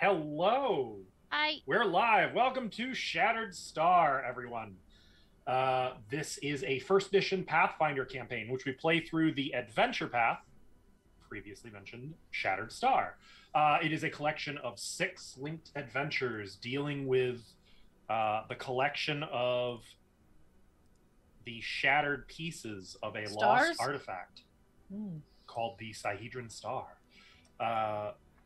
Hello. I We're live. Welcome to Shattered Star, everyone. This is a first edition Pathfinder campaign, which we play through the adventure path, previously mentioned Shattered Star. It is a collection of 6 linked adventures dealing with the collection of the shattered pieces of a lost artifact called the Sihedron Star.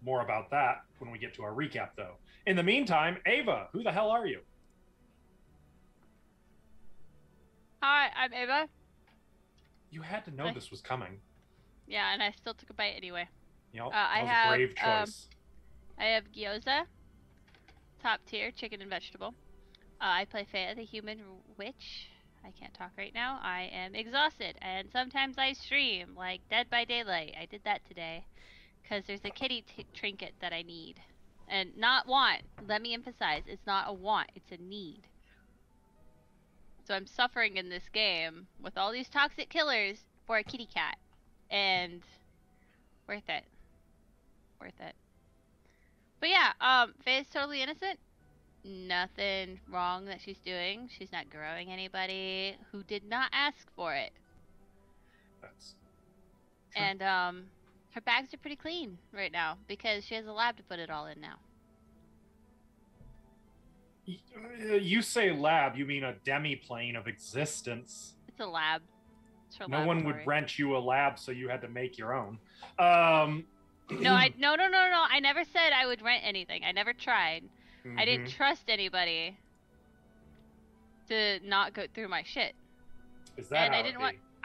More about that when we get to our recap, though. In the meantime, Ava, who the hell are you? Hi, I'm Ava. You had to know this was coming. Yeah, and I still took a bite anyway. Yep, I that was have a brave choice. I have gyoza, top tier chicken and vegetable. I play Fea, the human witch. I can't talk right now. I am exhausted, and sometimes I stream, like Dead by Daylight. I did that today, because there's a kitty trinket that I need. And not want. Let me emphasize, it's not a want, it's a need. So I'm suffering in this game with all these toxic killers for a kitty cat. And worth it. Worth it. But yeah, Faye's totally innocent. Nothing wrong that she's doing. She's not growing anybody who did not ask for it. That's true. And her bags are pretty clean right now because she has a lab to put it all in now. You say lab, you mean a demi-plane of existence. It's a lab. No one would rent you a lab, so you had to make your own. No. I never said I would rent anything. I never tried. I didn't trust anybody to not go through my shit. Is that and I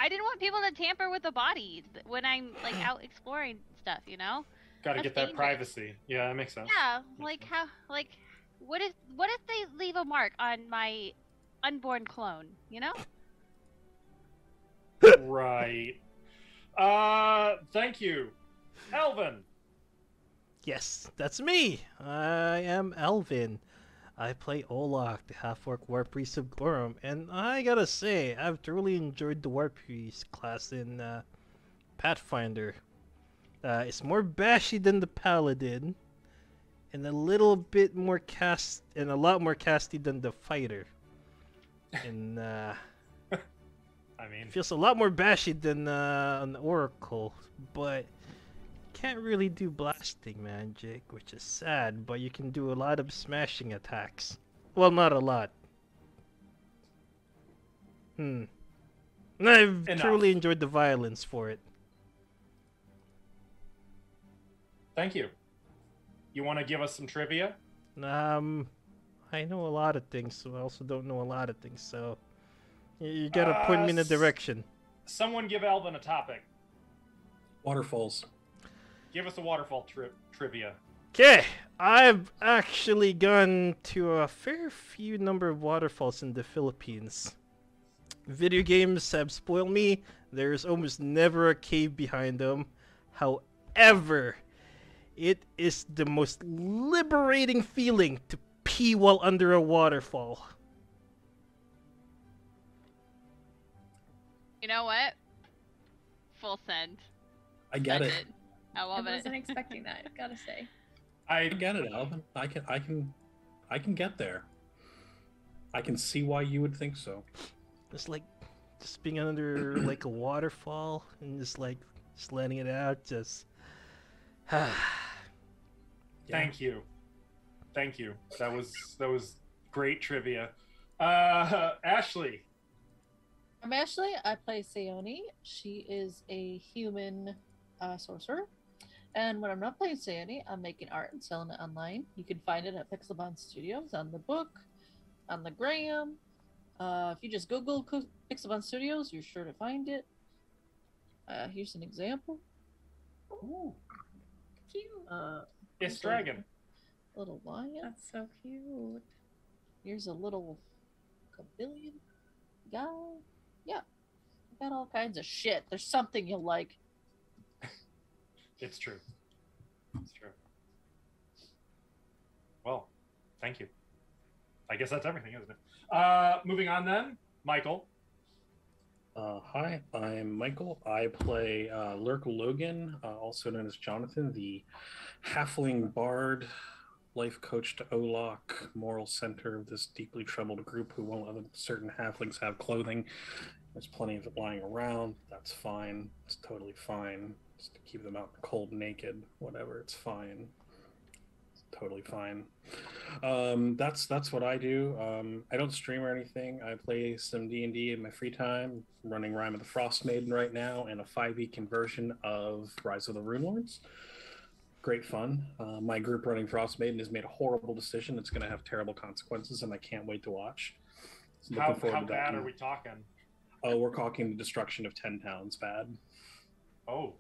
didn't want people to tamper with the body when I'm like out exploring stuff, you know? Gotta get that privacy. Yeah, that makes sense. Yeah, what if they leave a mark on my unborn clone, you know? Right. Thank you. Elvin. Yes, that's me. I am Elvin. I play Olaf, the half-orc war priest of Gorum, and I gotta say, I've truly enjoyed the war priest class in Pathfinder. It's more bashy than the paladin, and a little bit more a lot more casty than the fighter. And I mean, it feels a lot more bashy than an oracle, but can't really do blasting magic, which is sad, but you can do a lot of smashing attacks. Well, not a lot. I've truly enjoyed the violence for it. Thank you. You want to give us some trivia? I know a lot of things, so I also don't know a lot of things, so you gotta point me in a direction. Someone give Elvin a topic. Waterfalls. Give us a waterfall trivia. Okay, I've actually gone to a fair few number of waterfalls in the Philippines. Video games have spoiled me. There's almost never a cave behind them. However, it is the most liberating feeling to pee while under a waterfall. You know what? Full send. I get it. I love it. I wasn't expecting that, gotta say. I get it, Alvin. I can get there. I can see why you would think so. It's like just being under like a waterfall and just letting it out. Just Thank you. That was great trivia. Ashley. I'm Ashley. I play Sayoni. She is a human sorcerer. And when I'm not playing Sayoni, I'm making art and selling it online. You can find it at Pixelbond Studios on the book, on the gram. If you just Google Pixelbond Studios, you're sure to find it. Here's an example. Ooh. Cute. It's dragon. Little lion. That's so cute. Here's a little chameleon guy. Yeah. I got all kinds of shit. There's something you'll like. It's true. It's true. Well, thank you. I guess that's everything, isn't it? Moving on then, Michael. Hi, I'm Michael. I play Lurk Logan, also known as Jonathan, the halfling bard life coach to Olok, moral center of this deeply troubled group who won't let certain halflings have clothing. There's plenty of it lying around. That's fine. It's totally fine. Just to keep them out in the cold naked, whatever. It's fine. It's totally fine. That's what I do. I don't stream or anything. I play some D&D in my free time. I'm running Rime of the Frost Maiden right now and a 5e conversion of Rise of the Runelords. Great fun. My group running Frost Maiden has made a horrible decision. It's going to have terrible consequences, and I can't wait to watch. So How bad are we talking? Oh, we're talking the destruction of 10 towns bad. Oh,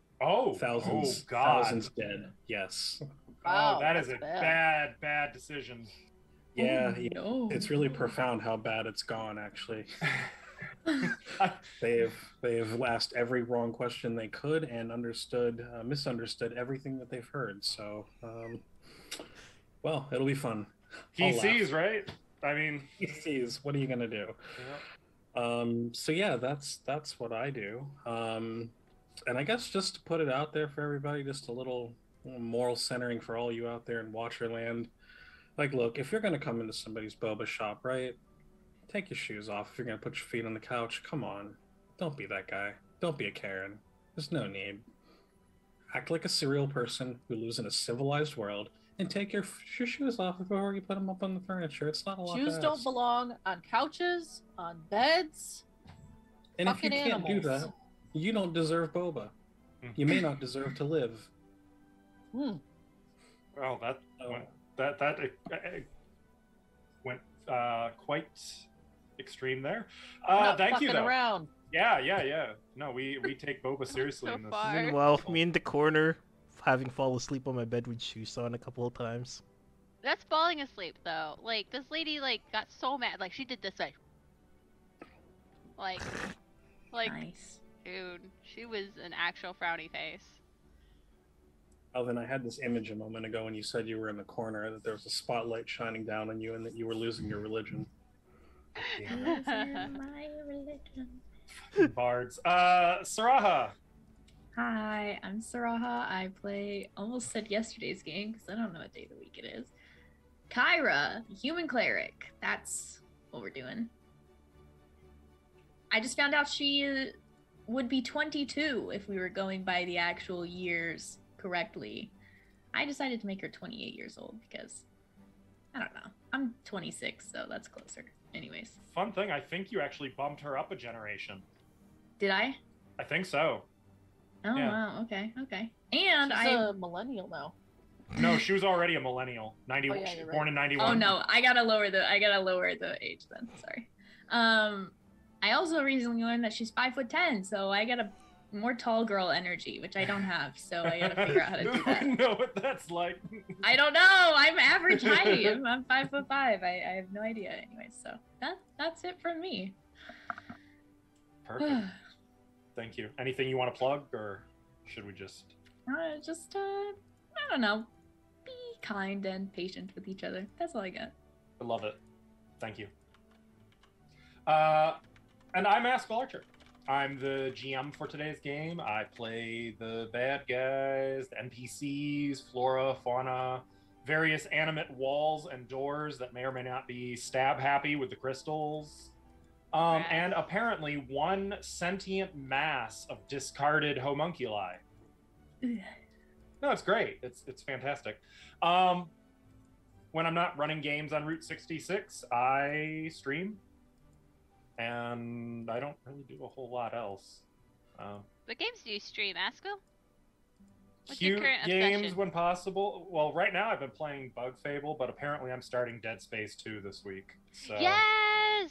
thousands, God. thousands dead. Yes. Wow, that is a bad. bad decision. Yeah, no. It's really profound how bad it's gone. Actually, they have asked every wrong question they could and misunderstood everything that they've heard. So, well, it'll be fun. He sees, right? I mean, he sees. What are you gonna do? Yeah. So yeah, that's what I do. And I guess just to put it out there for everybody, just a little moral centering for all you out there in Watcherland. Like, look, if you're gonna come into somebody's boba shop, right? Take your shoes off. If you're gonna put your feet on the couch, come on. Don't be that guy. Don't be a Karen. There's no need. Act like a serial person who lives in a civilized world and take your shoes off before you put them up on the furniture. It's not a lot. Shoes don't belong on couches, on beds. And if you fucking can't do that, you don't deserve boba. You may not deserve to live. Well, that went quite extreme there. Thank you, though. Around. Yeah. No, we take boba seriously in this. Meanwhile, me in the corner, having fallen asleep on my bed with shoes on a couple of times. That's falling asleep, though. Like, this lady, like, got so mad. Like, she did this, like, Nice. dude, she was an actual frowny face. Alvin, I had this image a moment ago when you said you were in the corner, that there was a spotlight shining down on you and that you were losing your religion. My religion. Bards. Saraha. Hi, I'm Saraha. I play, almost said yesterday's game because I don't know what day of the week it is. Kyra, human cleric. That's what we're doing. I just found out she would be 22 if we were going by the actual years correctly. I decided to make her 28 years old because, I don't know. I'm 26, so that's closer. Anyways. Fun thing, I think you actually bumped her up a generation. Did I? I think so. Oh, Yeah. wow. Okay. And She's a millennial now. No, she was already a millennial. 90, Oh, yeah, you're born right. in 91. Oh no, I gotta lower the age then. Sorry. I also recently learned that she's 5'10", so I got a more tall girl energy, which I don't have. So I gotta figure out how to do that. I know what that's like. I don't know. I'm average height. I'm 5'5". I have no idea. Anyway, so that's it from me. Perfect. Thank you. Anything you want to plug, or should we just? I don't know. Be kind and patient with each other. That's all I got. I love it. Thank you. And I'm Askell Archer. I'm the GM for today's game. I play the bad guys, the NPCs, flora, fauna, various animate walls and doors that may or may not be stab happy with the crystals. And apparently one sentient mass of discarded homunculi. No, it's great. It's fantastic. When I'm not running games on Route 66, I stream. And I don't really do a whole lot else. What games do you stream, Askell? What's Cute your current games obsession? when possible. Well, right now I've been playing Bug Fable, but apparently I'm starting Dead Space 2 this week. So Yes!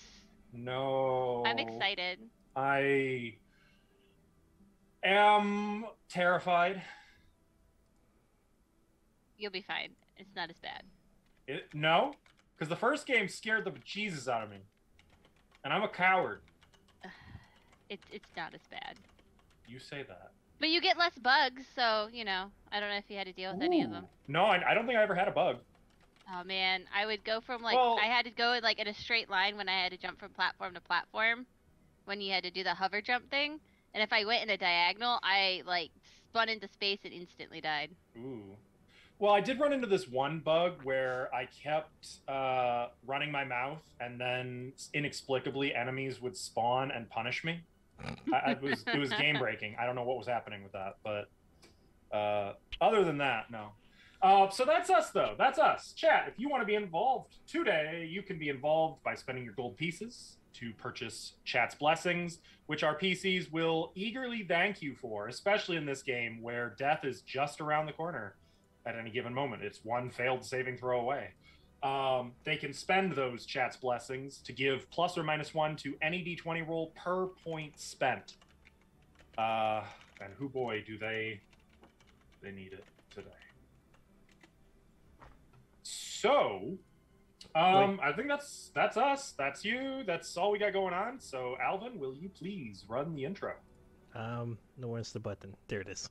no. I'm excited. I am terrified. You'll be fine. It's not as bad. No? Because the first game scared the bejesus out of me. And I'm a coward. It's not as bad. You say that. But you get less bugs, so, you know, I don't know if you had to deal with any of them. No, I don't think I ever had a bug. Oh man, I would go from like, Well- I had to go like in a straight line when I had to jump from platform to platform, when you had to do the hover jump thing. And if I went in a diagonal, I like spun into space and instantly died. Ooh. Well, I did run into this one bug where I kept running my mouth, and then inexplicably enemies would spawn and punish me. It was game breaking. I don't know what was happening with that, but other than that, no. So that's us, though. That's us. Chat, if you want to be involved today, you can be involved by spending your gold pieces to purchase Chat's blessings, which our PCs will eagerly thank you for, especially in this game where death is just around the corner at any given moment. It's one failed saving throw away. They can spend those Chat's blessings to give plus or minus 1 to any d20 roll per point spent. And who boy do they need it today. So, I think that's us. That's you. That's all we got going on. So, Alvin, will you please run the intro? No, where's the button? There it is.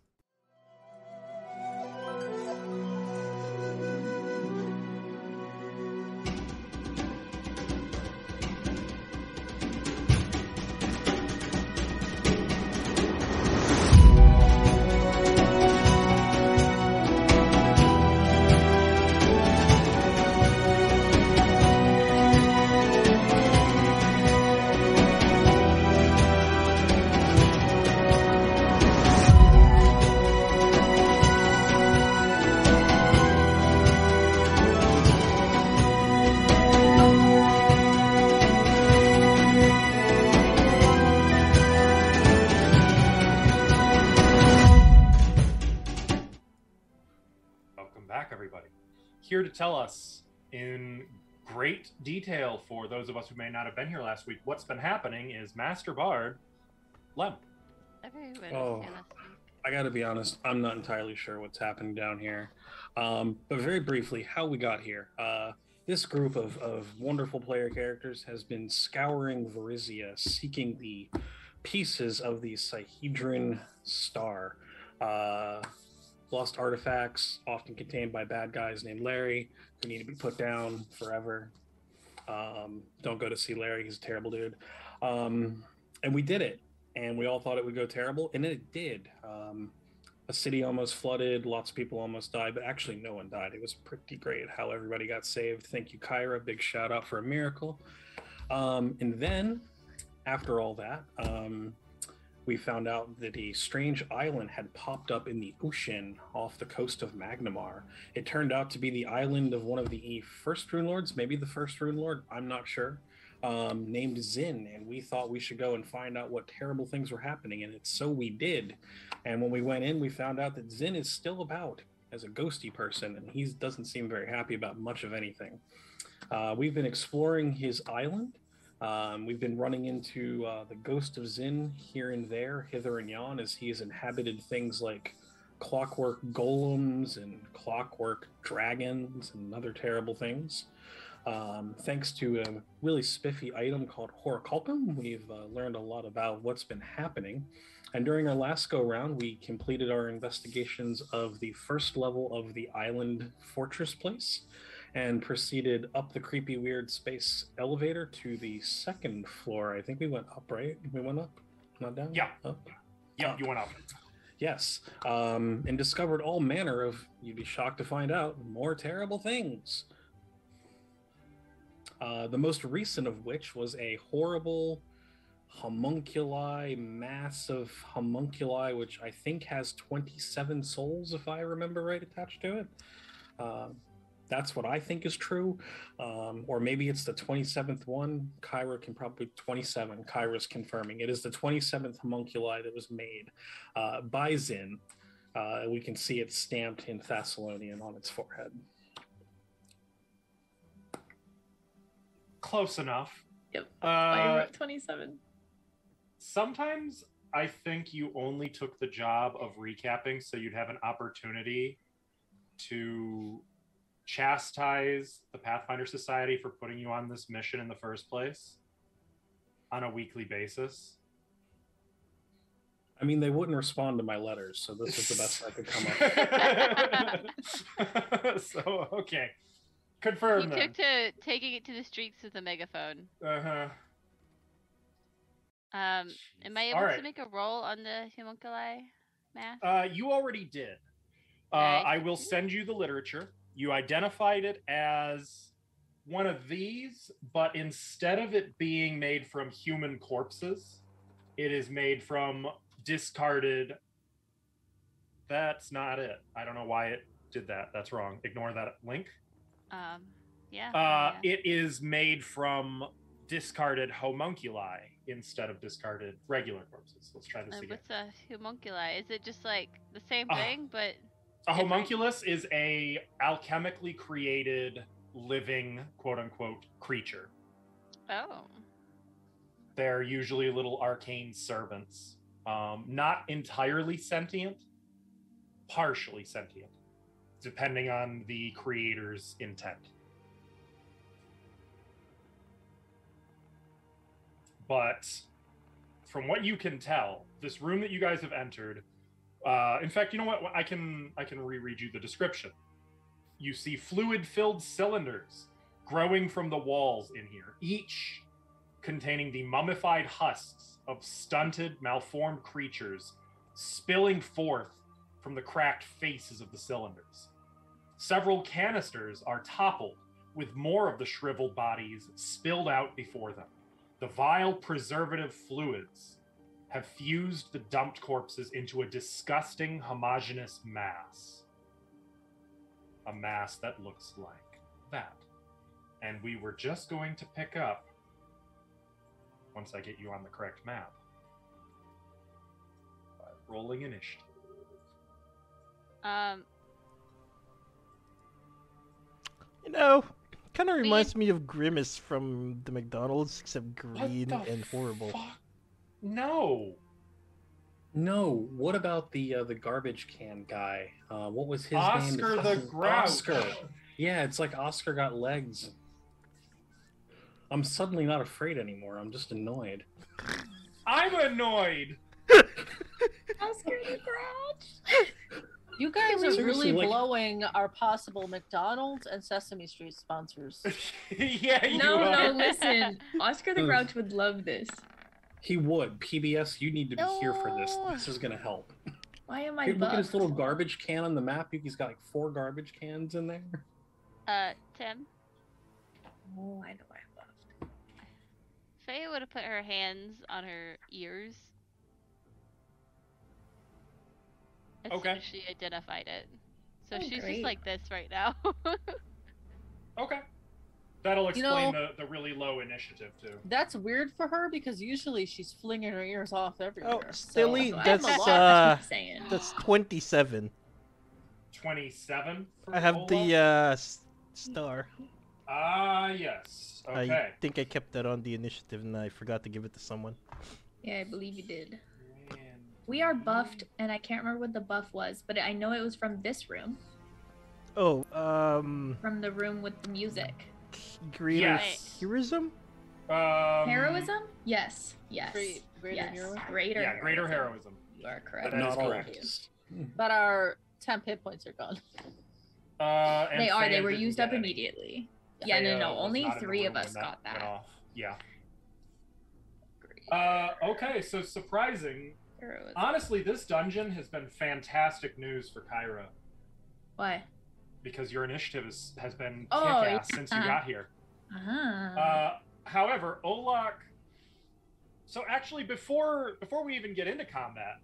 Here to tell us in great detail for those of us who may not have been here last week what's been happening is Master Bard Lem. Oh, I gotta be honest, I'm not entirely sure what's happening down here. But very briefly, how we got here. This group of wonderful player characters has been scouring Varizia, seeking the pieces of the Sihedron star. Lost artifacts, often contained by bad guys named Larry, who need to be put down forever. Don't go to see Larry, he's a terrible dude. And we did it, and we all thought it would go terrible, and it did. A city almost flooded, lots of people almost died, but actually no one died. It was pretty great how everybody got saved. Thank you, Kyra. Big shout out for a miracle. And then, after all that, we found out that a strange island had popped up in the ocean off the coast of Magnamar. It turned out to be the island of one of the first Rune Lords, maybe the first Rune Lord, I'm not sure, named Zin, and we thought we should go and find out what terrible things were happening, and so we did. And when we went in, we found out that Zin is still about as a ghosty person, and he doesn't seem very happy about much of anything. We've been exploring his island. We've been running into the ghost of Zin here and there, hither and yon, as he has inhabited things like clockwork golems and clockwork dragons and other terrible things. Thanks to a really spiffy item called Horicalcum, we've learned a lot about what's been happening. And during our last go-round, we completed our investigations of the first level of the island fortress place, and proceeded up the creepy, weird space elevator to the second floor. I think we went up, right? We went up, not down? Yeah. Up. Yep, you went up. Yes. And discovered all manner of, you'd be shocked to find out, more terrible things. The most recent of which was a horrible homunculi, mass of homunculi, which I think has 27 souls, if I remember right, attached to it. That's what I think is true. Or maybe it's the 27th one. Kyra can probably, 27, Kyra's confirming. It is the 27th homunculi that was made by Zin. We can see it stamped in Thessalonian on its forehead. Close enough. Yep. I wrote 27. Sometimes I think you only took the job of recapping so you'd have an opportunity to chastise the Pathfinder Society for putting you on this mission in the first place on a weekly basis. I mean, they wouldn't respond to my letters, so this is the best I could come up. So, okay. Confirm He took to taking it to the streets with a megaphone. Uh-huh. Am I able to make a roll on the homunculi math? You already did. I will send you the literature. You identified it as one of these, but instead of it being made from human corpses, it is made from discarded. That's not it. I don't know why it did that. That's wrong. Ignore that link. Yeah. It is made from discarded homunculi instead of discarded regular corpses. Let's try this again. What's a homunculi? Is it just like the same thing, but a different? homunculus is a alchemically created living quote-unquote creature. Oh. They're usually little arcane servants. Not entirely sentient, partially sentient, depending on the creator's intent. But from what you can tell, this room that you guys have entered, in fact, you know what? I can reread you the description. You see fluid-filled cylinders growing from the walls in here, each containing the mummified husks of stunted, malformed creatures spilling forth from the cracked faces of the cylinders. Several canisters are toppled, with more of the shriveled bodies spilled out before them. The vile preservative fluids have fused the dumped corpses into a disgusting, homogeneous mass. A mass that looks like that. And we were just going to pick up, once I get you on the correct map, by rolling initiative. You know, kind of reminds me of Grimace from the McDonald's, except green and horrible. Fuck? No. No. What about the garbage can guy? What was his name? Oscar the Grouch. Oscar. Yeah, it's like Oscar got legs. I'm suddenly not afraid anymore. I'm just annoyed. I'm annoyed. Oscar the Grouch. You guys are Seriously, really like- blowing our possible McDonald's and Sesame Street sponsors. Yeah, you No, are. listen. Oscar the Grouch would love this. He would. PBS, you need to be here for this. This is gonna help. Why am I Hey, look at his buffed? little garbage can on the map. He's got like 4 garbage cans in there. Tim, Oh, I know I'm buffed. Faye would have put her hands on her ears. As soon Okay. as she identified it. So Oh, she's great. just like this right now. Okay. That'll You explain know- the really low initiative, too. That's weird for her because usually she's flinging her ears off everywhere. Oh, silly, So I that's have a lot, that's what I'm saying. that's 27. 27 for I have Ola? the star. Ah, yes. Okay. I think I kept that on the initiative and I forgot to give it to someone. Yeah, I believe you did. Man. We are buffed, and I can't remember what the buff was, but I know it was from this room. Oh, From the room with the music. greater Yes. heroism? Heroism? Yes. Yes. Greater yes. heroism? Greater Yeah, greater heroism. You are correct. That is Not correct. always. But our temp hit points are gone. And They are. They Fran were didn't used get up any. immediately. Yeah, Thea no. was Only not in the 3 of room us when got went that. off. Yeah. Great. Okay, so surprising. Heroism. Honestly, this dungeon has been fantastic news for Kyra Why? because your initiative has been Oh, kick-ass since you yeah. got here. Uh-huh. However, Olak. So actually, before we even get into combat,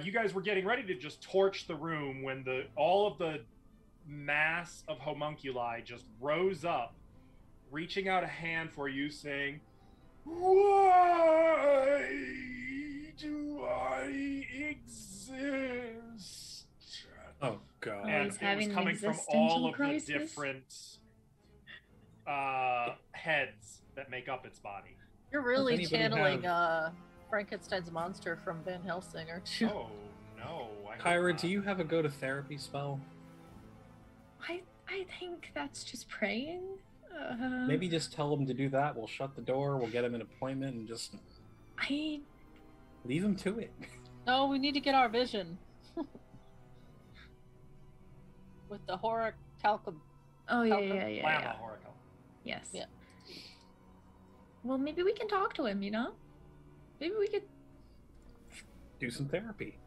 you guys were getting ready to just torch the room when all of the mass of homunculi just rose up, reaching out a hand for you, saying, "Why do I exist?" Oh god. Oh, And he's it having was an coming from existential all of crisis? the different heads that make up its body. You're really anybody channeling Frankenstein's monster from Van Helsing, aren't you? Oh no! I hope Kyra, not. do you have a go to therapy spell? I think that's just praying. Maybe just tell him to do that. We'll shut the door. We'll get him an appointment and just I leave him to it. No, we need to get our vision. With the horror calcum. Oh yeah, Falcon? yeah, yeah, Lama yeah. Oracle. Yes. Yeah. Well, maybe we can talk to him. You know. Maybe we could. Do some therapy.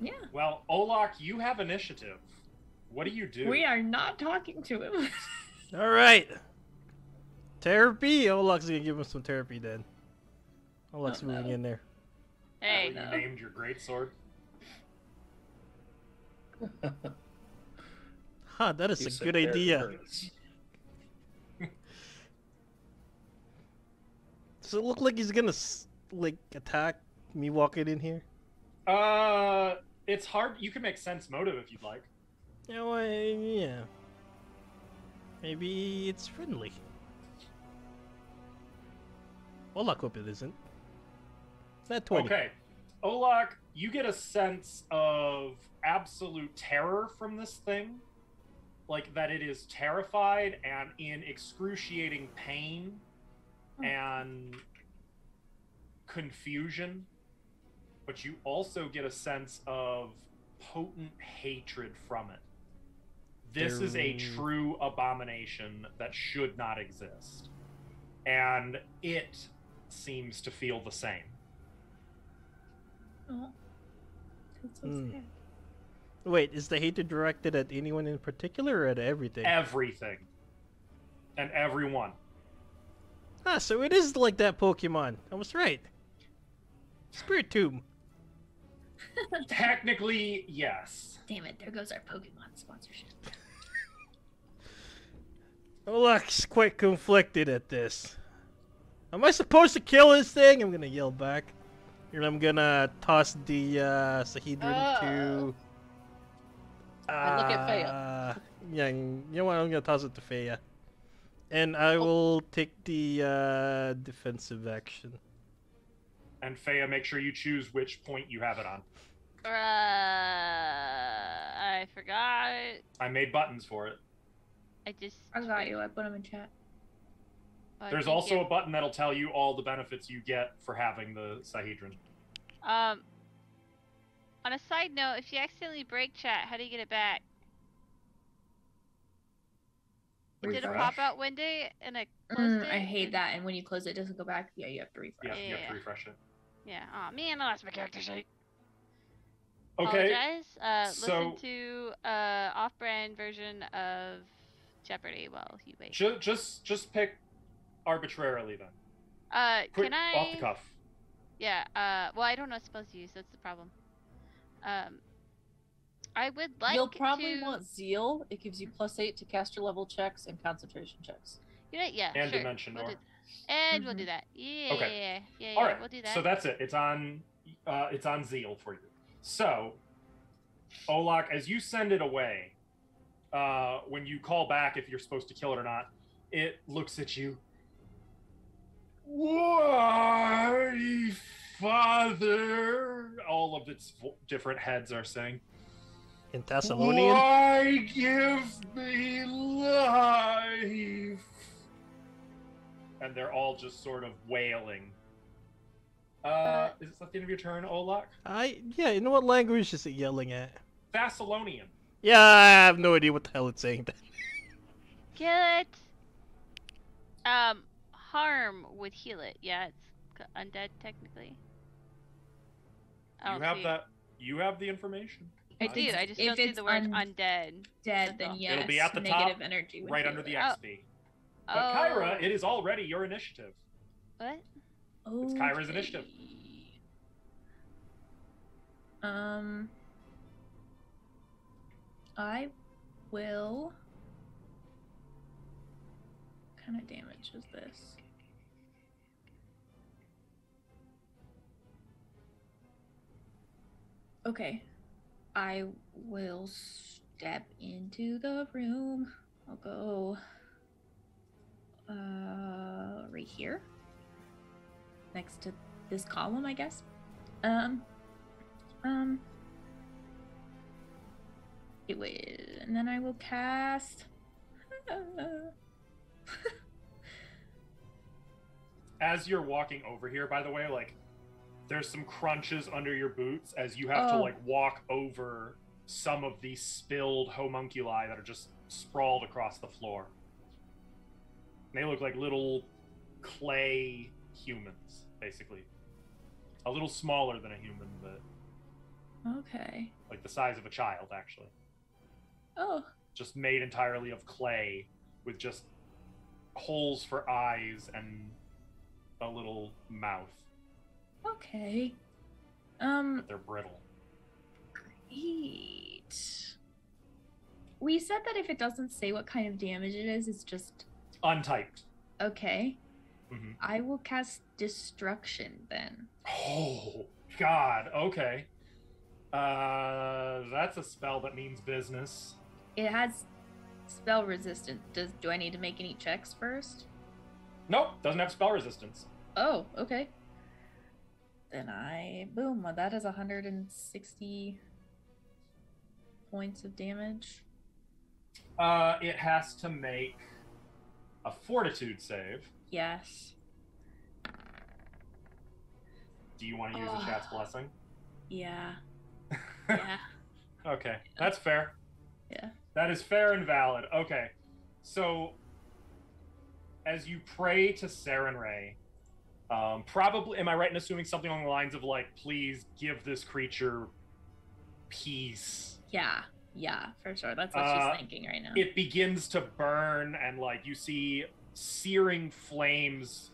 Yeah. Well, Olak, you have initiative. What do you do? We are not talking to him. All right. Therapy. Olak's gonna give him some therapy then. Olak's Oh, moving no. in there. Hey, You named your greatsword. Huh, that is You a said good there idea. hurts. Does it look like he's gonna like attack me walking in here? It's hard. You can make sense motive if you'd like. You know, yeah. Maybe it's friendly. Olak hope it isn't. Not 20. Okay. Olak, you get a sense of absolute terror from this thing. Like that it is terrified and in excruciating pain and confusion. But you also get a sense of potent hatred from it. This is a true abomination that should not exist. And it seems to feel the same. Oh, that's so Hmm. sad. Wait, is the hatred directed at anyone in particular or at everything? Everything. And everyone. Ah, so it is like that Pokemon. I was right. Spirit Tomb. Technically, yes. Damn it! There goes our Pokemon sponsorship. Olak's quite conflicted at this. Am I supposed to kill this thing? I'm gonna yell back. And I'm gonna toss the Sahedron to... I look at Faya. Yeah, you know what? I'm gonna toss it to Faya. And I will take the defensive action. And Faya, make sure you choose which point you have it on. I forgot. I made buttons for it. I just. I got you. I put them in chat. Oh, There's thank also you. a button that'll tell you all the benefits you get for having the Sahedron. On a side note, if you accidentally break chat, how do you get it back? Did it Refresh. pop out one day and I closed it? I hate that. And when you close it, it doesn't go back. Yeah, you have to refresh. Yeah, you have to Yeah. refresh it. Yeah. Aw, man, I lost my character sheet. Okay. Apologize. so- Listen to off-brand version of Jeopardy while you wait. Just pick arbitrarily then. Quick, Can I? off the cuff. Yeah. Well, I don't know what spells to use. That's the problem. I would like You'll probably to... want Zeal. It gives you +8 to caster level checks and concentration checks. You know, yeah, And sure. Dimension We'll Door. do... And we'll do that. Yeah, Okay. yeah, All right. we'll do that. So that's it. It's on Zeal for you. So, Olak, as you send it away, when you call back, if you're supposed to kill it or not, it looks at you. Why, Father? All of its different heads are saying. In Thessalonian? Why give me life? And they're all just sort of wailing. Is that the end of your turn, Olak? Yeah, you know what language is it yelling at? Thessalonian. Yeah, I have no idea what the hell it's saying then. Kill it. Harm would heal it. Yeah, it's undead technically. I You don't have see- that. You have the information. I do. I just if don't see it's the word undead. Dead, then all. yes. It'll be at the negative top, energy would Right heal under the it. XP. But Oh. Kyra, it is already your initiative. What? It's Kyra's initiative. I will. What kind of damage is this? Okay. I will step into the room. I'll go right here. Next to this column, I guess. It will, and then I will cast. As you're walking over here, by the way, like there's some crunches under your boots as you have to Oh. like walk over some of these spilled homunculi that are just sprawled across the floor. They look like little clay humans, basically. A little smaller than a human, but Okay. like the size of a child, actually. Oh. Just made entirely of clay with just holes for eyes and a little mouth. Okay. But they're brittle. Great. We said that if it doesn't say what kind of damage it is, it's just Untyped. okay. Mm-hmm. I will cast Destruction then. Oh, God. Okay. That's a spell that means business. It has spell resistance. Do I need to make any checks first? Nope, doesn't have spell resistance. Oh, okay. Then boom, that is 160 points of damage. It has to make a fortitude save. Yes. Do you want to use a chat's blessing? Yeah. Yeah. Okay, that's fair. Yeah. That is fair and valid. Okay, so as you pray to Sarenrae, probably, am I right in assuming something along the lines of like, please give this creature peace? Yeah, for sure. That's what she's thinking right now. It begins to burn, and like you see searing flames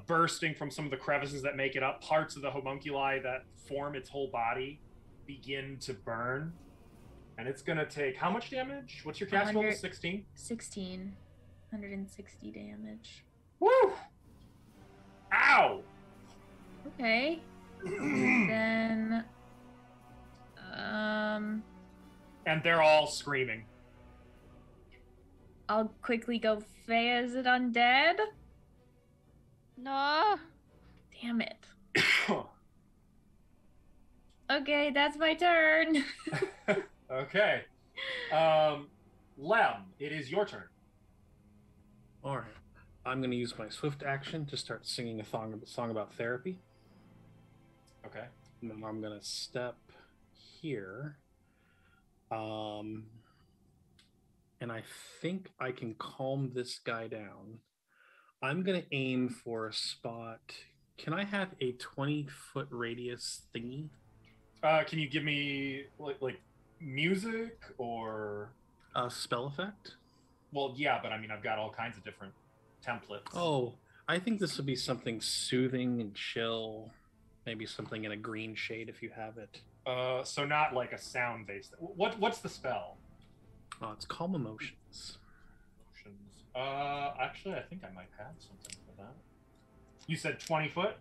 bursting from some of the crevices that make it up. Parts of the homunculi that form its whole body begin to burn. And it's going to take how much damage? What's your cast roll? 16? 16. 160 damage. Woo! Ow! Okay. Then and they're all screaming. I'll quickly go, Fey, is it undead? No. Damn it. Okay, that's my turn. Okay. Lem, it is your turn. All right. I'm going to use my swift action to start singing a song about therapy. Okay. And then I'm going to step here. And I think I can calm this guy down. I'm going to aim for a spot. Can I have a 20-foot radius thingy? Can you give me like music or A spell effect? Well, yeah, but I mean, I've got all kinds of different templates. Oh, I think this would be something soothing and chill. Maybe something in a green shade if you have it. So not like a sound-based. What's the spell? Oh, it's Calm Emotions. Emotions. Actually, I think I might have something for that. You said 20 foot?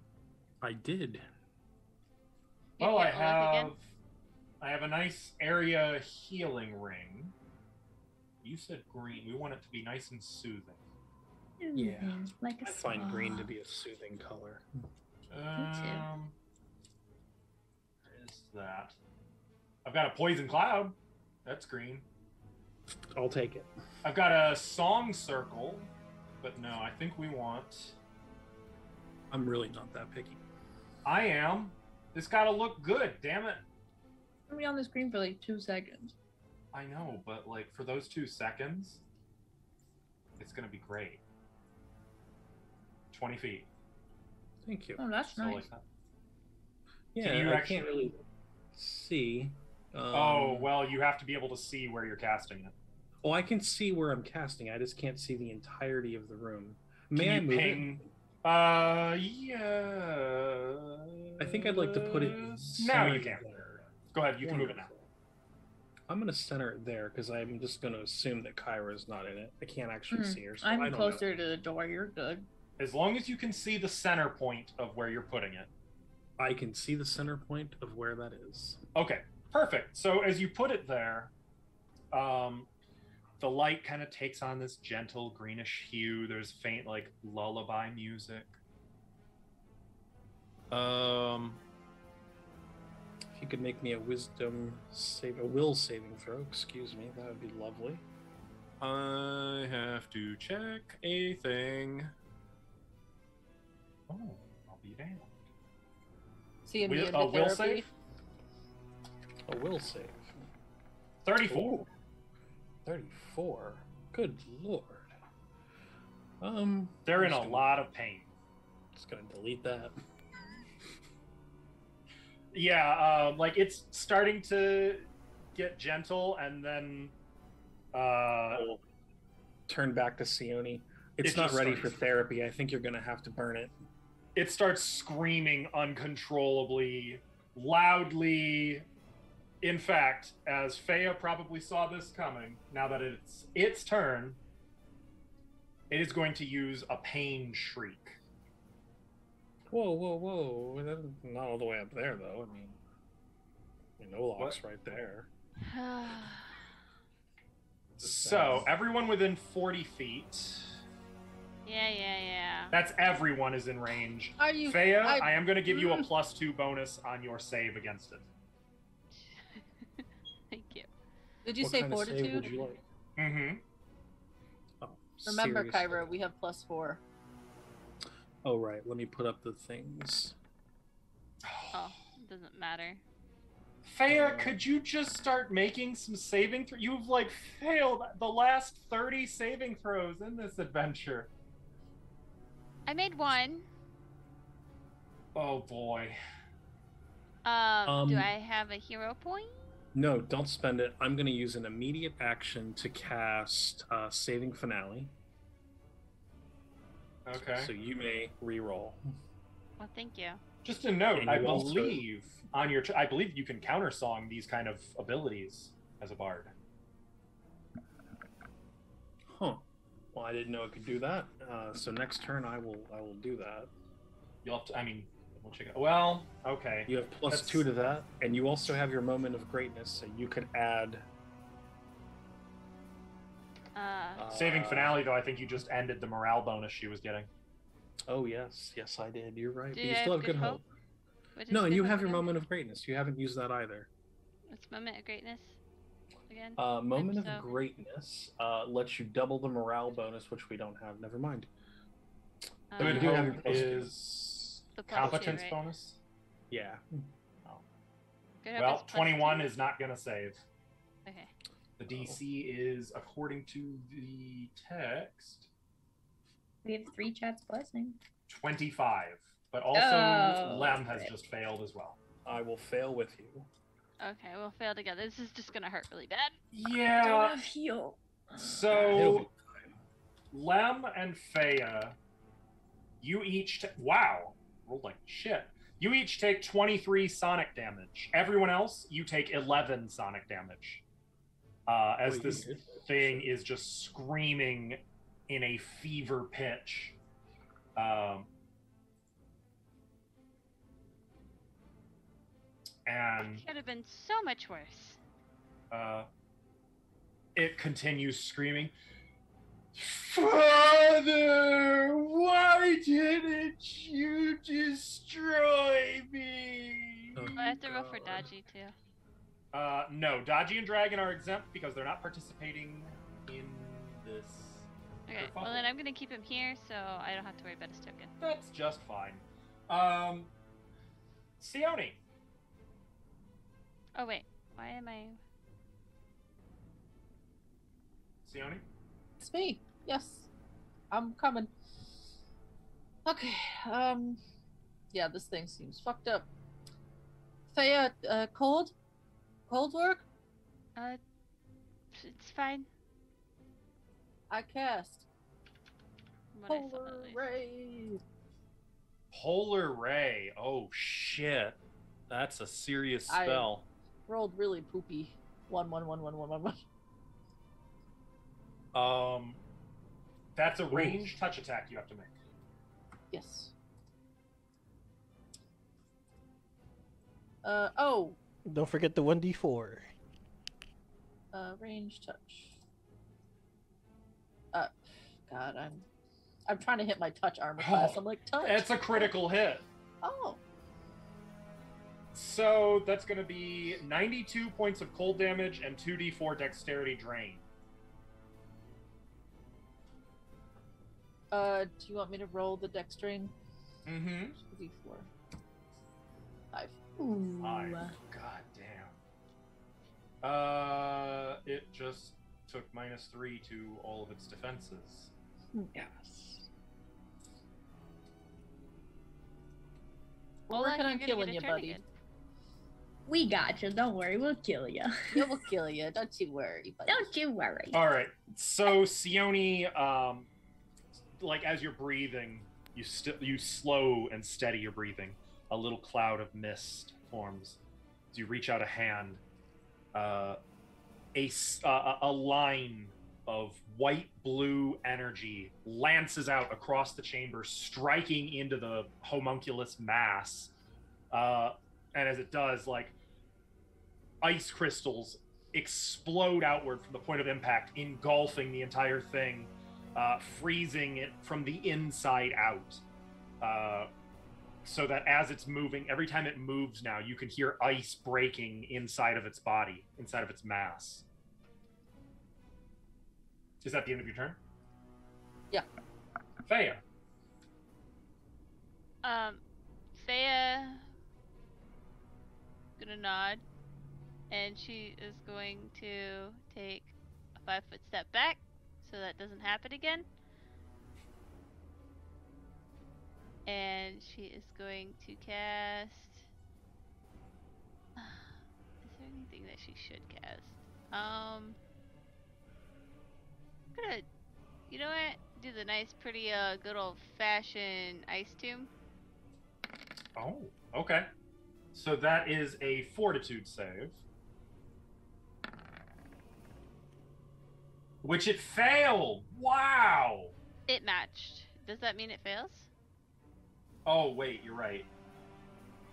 I did. Well, I Give me a look again. have a nice area healing ring. You said green. We want it to be nice and soothing. Yeah. Like a I find spa. green to be a soothing color. Where is that? I've got a poison cloud. That's green. I'll take it. I've got a song circle, but no, I think we want. I'm really not that picky. I am. This gotta look good. Damn it. I'm gonna be on the screen for like 2 seconds. I know, but like for those 2 seconds, it's gonna be great. 20 feet. Thank you. Oh, that's So nice. like that. Yeah, you I actually- can't really see. Oh, well, you have to be able to see where you're casting it. Oh, I can see where I'm casting. I just can't see the entirety of the room. May Can I you move ping? it? Yeah. I think I'd like to put it Now center you can. there. Go ahead, you can move it now. Wonderful. I'm going to center it there because I'm just going to assume that Kyra's not in it. I can't actually see her. So I I'm don't closer know. to the door. You're good. As long as you can see the center point of where you're putting it. I can see the center point of where that is. Okay, perfect. So as you put it there, the light kind of takes on this gentle greenish hue. There's faint like lullaby music. If you could make me a will saving throw, excuse me, that would be lovely. I have to check a thing. Oh, I'll be damned. See him A will save? A will save. 34. Ooh, 34. Good lord. They're in just a gonna- lot of pain. Just gonna delete that. Yeah, like it's starting to get gentle, and then I'll turn back to Sione. It's It not just ready for starts. therapy. I think you're going to have to burn it. it starts screaming uncontrollably, loudly. In fact, as Fea probably saw this coming, now that it's its turn, it is going to use a pain shriek. Whoa, whoa, whoa. That's not all the way up there, though. I mean, Olaf's right there. So, everyone within 40 feet. Yeah. That's everyone is in range. Are you? Fea, I am going to give you a +2 bonus on your save against it. Thank you. Did you What say kind of save fortitude? would you like? Mm-hmm. Oh, Remember, seriously? Kyra, we have +4. Oh, right. Let me put up the things. Oh, it doesn't matter. Fea, could you just start making some saving throws? You've like failed the last 30 saving throws in this adventure. I made one. Oh boy. Do Um, I have a hero point? No, don't spend it. I'm going to use an immediate action to cast Saving Finale. Okay. So you may re-roll. Well, thank you. Just a note, And I you also- believe on your I believe you can countersong these kind of abilities as a bard. Huh. Well, I didn't know it could do that. So next turn, I will do that. You'll have to we'll check it. Well, okay. You have That's- +2 to that, and you also have your Moment of Greatness, so you could add. Saving finale though, I think you just ended the morale bonus she was getting. Oh yes, I did. You're right. Do But you I still have have Good Good Hope. What is No, and Good you Hope have your again? Moment of Greatness. You haven't used that either. What's Moment of Greatness again? Moment of So- Greatness lets you double the morale bonus, which we don't have. Never mind. But Good you do have hope your plus two. is The plus competence 2, right? bonus. Yeah. Good Hope Well, is plus 21 2? is not gonna save. Okay. The DC is, according to the text, We have 3 chats blessing. 25. But also, Oh, Lem has right. just failed as well. I will fail with you. Okay, we'll fail together. This is just gonna hurt really bad. Don't Yeah. have heal. It'll So, be Lem and Fea, you each. Wow. Rolled like shit. You each take 23 sonic damage. Everyone else, you take 11 sonic damage. As Wait, this you did? thing is just screaming in a fever pitch. And Could have been so much worse. it continues screaming, Father, why didn't you destroy me? Oh, Do I have to roll for God. dodgy too? No, Dodgy and Dragon are exempt because they're not participating in this. Okay, They're well fine. then I'm gonna keep him here so I don't have to worry about his token. That's just fine. Sione. Oh wait, why am I? Sione? It's me. Yes. I'm coming. Okay. Yeah, this thing seems fucked up. Fea, cold? Cold work? It's fine. I cast What I saw Polar at least. Ray. Polar Ray. Oh shit. That's a serious I- spell. Rolled really poopy. 1 1 1 1 1 1 1. That's a ranged touch attack you have to make. Yes. Oh. Don't forget the 1d4. Range touch. God, I'm trying to hit my touch armor class. I'm like, touch. That's a critical hit. Oh. So that's going to be 92 points of cold damage and 2d4 dexterity drain. Do you want me to roll the dex drain? Mm-hmm. 2d4. 5. Ooh. 5. God damn. It just took -3 to all of its defenses. Yes. We're Hold working you're on gonna killing get a you, turn buddy. again. We got you. Don't worry. We'll kill you. It will kill you. Don't you worry. Buddy. Don't you worry. All right. So Sione, like as you're breathing, you slow and steady your breathing. A little cloud of mist forms as you reach out a hand. A line of white-blue energy lances out across the chamber, striking into the homunculus mass. And as it does, like, ice crystals explode outward from the point of impact, engulfing the entire thing, freezing it from the inside out. So that as it's moving, every time it moves now, you can hear ice breaking inside of its body, inside of its mass. Is that the end of your turn? Yeah. Faya. Faya gonna nod, and she is going to take a 5-foot step back so that doesn't happen again. And she is going to cast. Is there anything that she should cast? I'm gonna, you know what? Do the nice, pretty, good old-fashioned ice tomb. Oh, okay. So that is a fortitude save. Which it failed! Wow! It matched. Does that mean it fails? Oh, wait, you're right.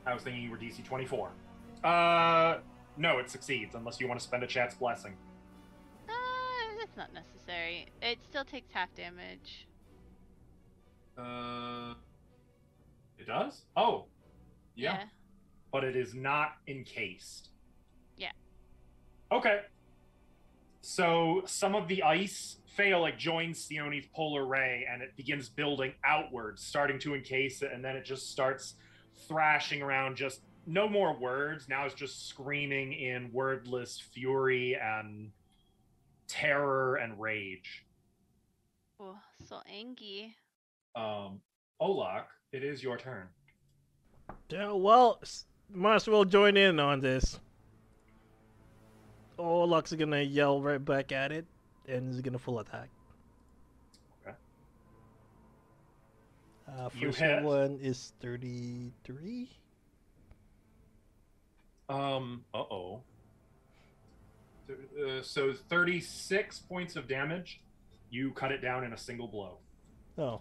I was thinking you were DC 24. No, it succeeds, unless you want to spend a chat's blessing. That's not necessary. It still takes half damage. It does? Oh. Yeah. Yeah. But it is not encased. Yeah. Okay. So some of the ice joins Sione's polar ray, and it begins building outwards, starting to encase it, and then it just starts thrashing around. Just no more words. Now it's just screaming in wordless fury and terror and rage. Oh, so angry. Olak, it is your turn. Yeah, well, might as well join in on this. Olak's gonna yell right back at it, and is gonna full attack. Okay. You First hit. one is 33. Uh-oh. So 36 points of damage. You cut it down in a single blow. Oh.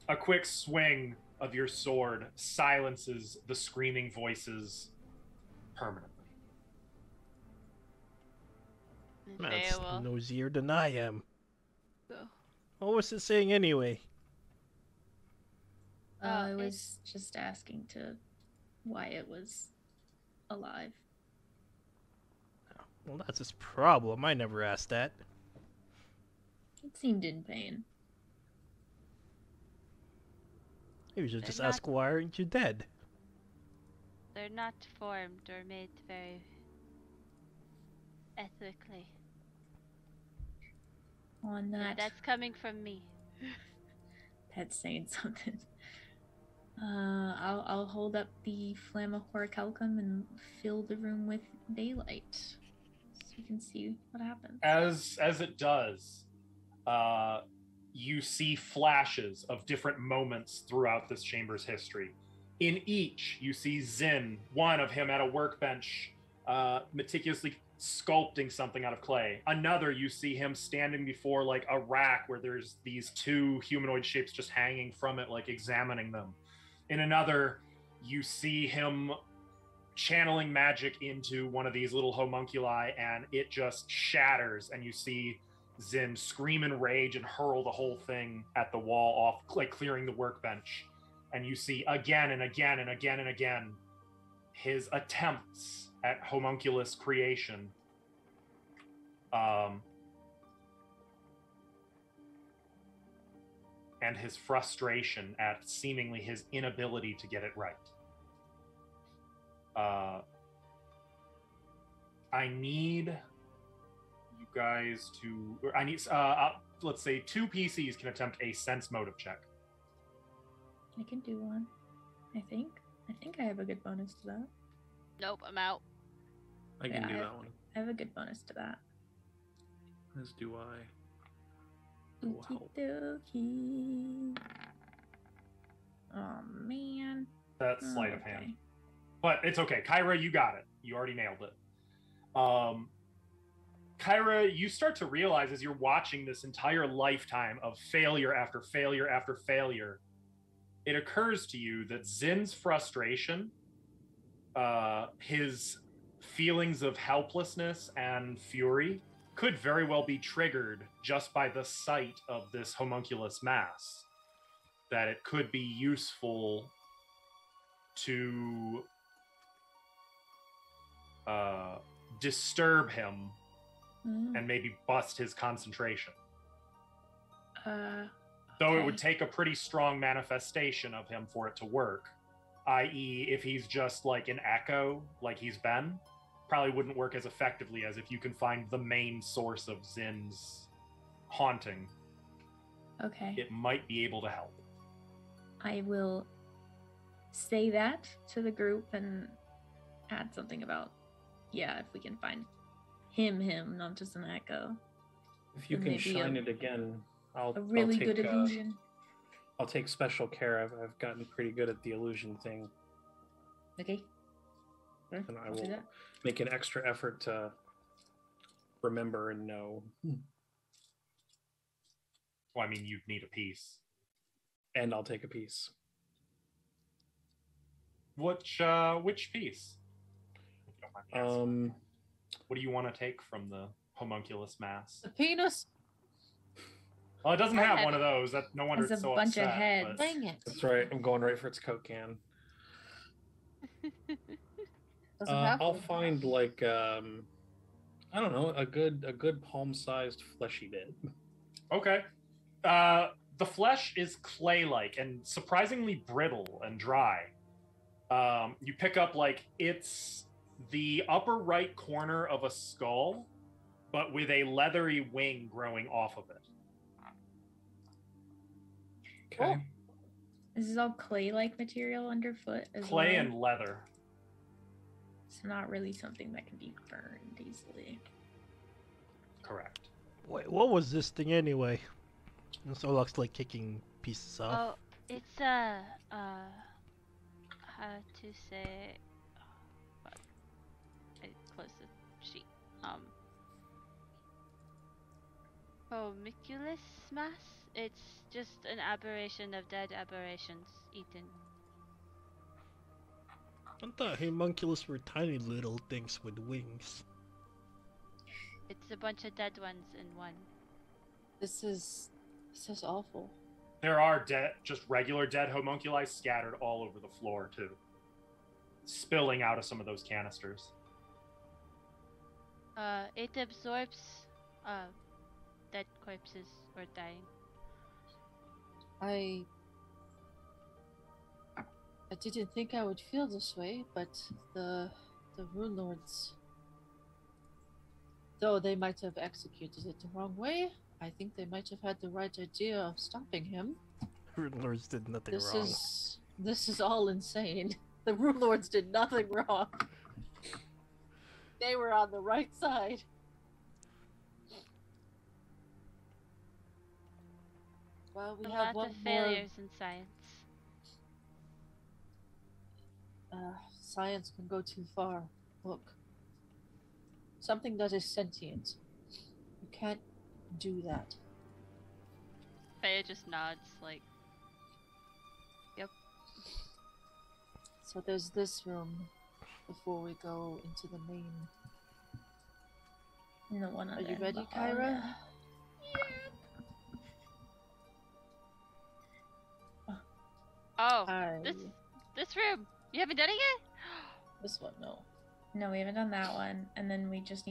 A quick swing of your sword silences the screaming voices permanently. That's Faya will nosier than I am. go. What was it saying anyway? I was just asking why it was alive. Well, that's his problem. I never asked that. It seemed in pain. Maybe you should They're just not- ask why aren't you dead? They're not formed or made very ethically. On that, That's coming from me. that's saying something. I'll hold up the Flammahoricalcum and fill the room with daylight, so you can see what happens. As it does, you see flashes of different moments throughout this chamber's history. In each, you see Zin, one of him at a workbench, meticulously sculpting something out of clay. Another, you see him standing before like a rack where there's these two humanoid shapes just hanging from it, like examining them. In another, you see him channeling magic into one of these little homunculi, and it just shatters, and you see Zin scream in rage and hurl the whole thing at the wall, off, like clearing the workbench. And you see again and again and again and again his attempts at homunculus creation. And his frustration at seemingly his inability to get it right. I need you guys to... I need... let's say 2 PCs can attempt a sense motive check. I can do one, I think. I think I have a good bonus to that. Nope, I'm out. I can Yeah, do I have- that one. I have a good bonus to that. As do I. It will help. Okey-dokey. Oh man. That's sleight of Okay. hand. But it's okay. Kyra, you got it. You already nailed it. Kyra, you start to realize as you're watching this entire lifetime of failure after failure after failure, it occurs to you that Zin's frustration, his feelings of helplessness and fury, could very well be triggered just by the sight of this homunculus mass. That it could be useful to disturb him and maybe bust his concentration. Though it would take a pretty strong manifestation of him for it to work, i.e. if he's just like an echo, like he's been, probably wouldn't work as effectively as if you can find the main source of Zin's haunting. Okay. It might be able to help. I will say that to the group and add something about, yeah, if we can find him, not just an echo. If you Then can maybe shine it again, A really good illusion. I'll take special care. I've gotten pretty good at the illusion thing, Okay. Sure, and I I'll do will that. make an extra effort to remember and know. Well, I mean, you'd need a piece. And I'll take a piece. Which piece? If you don't mind me asking. What do you want to take from the homunculus mass? The penis. Well, it doesn't I have have one of those. That no wonder Has it's a so bunch of upset. heads. But Dang it. That's right. I'm going right for its Coke can. Doesn't have I'll one. find like I don't know, a good palm-sized fleshy bit. okay. The flesh is clay-like and surprisingly brittle and dry. You pick up like it's the upper right corner of a skull, but with a leathery wing growing off of it. Okay. This is all clay-like material underfoot as Clay well. and leather. It's not really something that can be burned easily. Correct. Wait, what was this thing anyway? This all looks like kicking pieces off. Oh, it's how to say? I close the sheet. Homunculus mass. It's just an aberration of dead aberrations eaten. I thought homunculus were tiny little things with wings. It's a bunch of dead ones in one. This is awful. There are just regular dead homunculi scattered all over the floor too, spilling out of some of those canisters. It absorbs dead corpses or dying. I didn't think I would feel this way, but the Rune Lords, though they might have executed it the wrong way, I think they might have had the right idea of stopping him. Rune Lords did nothing wrong. This is all insane. The Rune Lords did nothing wrong. They were on the right side. Well, we A have lot one of more. failures in science. Science can go too far. Look. Something that is sentient. You can't do that. Faya just nods, like, yep. So there's this room before we go into the main. And the one on Are you the end ready, of the hall, Kyra? yeah. Oh, this room. You haven't done it yet? This one, no. No, we haven't done that one, and then we just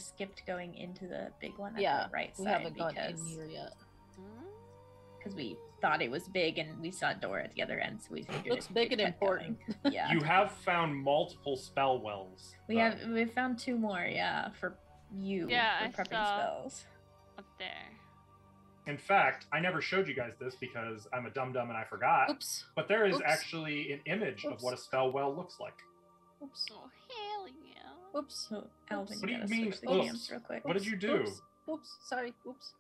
skipped going into the big one at Yeah, the right we side haven't gone in here yet. because we thought it was big and we saw a door at the other end, so we figured Looks it big and kept important. going. Yeah, You have found multiple spell wells. we've found 2 more. Yeah, for you. Yeah, for I prepping saw. spells. Up there. In fact, I never showed you guys this because I'm a dum-dum and I forgot. Oops. But there is Oops. actually an image of Oops. what a spell well looks like. Oops. Oh, hell yeah. Oops. So, Alvin, What do you you gotta mean, switch the oops? cams real quick. What did you do? Oops. Oops. Sorry. Oops.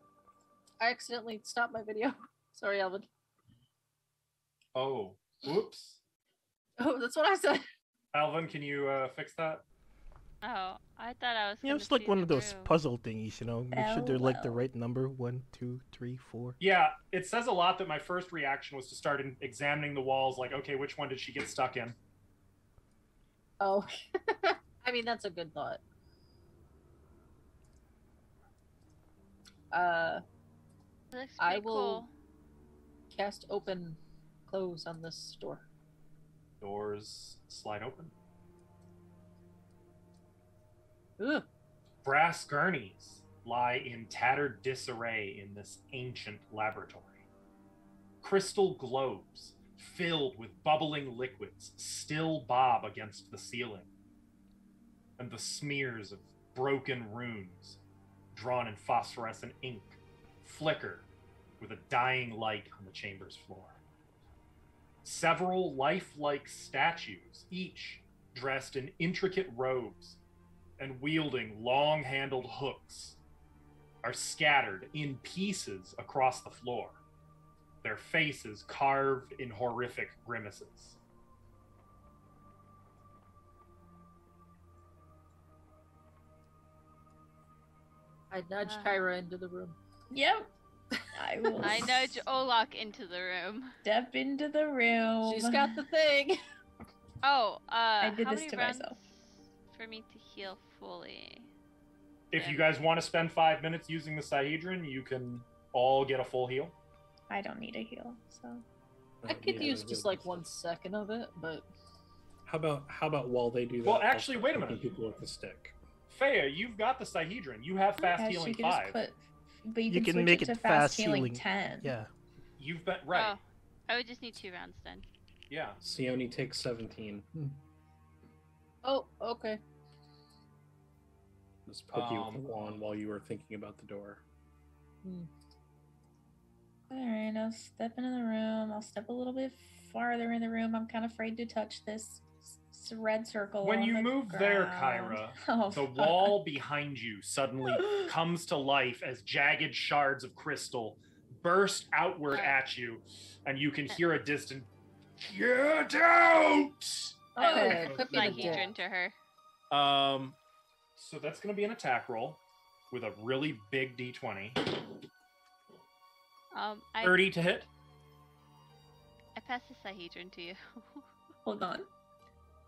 I accidentally stopped my video. Sorry, Alvin. Oh, whoops. Oh, that's what I said. Alvin, can you fix that? Oh, I thought I was. You know, gonna it's like see one the of those room. puzzle thingies, you know. Make sure they're like the Well. right number. 1, 2, 3, 4. Yeah, it says a lot that my first reaction was to start examining the walls, like, okay, which one did she get stuck in? Oh. I mean, that's a good thought. Looks I pretty will- cool. Cast open, close on this door. Doors slide open. Ugh. Brass gurneys lie in tattered disarray in this ancient laboratory. Crystal globes filled with bubbling liquids still bob against the ceiling, and the smears of broken runes drawn in phosphorescent ink flicker with a dying light on the chamber's floor. Several lifelike statues, each dressed in intricate robes and wielding long-handled hooks, are scattered in pieces across the floor, their faces carved in horrific grimaces. I nudged Ah. Kyra into the room. Yep. I will I nudge Olak into the room. step into the room. She's got the thing. Oh, did how this many to rounds myself. for me to heal fully? If Yeah. you guys want to spend 5 minutes using the Sahedron, you can all get a full heal. I don't need a heal, so. I could use just like 1 second of it, but How about while they do that? Well, I'll actually, start wait a poking minute. People with the stick. Faya, you've got the Sahedron. You have fast Yeah, healing she could 5. just put. But you You can can switch make it to it fast fast healing healing. 10. Yeah. You've been right. Oh, I would just need 2 rounds then. Yeah. Sione takes 17. oh, okay. Just poke you with the wand while you were thinking about the door. Alright, I'll step into the room. I'll step a little bit farther in the room. I'm kind of afraid to touch this red circle. When on you the move there, ground. Kyra, Oh, the fuck. wall behind you suddenly comes to life as jagged shards of crystal burst outward at you, and you can hear a distant "Get out!" Okay, Oh, quit being a dick. Sahedron to her. So that's going to be an attack roll with a really big d20. I 30 to hit. pass the Sahedron to you. Hold on.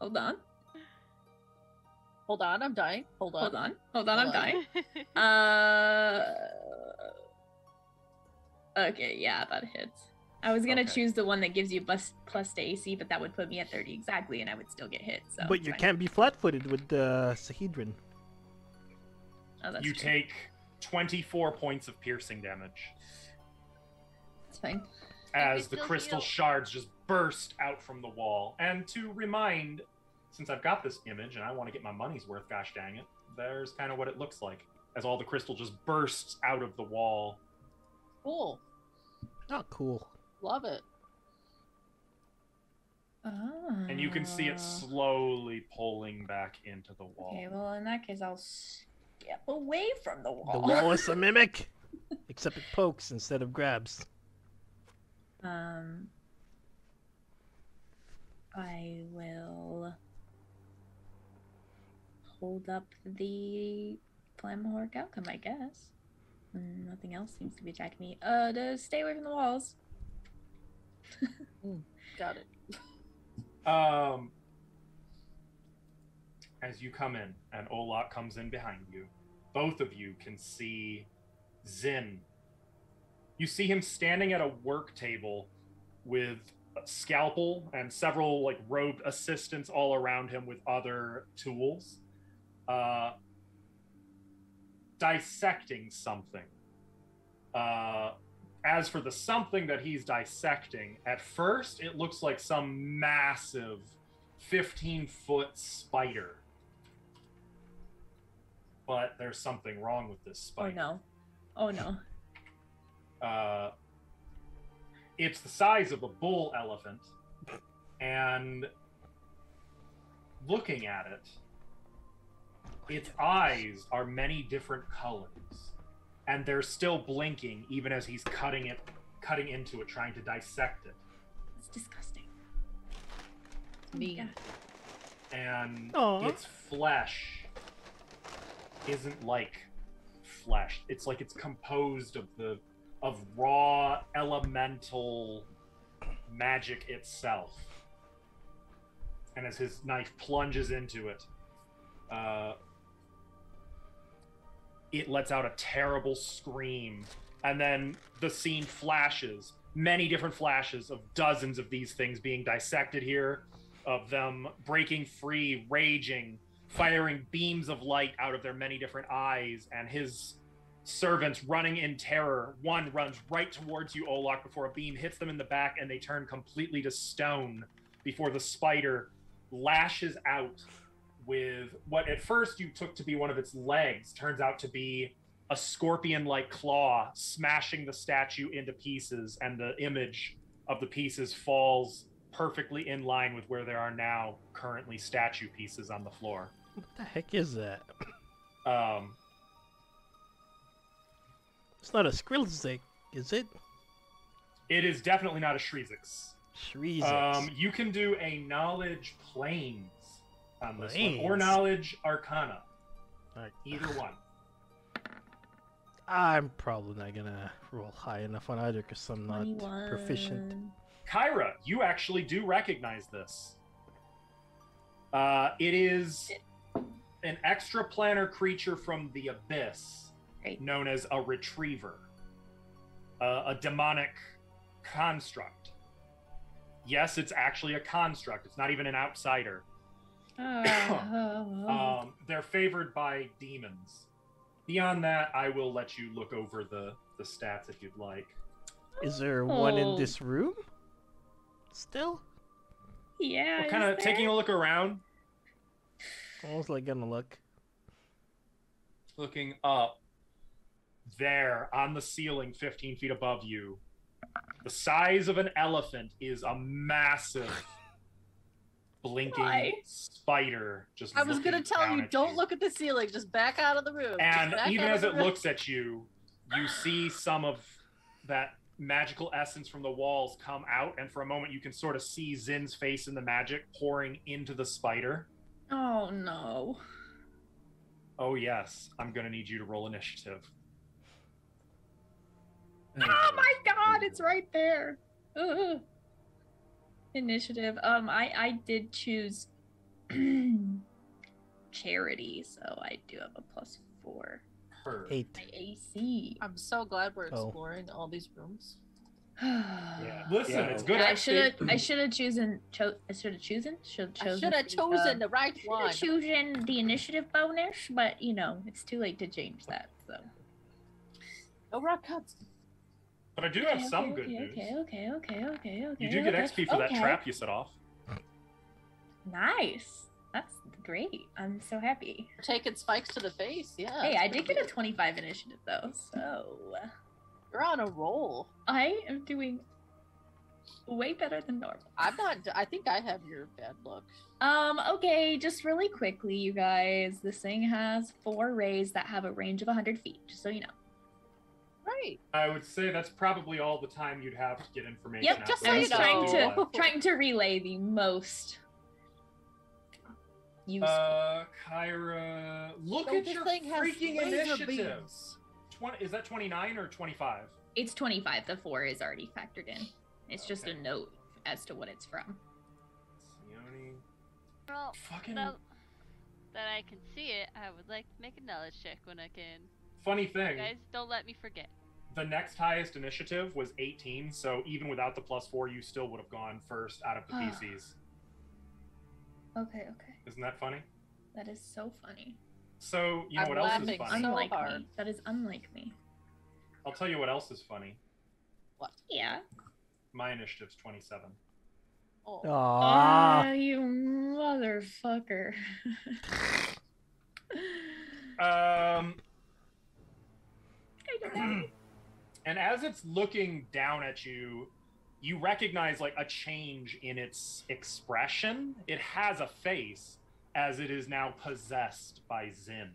Hold on. Hold on, I'm dying. Hold on. Hold on. Hold on, I'm Hold on. dying. Okay, yeah, that hits. I was gonna Okay. choose the one that gives you plus to AC, but that would put me at 30 exactly, and I would still get hit. So But it's you fine. can't be flat-footed with the Sahedron. Oh, that's You true. take 24 points of piercing damage That's fine. as can the still crystal heal. shards just burst out from the wall. And to remind, since I've got this image and I want to get my money's worth, gosh dang it, there's kind of what it looks like as all the crystal just bursts out of the wall. Cool. Oh, cool. Love it. Oh. And you can see it slowly pulling back into the wall. Okay, well, in that case, I'll step away from the The wall. wall is a mimic, except it pokes instead of grabs. I will hold up the Flammaholic outcome, I guess. Nothing else seems to be attacking me. To stay away from the walls. Got it. As you come in and Olak comes in behind you, both of you can see Zin. You see him standing at a work table with a scalpel and several like robed assistants all around him with other tools, dissecting something. As for the something that he's dissecting, at first it looks like some massive 15-foot spider. But there's something wrong with this Oh spider. no. Oh no. It's the size of a bull elephant, and looking at it, its eyes are many different colors, and they're still blinking even as he's cutting into it, trying to dissect it. It's disgusting. Me. Yeah. And Aw. its flesh isn't like flesh. It's like it's composed of raw elemental magic itself. And as his knife plunges into it, it lets out a terrible scream, and then the scene flashes, many different flashes of dozens of these things being dissected here, of them breaking free, raging, firing beams of light out of their many different eyes, and his servants running in terror. One runs right towards you, Olak, before a beam hits them in the back, and they turn completely to stone before the spider lashes out with what at first you took to be one of its legs turns out to be a scorpion-like claw, smashing the statue into pieces, and the image of the pieces falls perfectly in line with where there are now currently statue pieces on the floor. What the heck is that? It's not a Skrilzik, is it? It is definitely not a Shreezix. Shreezix. You can do a knowledge planes on this one, or Planes. knowledge arcana. Alright. Either one. I'm probably not gonna roll high enough on either because I'm not 21. proficient. Kyra, you actually do recognize this. It is an extraplanar creature from the abyss, Great. known as a retriever, a demonic construct. Yes, it's actually a construct. It's not even an outsider. They're favored by demons. Beyond that, I will let you look over the stats if you'd like. Is there one in Oh. this room? Still? Yeah. We're kind of taking a look around, I was like gonna look. looking up. There, on the ceiling, 15 feet above you, the size of an elephant is a massive blinking Why? spider just I was looking gonna tell down you, at don't look at the ceiling. Just back out of the room. And Just back even out of as the it room. looks at you, you see some of that magical essence from the walls come out, and for a moment you can sort of see Zin's face in the magic pouring into the spider. Oh no. Oh yes, I'm gonna need you to roll initiative. Oh my god, it's right there. Ugh. Initiative. I did choose charity, so I do have a +4. Her. 8. My AC. I'm so glad we're Oh. exploring all these rooms. yeah. Listen, Yeah. it's good. I XP. should have chosen. I should have chosen. I should have chosen the right Should one. have chosen the initiative bonus, but you know it's too late to change that. So. No rock cuts. But I do have some good news. Okay. You do get XP for that trap you set off. Nice. That's great. I'm so happy. Taking spikes to the face. Yeah. Hey, that's I did pretty get a good. 25 initiative though, so You're on a roll. I am doing way better than normal. I'm not. I think I have your bad luck. Okay, just really quickly, you guys. This thing has 4 rays that have a range of 100 feet, just so you know. Right. I would say that's probably all the time you'd have to get information. Yep, out just there. so I you was know. trying to relay the most useful. Kyra, look No, at this your thing has freaking laser initiative. beams. Is that 29 or 25? It's 25. The 4 is already factored in. It's just a Okay. note as to what it's from. Sione. Well, Fucking now that I can see it, I would like to make a knowledge check when I can. funny thing. Guys, don't let me forget. The next highest initiative was 18, so even without the +4, you still would have gone first out of the PCs. Okay. Isn't that funny? That is so funny. So, you know I'm what else is laughing funny? so Unlike hard. me. That is unlike me. I'll tell you what else is funny. Yeah. My initiative's 27. Oh. Aww. You motherfucker. Um, I don't know. and as as it's looking down at you, you recognize like a change in its expression. It has a face, as it is now possessed by Zin.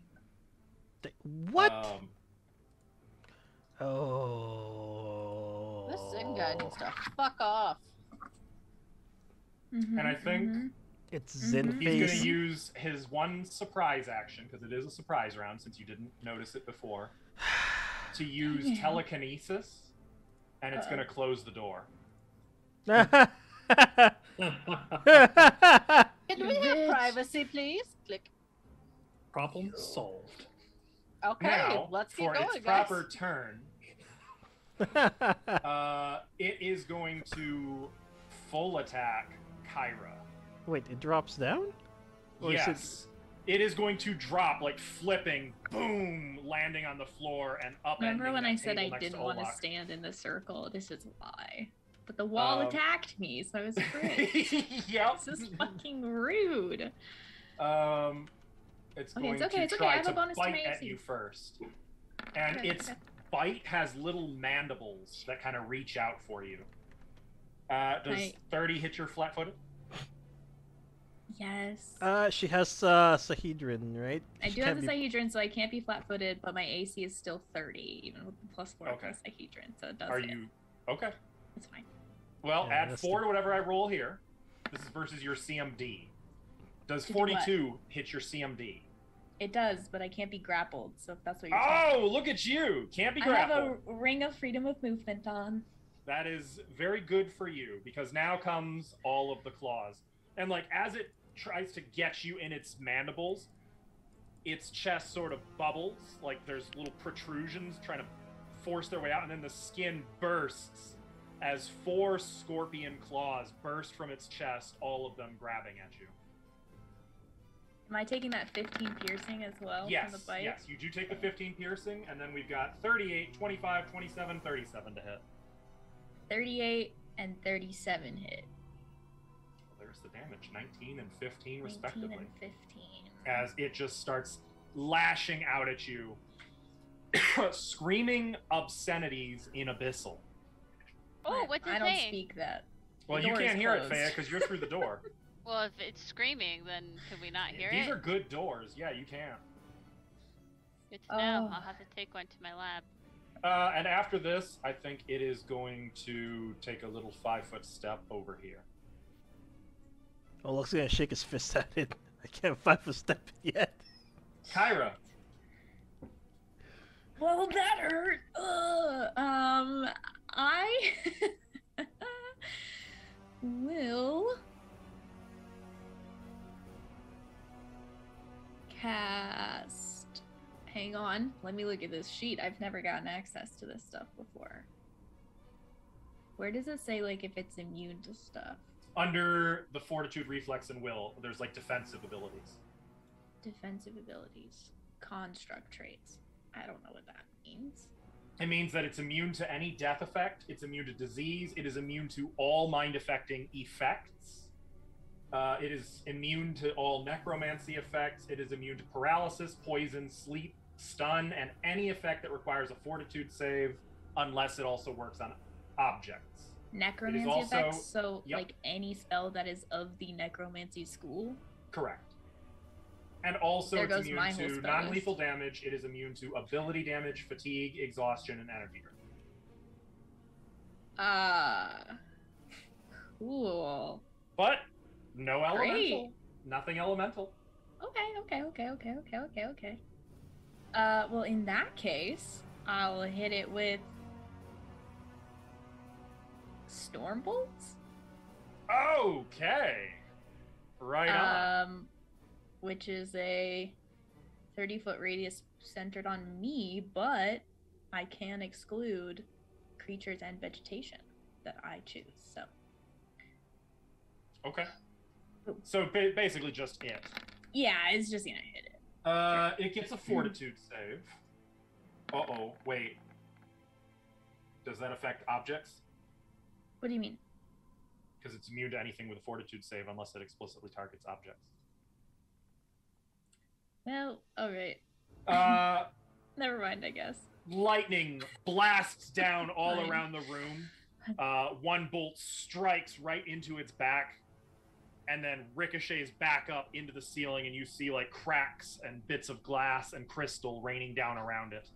What? Um, Oh. This Zen guy needs to fuck off. And I think It's Zen he's going face. to use his one surprise action, because it is a surprise round since you didn't notice it before, to use telekinesis, and it's going to close the door. Can we have privacy, please? Click. Problem solved. Okay, Now, let's for keep going, its guys. proper turn, it is going to full attack Kyra. Wait, it drops down? Or is Yes. It is going to drop, like flipping, boom, landing on the floor and up. Remember when I said I didn't want to stand in the circle? This is why. But the wall attacked me, so I was afraid. Yep. This is fucking rude. It's Okay, going it's okay, to it's okay, try I have a to bonus to bite my at AC. you first. And Okay, its okay. bite has little mandibles that kind of reach out for you. Does Right. 30 hit your flat-footed? Yes. she has Sahedrin, right? I She do have can't the be- Sahedrin, so I can't be flat-footed, but my AC is still 30, even with the +4 Okay. plus Sahedrin, so it does Are hit. you okay? It's fine. Well, Yeah, add that's 4 to whatever I roll here. This is versus your CMD. Does To do what? 42 hit your CMD? It does, but I can't be grappled, so if that's what you're Oh, talking look at you! Can't be I have grappled. a ring of freedom of movement on. That is very good for you, because now comes all of the claws. And like as it tries to get you in its mandibles, its chest sort of bubbles, like there's little protrusions trying to force their way out, and then the skin bursts as 4 scorpion claws burst from its chest, all of them grabbing at you. Am I taking that 15 piercing as well Yes, from the bite? yes, you do take the 15 piercing, and then we've got 38, 25, 27, 37 to hit. 38 and 37 hit. There's the damage, 19 and 15 19 respectively. and 15. As it just starts lashing out at you, screaming obscenities in Abyssal. Oh, what's it I don't saying? speak that. Well, The you door can't is hear it, closed. Faya, because you're through the door. Well, if it's screaming, then can we not hear These it? are good doors. Yeah, you can. Good to know. Oh. I'll have to take one to my lab. And after this, I think it is going to take a little 5-foot step over here. Oh, Luke's gonna shake his fist at it. I can't 5-foot step it yet. Kyra, Well, that hurt. I will cast. Hang on, let me look at this sheet. I've never gotten access to this stuff before. Where does it say like if it's immune to stuff? under the Fortitude, Reflex, and Will, there's like defensive abilities. Defensive abilities, construct traits. I don't know what that means. It means that it's immune to any death effect, it's immune to disease, it is immune to all mind-affecting effects. It is immune to all necromancy effects. It is immune to paralysis, poison, sleep, stun, and any effect that requires a Fortitude save, unless it also works on objects. Necromancy also- effects, so Yep. like any spell that is of the necromancy school. Correct. And also There it's goes my immune whole to spell non-lethal list. damage. It is immune to ability damage, fatigue, exhaustion, and energy drain. Cool. But no elemental. Great. Nothing elemental. Okay. Well, in that case, I'll hit it with storm bolts. Okay. Right on. Which is a 30-foot radius centered on me, but I can exclude creatures and vegetation that I choose. So Okay. So basically just it. yeah, it's just gonna hit it. It gets a fortitude save. Uh-oh, wait. Does that affect objects? What do you mean? Because it's immune to anything with a fortitude save unless it explicitly targets objects. Well, all right. Uh, Never mind, I guess. Lightning blasts down all Fine. around the room. One bolt strikes right into its back, and then ricochets back up into the ceiling, and you see like cracks and bits of glass and crystal raining down around it.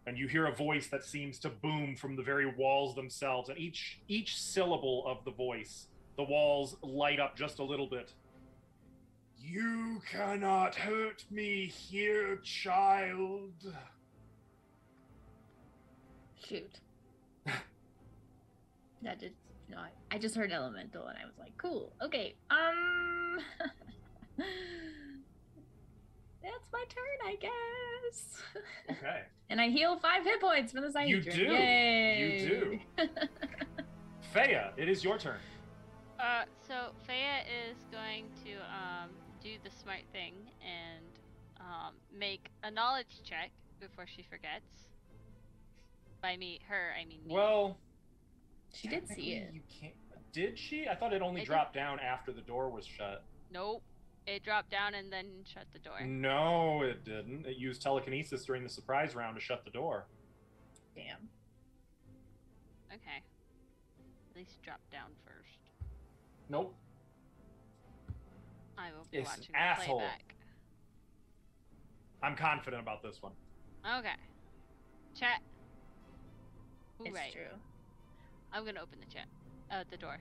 And you hear a voice that seems to boom from the very walls themselves, and each syllable of the voice, the walls light up just a little bit. You cannot hurt me here, child. Shoot. That did no. I just heard elemental and I was like, cool. Okay. That's my turn, I guess. Okay. And I heal 5 hit points for the You Hydra. do. Yay. You do. Feya, it is your turn. So Feya is going to do the smart thing and make a knowledge check before she forgets. By her, I mean me. Well, She did see it. you can't. Did she? I thought it only I did. dropped down after the door was shut. Nope. It dropped down and then shut the door. No, it didn't. It used telekinesis during the surprise round to shut the door. Damn. Okay. At least drop down first. Nope. I will be It's watching an asshole. the playback. I'm confident about this one. Okay. Chat. Ooh, It's right. true. I'm gonna open the chat. The door.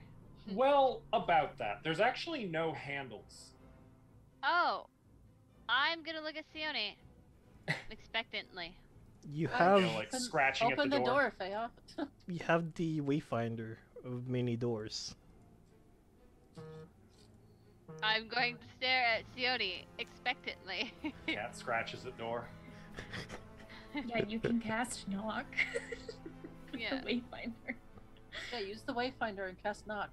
Well, about that, there's actually no handles. Oh. I'm gonna look at Sione. Expectantly. You I have Like scratching Open at the door. Feya. you have the Wayfinder of many doors. I'm going to stare at Sione expectantly. Cat scratches at door. Yeah, you can cast knock. Yeah. The Wayfinder. Yeah, use the Wayfinder and cast knock.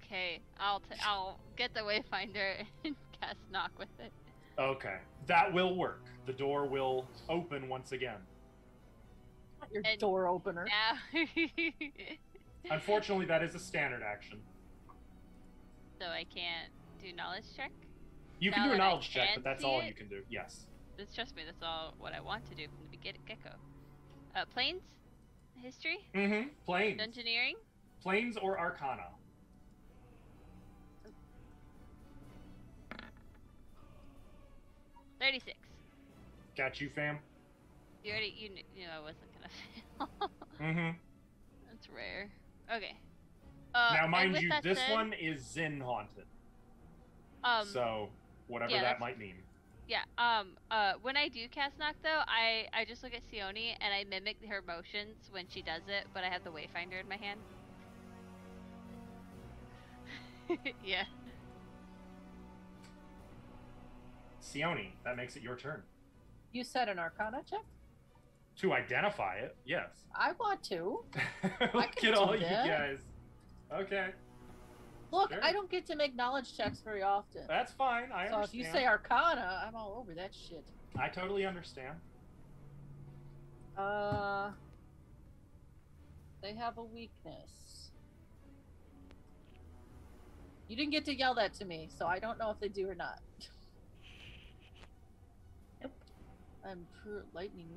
Okay, I'll get the Wayfinder and cast knock with it. Okay, that will work. The door will open once again. Not your And door opener. Now, Unfortunately, that is a standard action. so I can't do knowledge check. You can Now do a that I knowledge check, can but that's see all it? you can do. Yes. Just trust me, that's all what I want to do from the get-go. Planes, history, Mm-hmm. Planes. dungeoneering. Planes or Arcana. $36. Got you, fam. You knew I wasn't gonna fail. Mm-hmm. That's rare. Okay. Now, and mind with you, that this said, one is Zin haunted. So, whatever yeah, that might mean. Yeah. When I do cast knock though, I just look at Sione and I mimic her motions when she does it, but I have the Wayfinder in my hand. Yeah. Sione, that makes it your turn. You said an Arcana check? To identify it, yes. I want to. Look can at all do you that. guys. Okay, Look, Sure. I don't get to make knowledge checks very often. that's fine. I So understand. if you say Arcana, I'm all over that shit. I totally understand. They have a weakness. You didn't get to yell that to me, so I don't know if they do or not. Nope. I'm lightning.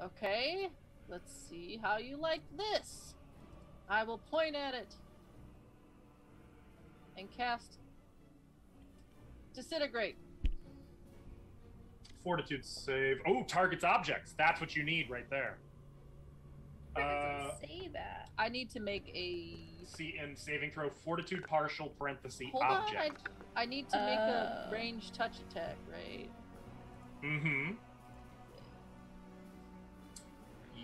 Okay, let's see how you like this. I will point at it and cast Disintegrate. Fortitude save. Oh, targets objects. That's what you need right there. Where does it say that? I need to make a. See in saving throw, fortitude partial parenthesis Hold object. on, I need to make a Oh. range touch attack, right? Mm-hmm.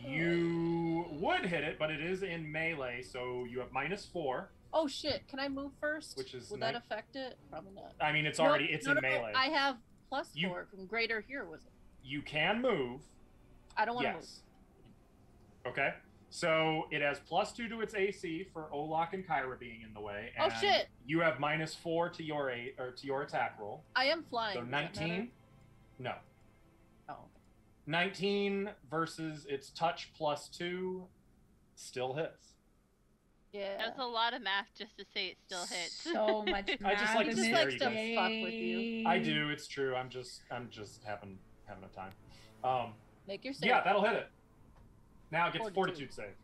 You would hit it, but it is in melee, so you have -4. Oh shit! Can I move first? Which is Would ni- that affect it? Probably not. I mean, it's No, already it's no, in no, no, melee. I have +4 You- from greater here. Was it? You can move. I don't want to move. Yes. Okay. So it has +2 to its AC for Olak and Kyra being in the way. Oh, And shit. You have -4 to your to your attack roll. I am flying. So does that matter? 19. No. Oh. 19 versus its touch +2 still hits. Yeah. That was a lot of math just to say it still hits. So much I just math like in to this scare you guys. game. Fuck with you. I do. It's true. I'm just having a time. Make your save. Yeah, that'll hit it. Now it gets Fortitude. fortitude save.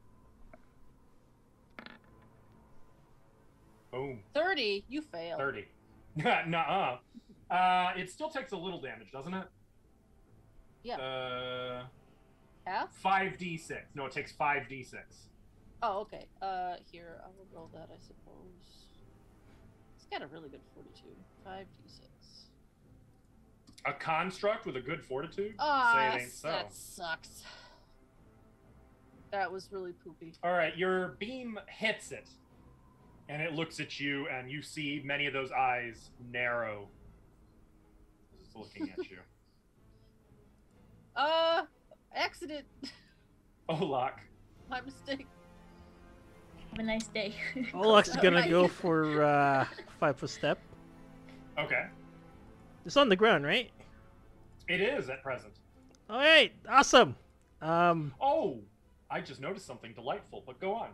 Boom. 30. You fail. 30. Nuh-uh. It still takes a little damage, doesn't it? Yeah. Half? 5d6. No, it takes 5d6. Oh, okay. Here, I will roll that, I suppose. It's got a really good fortitude. 5d6. A construct with a good fortitude? Ah, Say it ain't so. that sucks. That was really poopy. All right, your beam hits it, and it looks at you, and you see many of those eyes narrow. It's looking at you. Accident. Olak. My mistake. Have a nice day. Olak's gonna Alright. go for 5-foot step. Okay. It's on the ground, right? It is at present. All right, awesome. Oh, I just noticed something delightful, but go on.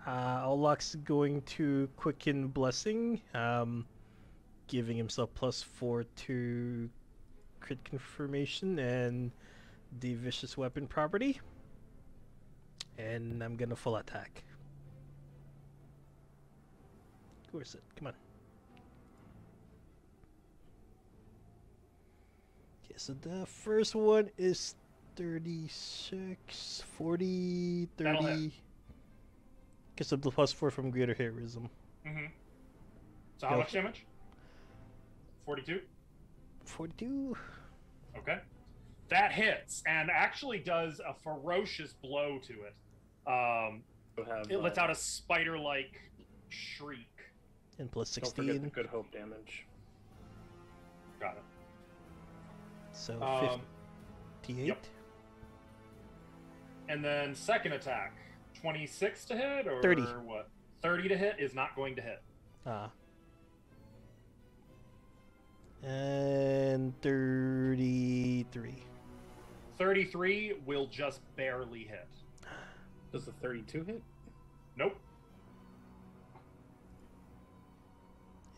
Olak's going to quicken blessing, giving himself +4 to crit confirmation and the vicious weapon property. And I'm gonna full attack. Where's it? Come on. Okay, so the first one is 36, 40, That'll 30. Because of the +4 from greater heroism. Mm-hmm. So how Go. much damage? 42? 42. Okay. That hits, and actually does a ferocious blow to it. It lets out a spider-like shriek. And plus Don't forget the 16. Good Hope damage. Got it. So Um, 58. yep. And then second attack, 26 to hit, or 30. what? 30 to hit is not going to hit. And 33. 33 will just barely hit. Does the 32 hit? Nope.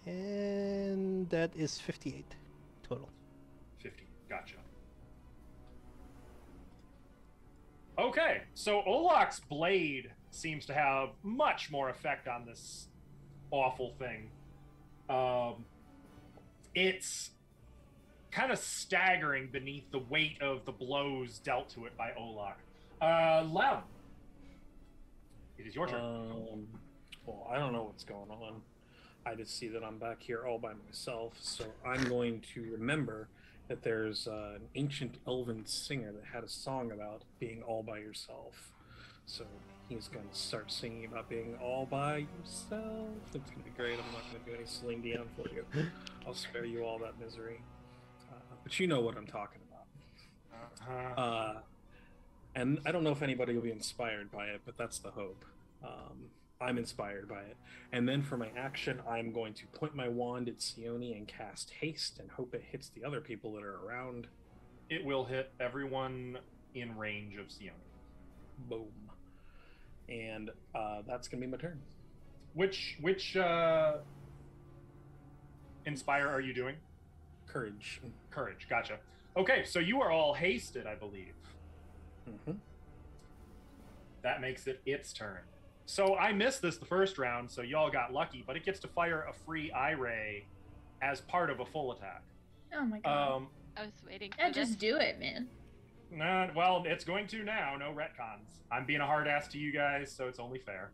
And that is 58 total. 50. Gotcha. Okay, so Olak's blade seems to have much more effect on this awful thing. It's kind of staggering beneath the weight of the blows dealt to it by Olak. Lem, it is your turn. Well, I don't know what's going on. I just see that I'm back here all by myself, so I'm going to remember that there's an ancient elven singer that had a song about being all by yourself. So he's going to start singing about being all by yourself. It's going to be great. I'm not going to do any Celine Dion for you. I'll spare you all that misery. But you know what I'm talking about. Uh-huh. And I don't know if anybody will be inspired by it, but that's the hope. I'm inspired by it. And then for my action, I'm going to point my wand at Sione and cast haste and hope it hits the other people that are around. It will hit everyone in range of Sione. Boom. And that's going to be my turn. Which inspire are you doing? Courage. Courage, gotcha. Okay, so you are all hasted, I believe. Mm-hmm. That makes it its turn. So I missed this the first round, so y'all got lucky, but it gets to fire a free eye ray as part of a full attack. Oh my god. I was waiting for Yeah, this. just do it, man. Well, it's going to now. No retcons. I'm being a hard ass to you guys, so it's only fair.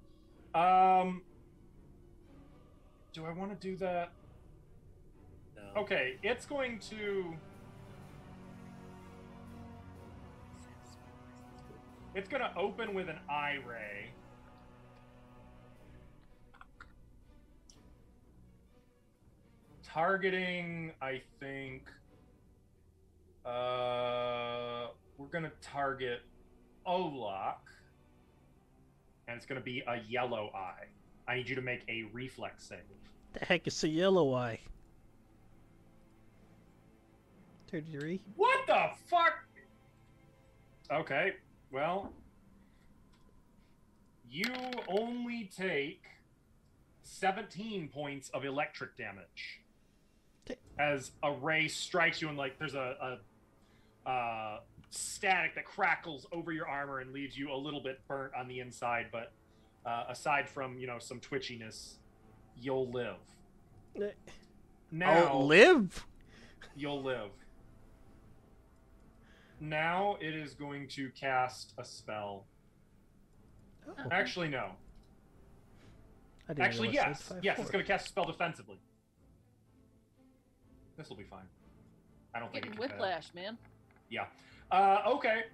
Do I want to do that? No. Okay, it's going to... It's going to open with an eye ray. Targeting, I think... we're going to target Olak. And it's going to be a yellow eye. I need you to make a reflex save. The heck is a yellow eye? 33. What the fuck? Okay, well, You only take 17 points of electric damage as a ray strikes you, and like there's a static that crackles over your armor and leaves you a little bit burnt on the inside. But aside from some twitchiness, you'll live. Now I'll live. You'll live. Now it is going to cast a spell. Oh. Actually, no. I didn't Actually, realize yes. it. Yes, it's going to cast a spell defensively. This will be fine. I don't think it Getting can fail. whiplash, man. Yeah. Okay.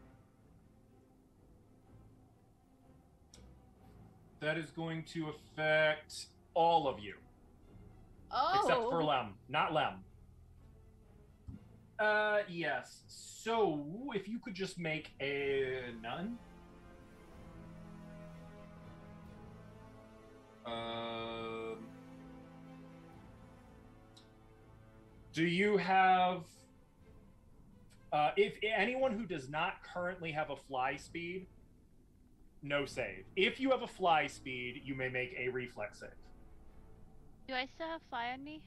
That is going to affect all of you. Oh. Except for Lem. Not Lem. Yes. So, if you could just make a none. Do you have... if anyone who does not currently have a fly speed, no save. If you have a fly speed, you may make a reflex save. Do I still have fly on me?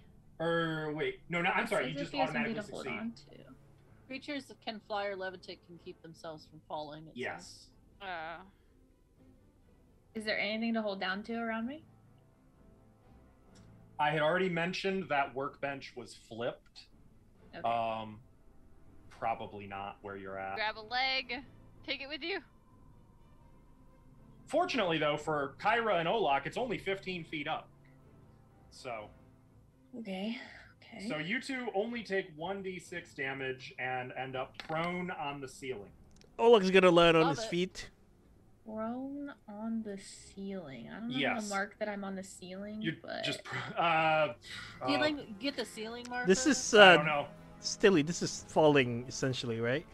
Wait. No, I'm sorry. You Says just if he has something automatically to hold succeed. on to. Creatures that can fly or levitate can keep themselves from falling. it says. Yes. Is there anything to hold down to around me? I had already mentioned that workbench was flipped. Okay. Probably not where you're at. Grab a leg. Take it with you. Fortunately, though, for Kyra and Olak, it's only 15 feet up. So Okay. So you two only take 1d6 damage and end up prone on the ceiling. Olak's gonna land on Love his it. feet. Prone on the ceiling. I don't know how Yes. to mark that I'm on the ceiling, You but just Ceiling, get the ceiling marker. This is I don't know. Stilly. This is falling essentially, right?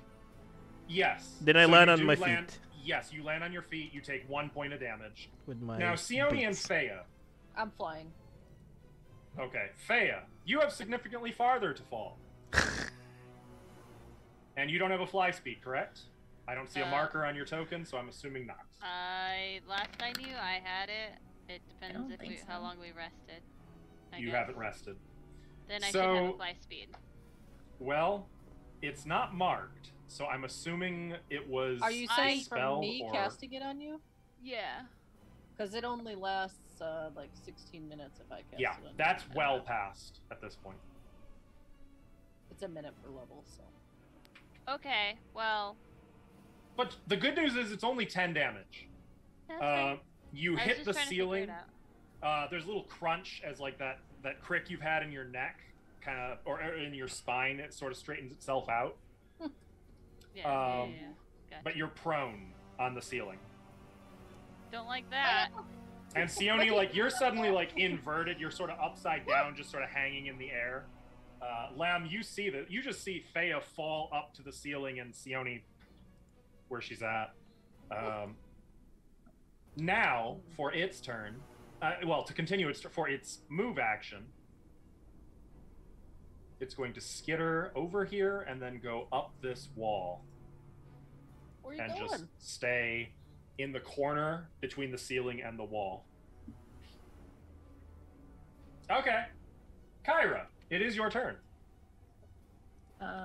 Yes. Then I So land you on do my land- feet Yes, you land on your feet. You take 1 point of damage. with my. Now, Sione and boots. Fea. I'm flying. Okay, Fea, you have significantly farther to fall. And you don't have a fly speed, correct? I don't see a marker on your token, so I'm assuming not. Last I knew, I had it. It depends don't if think so. how long we rested. I You guess. haven't rested. Then I should So- have a fly speed. Well, it's not marked, so I'm assuming it was Are you a saying spell from me or... casting it on you? Yeah. Because it only lasts like 16 minutes if I cast Yeah, it on you. that's well past at this point. It's a minute per level, so. Okay. Well. But the good news is it's only 10 damage. That's fine. You I was hit just the trying to figure ceiling. it out. There's a little crunch as like that crick you've had in your neck, kind of, or in your spine. It sort of straightens itself out. Yeah. Gotcha. But you're prone on the ceiling. Don't like that. And Sione, like, you're suddenly like inverted. You're sort of upside down, just sort of hanging in the air. Lam, you see that. You just see Fea fall up to the ceiling, and Sione, where she's at. Now, for its turn, to continue for its move action, it's going to skitter over here and then go up this wall Where are you and going? just stay in the corner between the ceiling and the wall. Okay. Kyra, it is your turn.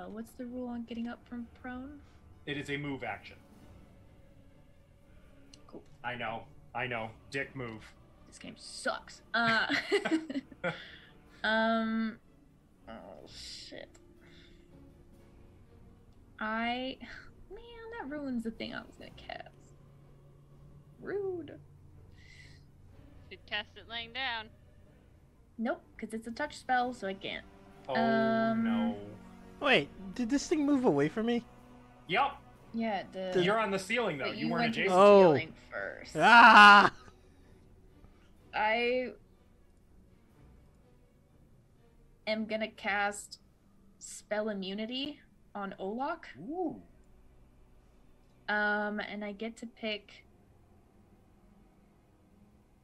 What's the rule on getting up from prone? It is a move action. Cool. I know. Dick move. This game sucks. Oh shit. Man, that ruins the thing I was gonna cast. Rude. Should cast it laying down. Nope, because it's a touch spell, so I can't. Oh, Um, no. Wait, did this thing move away from me? Yep. Yeah, the. You're on the ceiling, though. but You weren't went to the adjacent. Oh. ceiling first. Ah! I am gonna cast spell immunity on Olak. Ooh. And I get to pick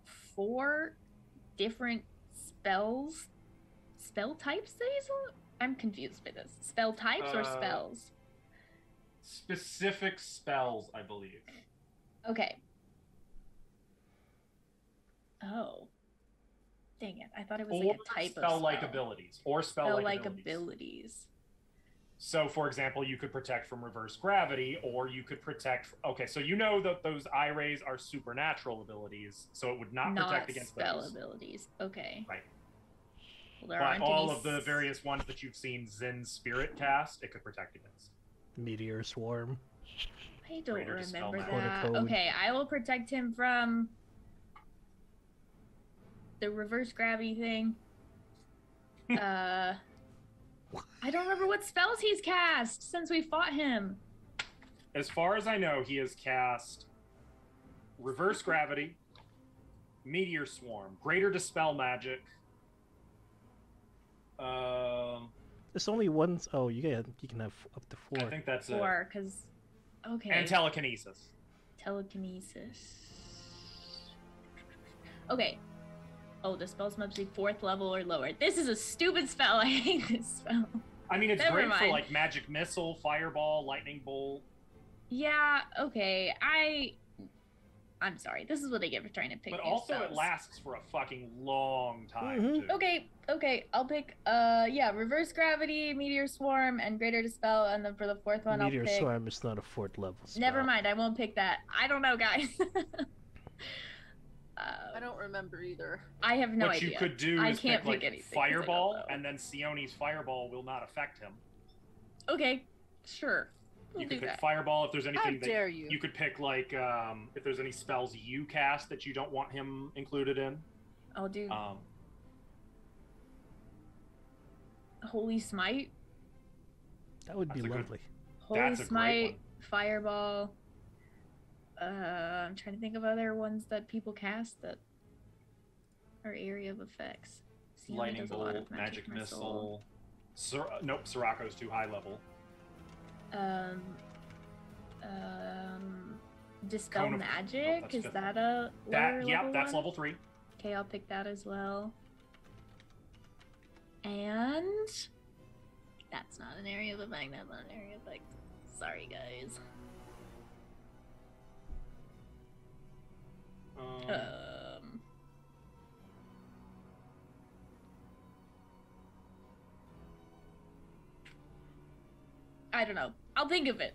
4 different spell types that he's on? I'm confused by this. Spell types or spells? Specific spells, I believe. Okay. Oh. Dang it. I thought it was Or like a type of spell-like spell. abilities. Or spell-like Spell-like abilities. abilities. So, for example, you could protect from reverse gravity, or you could protect. Okay, so you know that those eye rays are supernatural abilities, so it would not protect against spell those. abilities. Okay. Right. Well, there But aren't all any of the various ones that you've seen Zen Spirit cast, it could protect against. Meteor swarm. I don't Greater Dispel remember Magic. that. Code. Okay, I will protect him from the reverse gravity thing. I don't remember what spells he's cast since we fought him. As far as I know, he has cast Reverse Gravity, Meteor Swarm, Greater Dispel Magic. There's only one. Oh, you can have up to 4. I think that's it. 4, because... Okay. And Telekinesis. Telekinesis. Okay. Oh, the spells must be 4th level or lower. This is a stupid spell. I hate this spell. I mean, it's Never great for mind. like Magic Missile, Fireball, Lightning Bolt. Yeah, okay. I'm sorry. This is what I get for trying to pick But new also, it spells. lasts for a fucking long time, Mhm. too. Okay. I'll pick, Reverse Gravity, Meteor Swarm, and Greater Dispel, and then for the 4th one, Meteor I'll pick... swarm is not a 4th level spell. Never mind, I won't pick that. I don't know, guys. I don't remember either. I have no what idea. you could do I is can't pick like pick anything 'cause I don't Fireball, know. and then Sione's Fireball will not affect him. Okay, sure. We'll You do could pick that. Fireball if there's How anything that dare you? you could pick like if there's any spells you cast that you don't want him included in. I'll do Um, Holy Smite. That would be That's a good- lovely. Holy That's a great Smite, one. Fireball. I'm trying to think of other ones that people cast that are area of effects. Sione Lightning does a lot Bolt, of Magic Missile. Nope, Sirocco's too high level. Dispel Cone of- Magic. that's Is fifth that a lower That level that's one? level 3. Okay, I'll pick that as well. And that's not an area of effect. That's not an area of effect. Sorry, guys. I don't know. I'll think of it.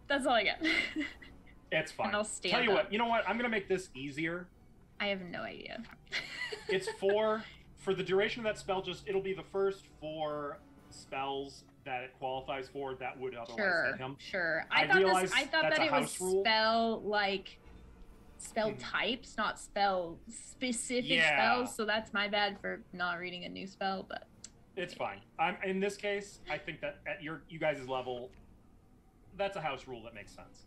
That's all I got. It's fine. And I'll stand Tell you up. what, you know what? I'm gonna make this easier. I have no idea. It's for the duration of that spell. Just it'll be the first 4 spells that it qualifies for that would otherwise hit him. Sure. I I realize thought that's that a it was house rule. spell types, not spell specific Yeah. spells. So that's my bad for not reading a new spell. But It's fine. I'm in this case. I think that at you guys' level, that's a house rule that makes sense.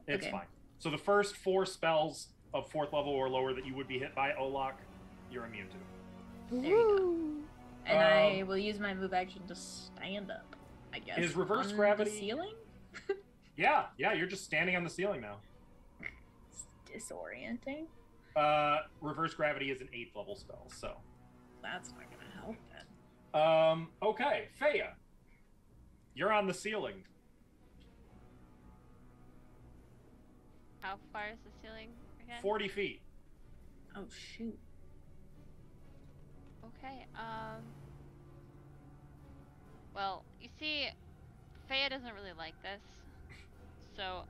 It's Okay. fine. So the first 4 spells of 4th level or lower that you would be hit by Olak, you're immune to. there you go. And I Um, will use my move action to stand up. I guess. Is reverse on gravity- the ceiling? Yeah, you're just standing on the ceiling now. It's disorienting. Reverse gravity is an 8th level spell, so. That's not gonna help then. Okay, Faya. You're on the ceiling. How far is the ceiling again? 40 feet. Oh shoot. Okay, well, you see, Faya doesn't really like this. So,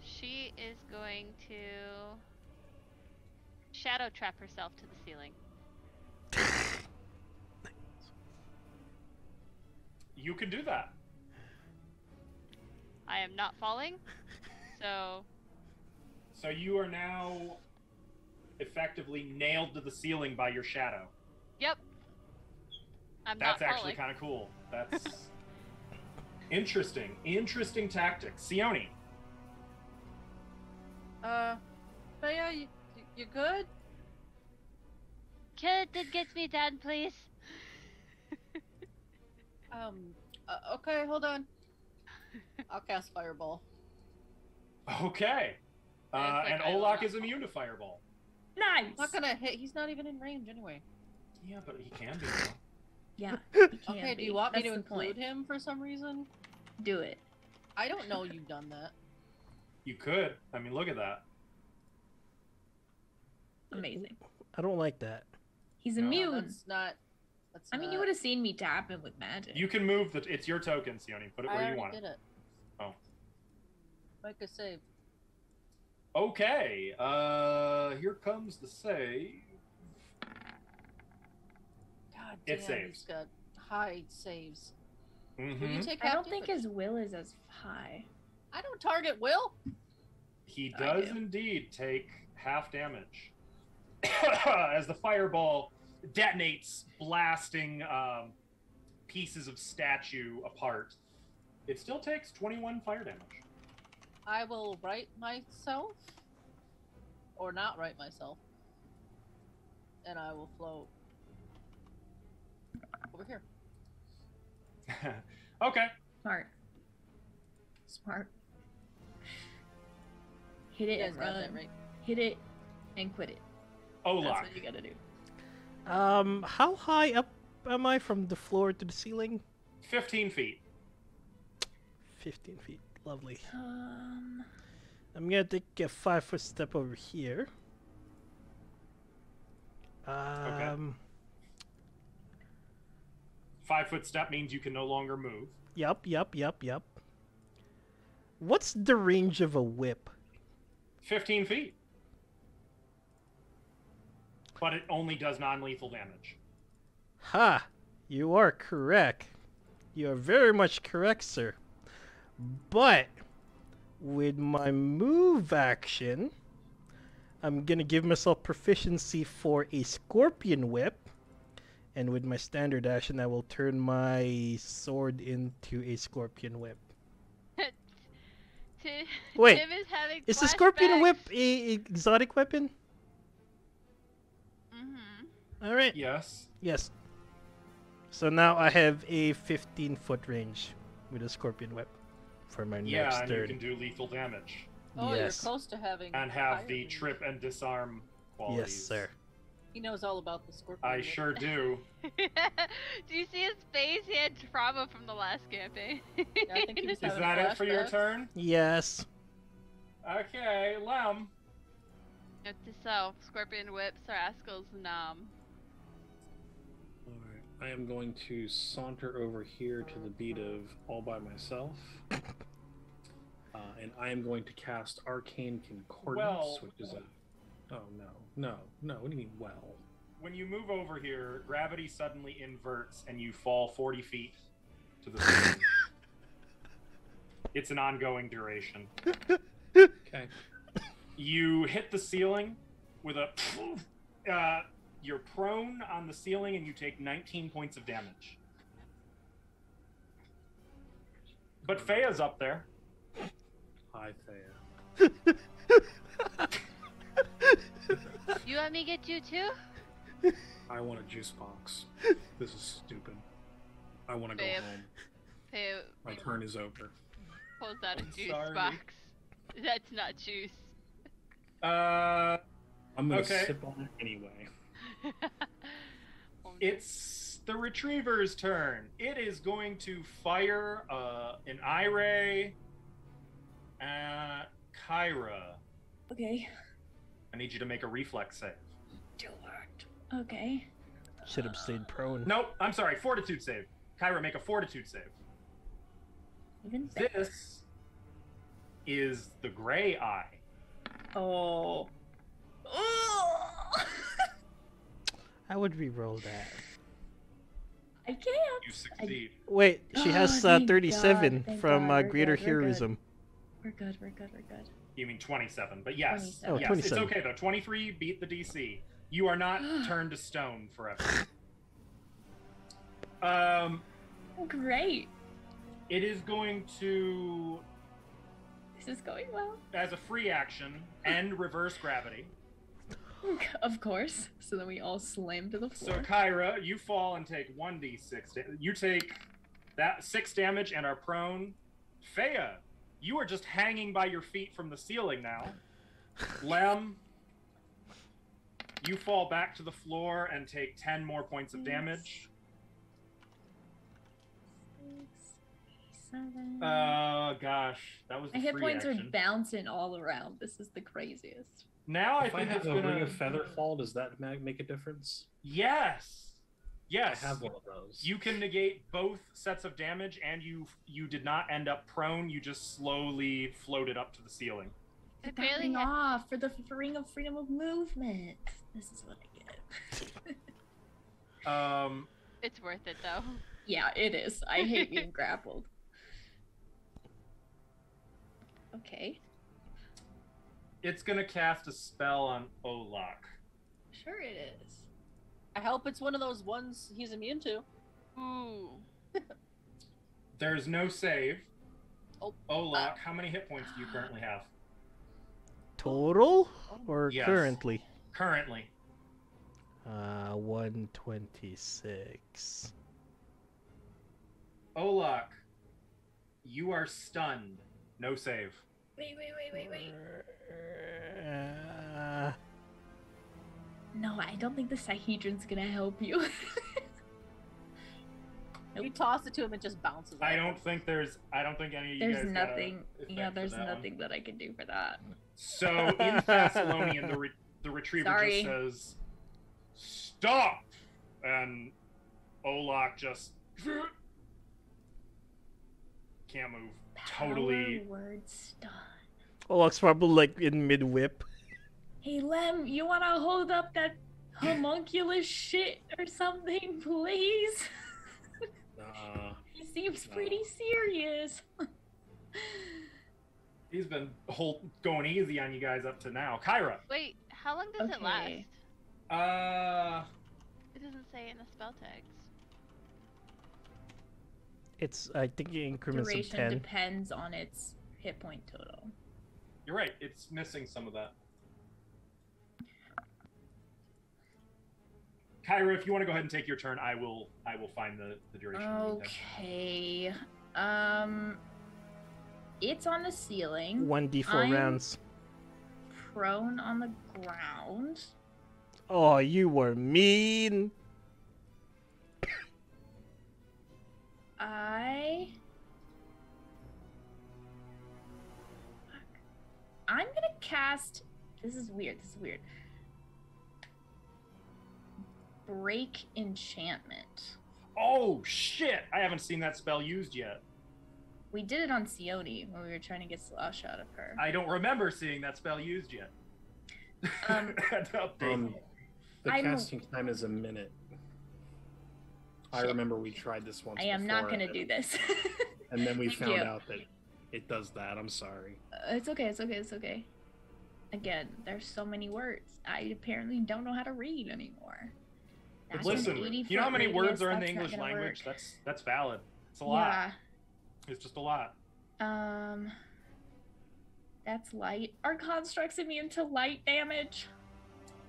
she is going to shadow trap herself to the ceiling. You can do that. I am not falling, so So you are now effectively nailed to the ceiling by your shadow. yep. I'm That's not actually falling. kind of cool. That's interesting. Interesting tactic. Sione. Faya, you good? Can it get me down, please? Okay, hold on. I'll cast Fireball. Okay. It's And like Olak is immune to fireball. Nice. I'm not gonna hit. He's not even in range anyway. Yeah, but he can be. Though. Yeah. He can Okay, do be. you want me That's to the point. include him for some reason? Do it. I don't know you've done that. You could. I mean, look at that. Amazing. I don't like that. He's No, immune. That's not. That's I mean, you not- would have seen me tap him with magic. You can move the. It's your token, Sione. Put it I where you already want did it. it. Oh. Make a save. Okay. Here comes the save. God It damn, saves. he's got high saves. Will you Mm-hmm. take I half don't think damage? his will is as high. I don't target Will. He I does do. indeed take half damage as the fireball detonates, blasting pieces of statue apart. It still takes 21 fire damage. I will right myself, or not right myself, and I will float over here. Okay. Smart. Smart. Hit it You and guys got run. that right. Hit it and quit it. Olak. That's what you gotta do. How high up am I from the floor to the ceiling? 15 feet. 15 feet. Lovely. Um, I'm gonna take a 5-foot step over here. 5-foot step means you can no longer move. Yup. What's the range of a whip? 15 feet. But it only does non-lethal damage. Ha! You are correct. You are very much correct, sir. But with my move action, I'm gonna give myself proficiency for a scorpion whip. And with my standard action, I will turn my sword into a scorpion whip. Wait, Tim is having Is the scorpion flashbacks. whip a exotic weapon? Mm-hmm. Alright. Yes. Yes. So now I have a 15-foot range with a scorpion whip for my Yeah, next and you turn. can do lethal damage. Oh, Yes. you're close to having. And have fire the breathing. trip and disarm qualities. Yes, sir. He knows all about the scorpion. I whip. sure do. Do you see his face? He had trauma from the last campaign. Yeah, I think he was Is having that it for your flashbacks. turn? Yes. Okay, Lem. Note to self: Scorpion whips rascals numb. Alright, I am going to saunter over here to the beat of All By Myself. And I am going to cast Arcane Concordance, Well- which is a... Oh, no. What do you mean, well? When you move over here, gravity suddenly inverts and you fall 40 feet to the ceiling. It's an ongoing duration. Okay. You hit the ceiling with a... you're prone on the ceiling and you take 19 points of damage. But Fea's up there. Hi, Thea. You want me to get you too? I want a juice box. This is stupid. I want to go Babe. home. Hey, My turn is over. pulls out a I'm juice sorry. box. That's not juice. I'm gonna Okay. sip on it anyway. It's the Retriever's turn. It is going to fire an eye ray at Kyra. okay. I need you to make a reflex save. Do it. Okay. Should have stayed prone. Nope, I'm sorry, fortitude save. Kyra, make a fortitude save. Even This is the gray eye. Oh. Oh. I would re-roll that. I can't. You succeed. Wait, she has Oh, thank 37 God, thank from God, we're Greater good, we're good. Heroism. We're good. We're good. We're good. You mean 27, but yes. 27. Oh, yes, 27. it's okay though. 23 beat the DC. You are not turned to stone forever. Great. It is going to, This is going well. as a free action, end reverse gravity. Of course. So then we all slam to the So floor. Kyra, you fall and take 1d6. You take that 6 damage and are prone. Fea, you are just hanging by your feet from the ceiling now. Lem, you fall back to the floor and take 10 more points of damage. 7. Gosh, that was the My hit free points action. are bouncing all around. This is the craziest. Now If I think have it's a gonna. ring of feather fall, does that make a difference? Yes. Yes. I have one of those. You can negate both sets of damage, and you did not end up prone. You just slowly floated up to the ceiling. I Get that barely ring had- off for the ring of freedom of movement. This is what I get. It's worth it though. Yeah, it is. I hate being grappled. Okay. It's gonna cast a spell on Olak. Sure it is. I hope it's one of those ones he's immune to. Ooh. There's no save. Oh. Olak, how many hit points do you currently have? Total or Yes. currently? Currently. 126. Olak, you are stunned. No save. Wait. Uh, No, I don't think the Sahedron's gonna help you. You toss it to him, it just bounces. I off. don't think any of you There's guys got a nothing. effect Yeah, for there's that one. nothing that I can do for that. So in Thessalonian, the retriever Sorry. just says, "Stop!" And Olak just can't move. Totally. Power word stun. Olak's probably like in mid whip. Hey Lem, you wanna hold up that homunculus shit or something, please? He seems pretty serious. He's been going easy on you guys up to now. Kyra. Wait, how long does it last? Okay. It doesn't say in the spell tags. It's, I think, it increments of Duration 10. depends on its hit point total. You're right. It's missing some of that. Kyra, if you want to go ahead and take your turn, I will find the duration. Okay. It's on the ceiling. 1d4 I'm- rounds. Prone on the ground. Oh, you were mean. I'm gonna cast. This is weird. Break enchantment. Oh shit! I haven't seen that spell used yet. We did it on Sione when we were trying to get Slosh out of her. I don't remember seeing that spell used yet. Um, Had to update. The I'm- casting time is a minute. I Shit. remember we tried this once. I am not before, gonna and- do this. And then we Thank found you. out that it does that. I'm sorry. It's okay. Again, there's so many words. I apparently don't know how to read anymore. That's an Listen, 80 you know how foot many words radius, are in the that's not English gonna language? work. That's valid. It's a lot. Yeah. It's just a lot. That's light. Are constructs immune to light damage?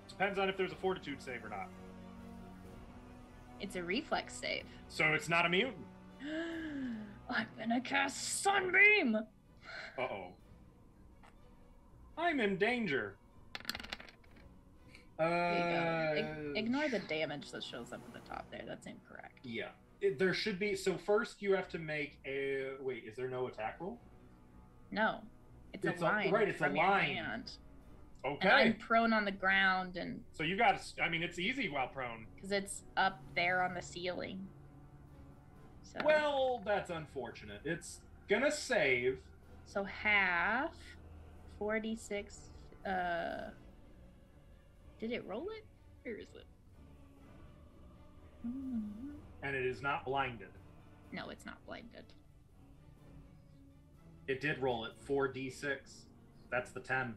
Depends on if there's a fortitude save or not. It's a reflex save. So it's not a mutant. I'm gonna cast Sunbeam! Uh-oh. I'm in danger. There you go. Ignore the damage that shows up at the top there. That's incorrect. Yeah. There should be... So first you have to make a... Wait, is there no attack roll? No. It's It's a a- line right, it's a from your line. hand. Okay. And I'm prone on the ground and So you got... I mean, it's easy while prone. because it's up there on the ceiling. So Well, that's unfortunate. It's gonna save. so half 46 did it roll it? Where is it? And it is not blinded. No, it's not blinded. It did roll it. 4d6. That's the 10.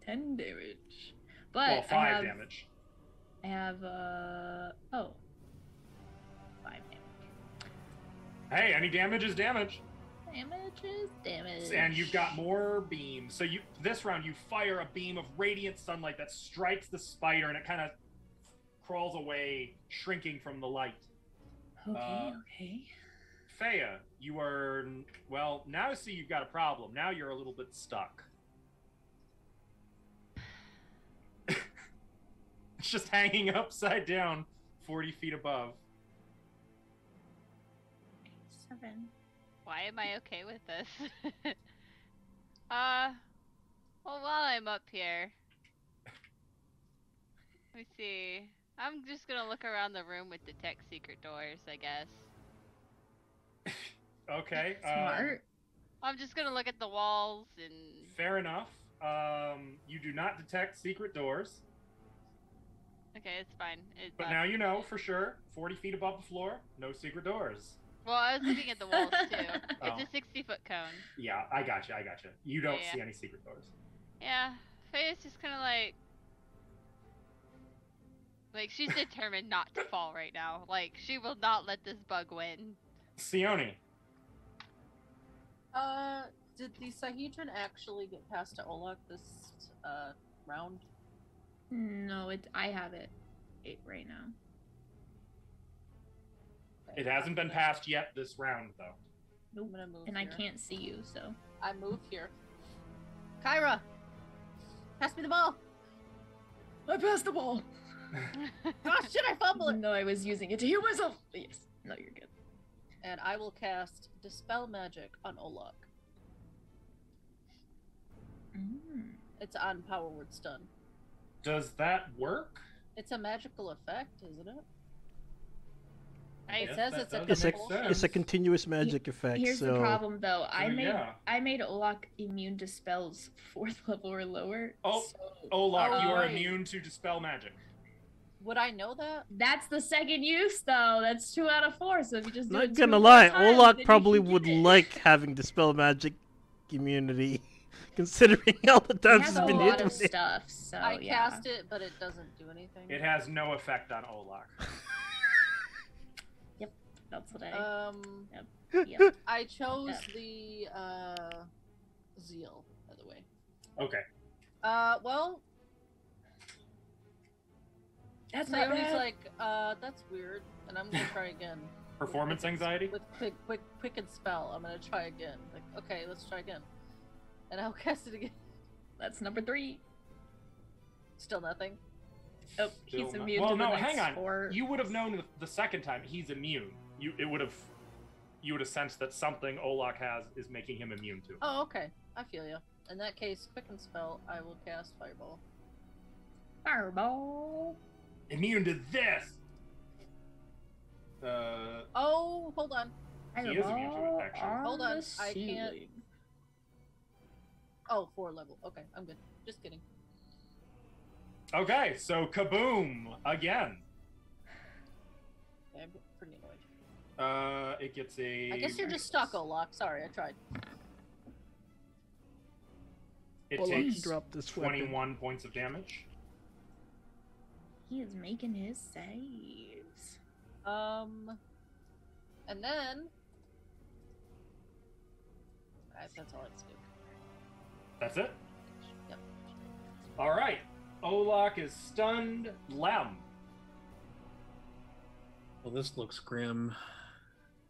10 damage. But Well, 5 I have, damage. I have 5 damage. Hey, any damage is damage. Damage is damage. And you've got more beams. So this round you fire a beam of radiant sunlight that strikes the spider and it kind of crawls away, shrinking from the light. Okay. Faya, you are... Well, now see you've got a problem. Now you're a little bit stuck. It's just hanging upside down 40 feet above. 7. Why am I okay with this? Well, while I'm up here, let me see. I'm just gonna look around the room with detect secret doors, I guess. Okay. Smart. I'm just gonna look at the walls and. Fair enough. You do not detect secret doors, Okay, it's fine. but now you know for sure. 40 feet above the floor, no secret doors. Well, I was looking at the walls too. It's Oh. a 60-foot cone. Yeah, I gotcha. You don't Yeah. see any secret doors. Yeah, Faye's just kind of like she's determined not to fall right now. Like she will not let this bug win. Sione. Did the Sahedron actually get past to Olak this round? No, I have it right now. It hasn't been passed yet this round, though. Nope. I'm gonna move And here. I can't see you, so. I move here. Kyra, pass me the ball. I passed the ball. Gosh, shit! I fumble it. No, I was using it to heal myself. Yes. No, you're good. And I will cast Dispel Magic on Olak. It's on Power Word Stun. Does that work? It's a magical effect, isn't it? It Yes, says that it's a does It's a, make compulsion. sense. it's a continuous magic effect, Here's so... the problem, though. I yeah. made Olak immune to spells 4th level or lower. Oh, so Olak, you are right. immune to dispel magic. Would I know that? that's the second use, though. That's 2 out of 4. So if you just do Not it gonna 2 lie, more times, Olak then probably you should would get it. like having Dispel Magic immunity, considering all the It times has he's a been lot hit of with it. stuff. So I yeah. cast it, but it doesn't do anything. It has no effect on Olak. That's what I. Yep. I chose Yep. the Zeal, by the way. Okay. Well, That's not Sione's bad. like, that's weird, and I'm gonna try again. Performance anxiety? With quick and spell, I'm gonna try again. Like, okay, let's try again. And I'll cast it again. That's number 3. Still nothing. Oh, Still he's not- immune Well, to the no, next hang on. 4. You would have known the second time he's immune. You would have sensed that something Olak has is making him immune to. Oh, okay. I feel you. In that case, quick and spell, I will cast Fireball. Fireball. Immune to this. Oh, hold on. He is immune to it, actually. on Hold on, the I can't- ceiling. Oh, 4 level. Okay, I'm good. Just kidding. Okay, so kaboom again. Yeah, I'm pretty annoyed. It gets a. I guess you're just stuck, Olak. Sorry, I tried. It Olak takes dropped this weapon. 21 points of damage. He is making his saves. And then... that's all I have to do. That's it? Yep. Alright. Olak is stunned. Lem. Well, this looks grim.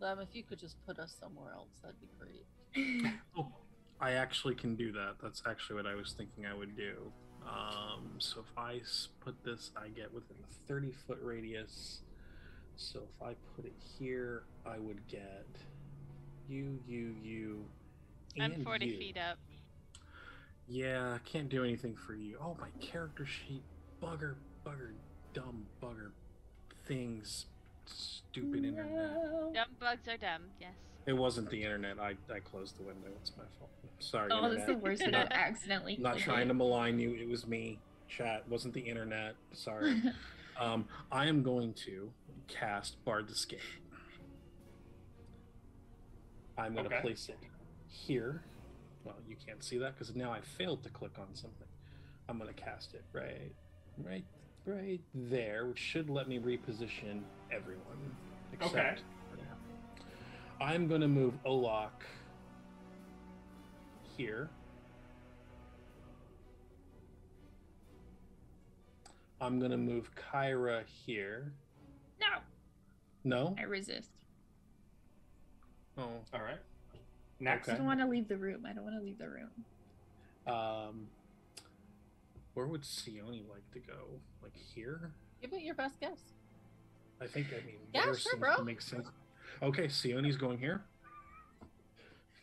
If you could just put us somewhere else, that'd be great. Oh, I actually can do that. That's actually what I was thinking I would do. So if I put this, I get within a 30-foot radius. So if I put it here, I would get you, I'm and 40 you. feet up. Yeah, I can't do anything for you. Oh, my character sheet. Bugger, dumb bugger things. Stupid internet. No. Dumb bugs are dumb, yes. It wasn't the internet. I closed the window. It's my fault. Sorry, Oh, internet. that's the worst about accidentally. Not clicking. trying to malign you. It was me. Chat. Wasn't the internet. Sorry. I am going to cast Bard's Escape. I'm going to Okay. place it here. Well, you can't see that because now I failed to click on something. I'm going to cast it right there, which should let me reposition everyone. Except Okay. I'm going to move Olak here. I'm going to move Kyra here. No, No? I resist. Oh. Alright. Next. I Okay. don't want to leave the room. Where would Sione like to go? Like here? Give it your best guess. I mean, Yeah, there sure, seems bro. to make sense. Okay, Sione's going here.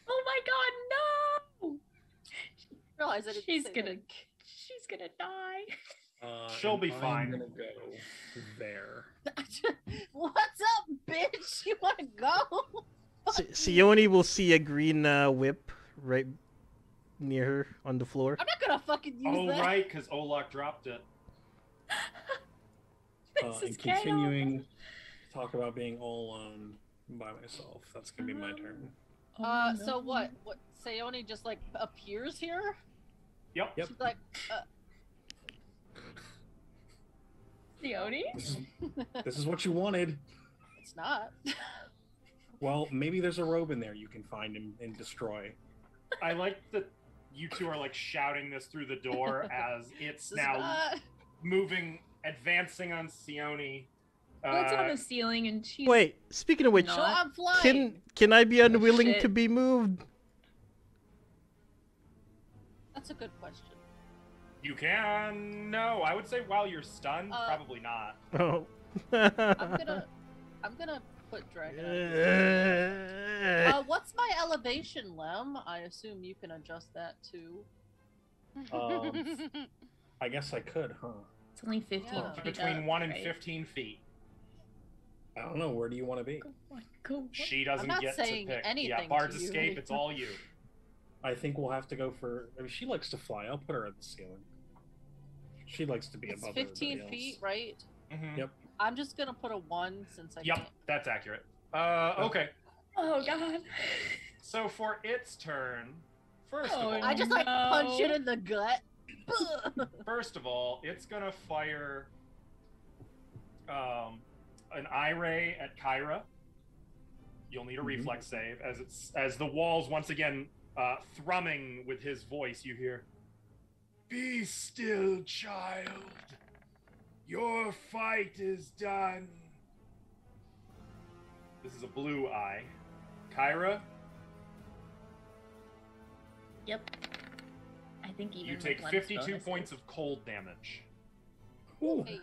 Oh my god, no! realize I didn't She's say gonna die. She'll be I'm fine. gonna go there. that. What's up, bitch? You wanna go? Sione will see a green whip right near her on the floor. I'm not gonna fucking use Oh, that. right, because Olak dropped it. This is And continuing to talk about being all alone by myself. That's gonna be my turn. chaos. So what? What? Sayoni just like appears here? Yep. Yep. She's like, Sione? This is what you wanted. it's not. Well, maybe there's a robe in there you can find and destroy. I like that you two are like shouting this through the door as it's This is now not- moving, advancing on Sione. Well, it's on the ceiling and she's Wait, speaking of which, No. So I'm flying. can I be unwilling shit. to be moved? That's a good question. You can. No, I would say while you're stunned, Uh, probably not. Oh. I'm gonna put dragon. On. Uh, What's my elevation, Lem? I assume you can adjust that too. I guess I could, huh? It's only 15 Yeah. feet Between up, 1 and right? 15 feet. I don't know. Where do you want to be? Go on, go on. She doesn't not get to saying pick. anything Yeah, to Bard's you. Escape, it's all you. I think we'll have to go for. I mean, she likes to fly. I'll put her at the ceiling. She likes to be It's above 15 everybody feet, else. right? Mhm. Yep. I'm just gonna put a 1 since I Yep, can't. that's accurate. Okay. Oh god. So for its turn, first Oh, of all, I just like No. punch it in the gut. it's gonna fire an eye ray at Kyra. You'll need a reflex save as the walls once again thrumming with his voice. You hear, "Be still, child. Your fight is done." This is a blue eye. Kyra, Yep. I think even you with take lens 52 bonuses. points of cold damage. Ooh. Hey,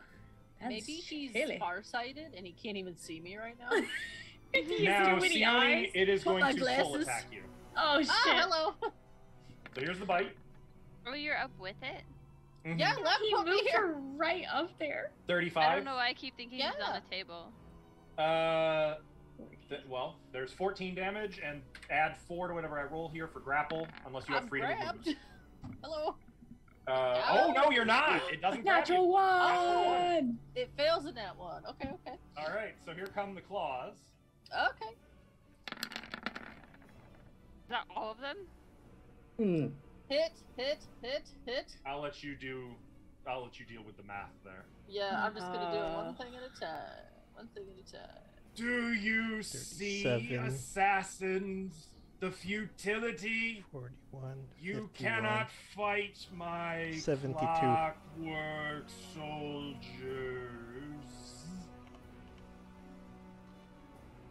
That's maybe he's chilly. farsighted and he can't even see me right now. He has Now, too many Sione, eyes. it is Put going my to full glasses. attack you. Oh shit. Ah, hello. So here's the bite. Oh, you're up with it? Mhm. Yeah, left He put me moved here. her right up there. 35. I don't know why I keep thinking he's Yeah. on the table. Well, there's 14 damage, and add 4 to whatever I roll here for grapple, unless you have I'm freedom of grabbed. movement. Hello. Oh no, you're not. It doesn't grab Natural you. one. It fails in that one. Okay, okay. All right, so here come the claws. Okay. Is that all of them? Hmm. Hit, hit, hit, hit. I'll let you deal with the math there. Yeah, I'm just gonna do it one thing at a time. One thing at a time. Do you see, 37. assassins, the futility? 41. You 51. cannot fight my 72. clockwork soldiers.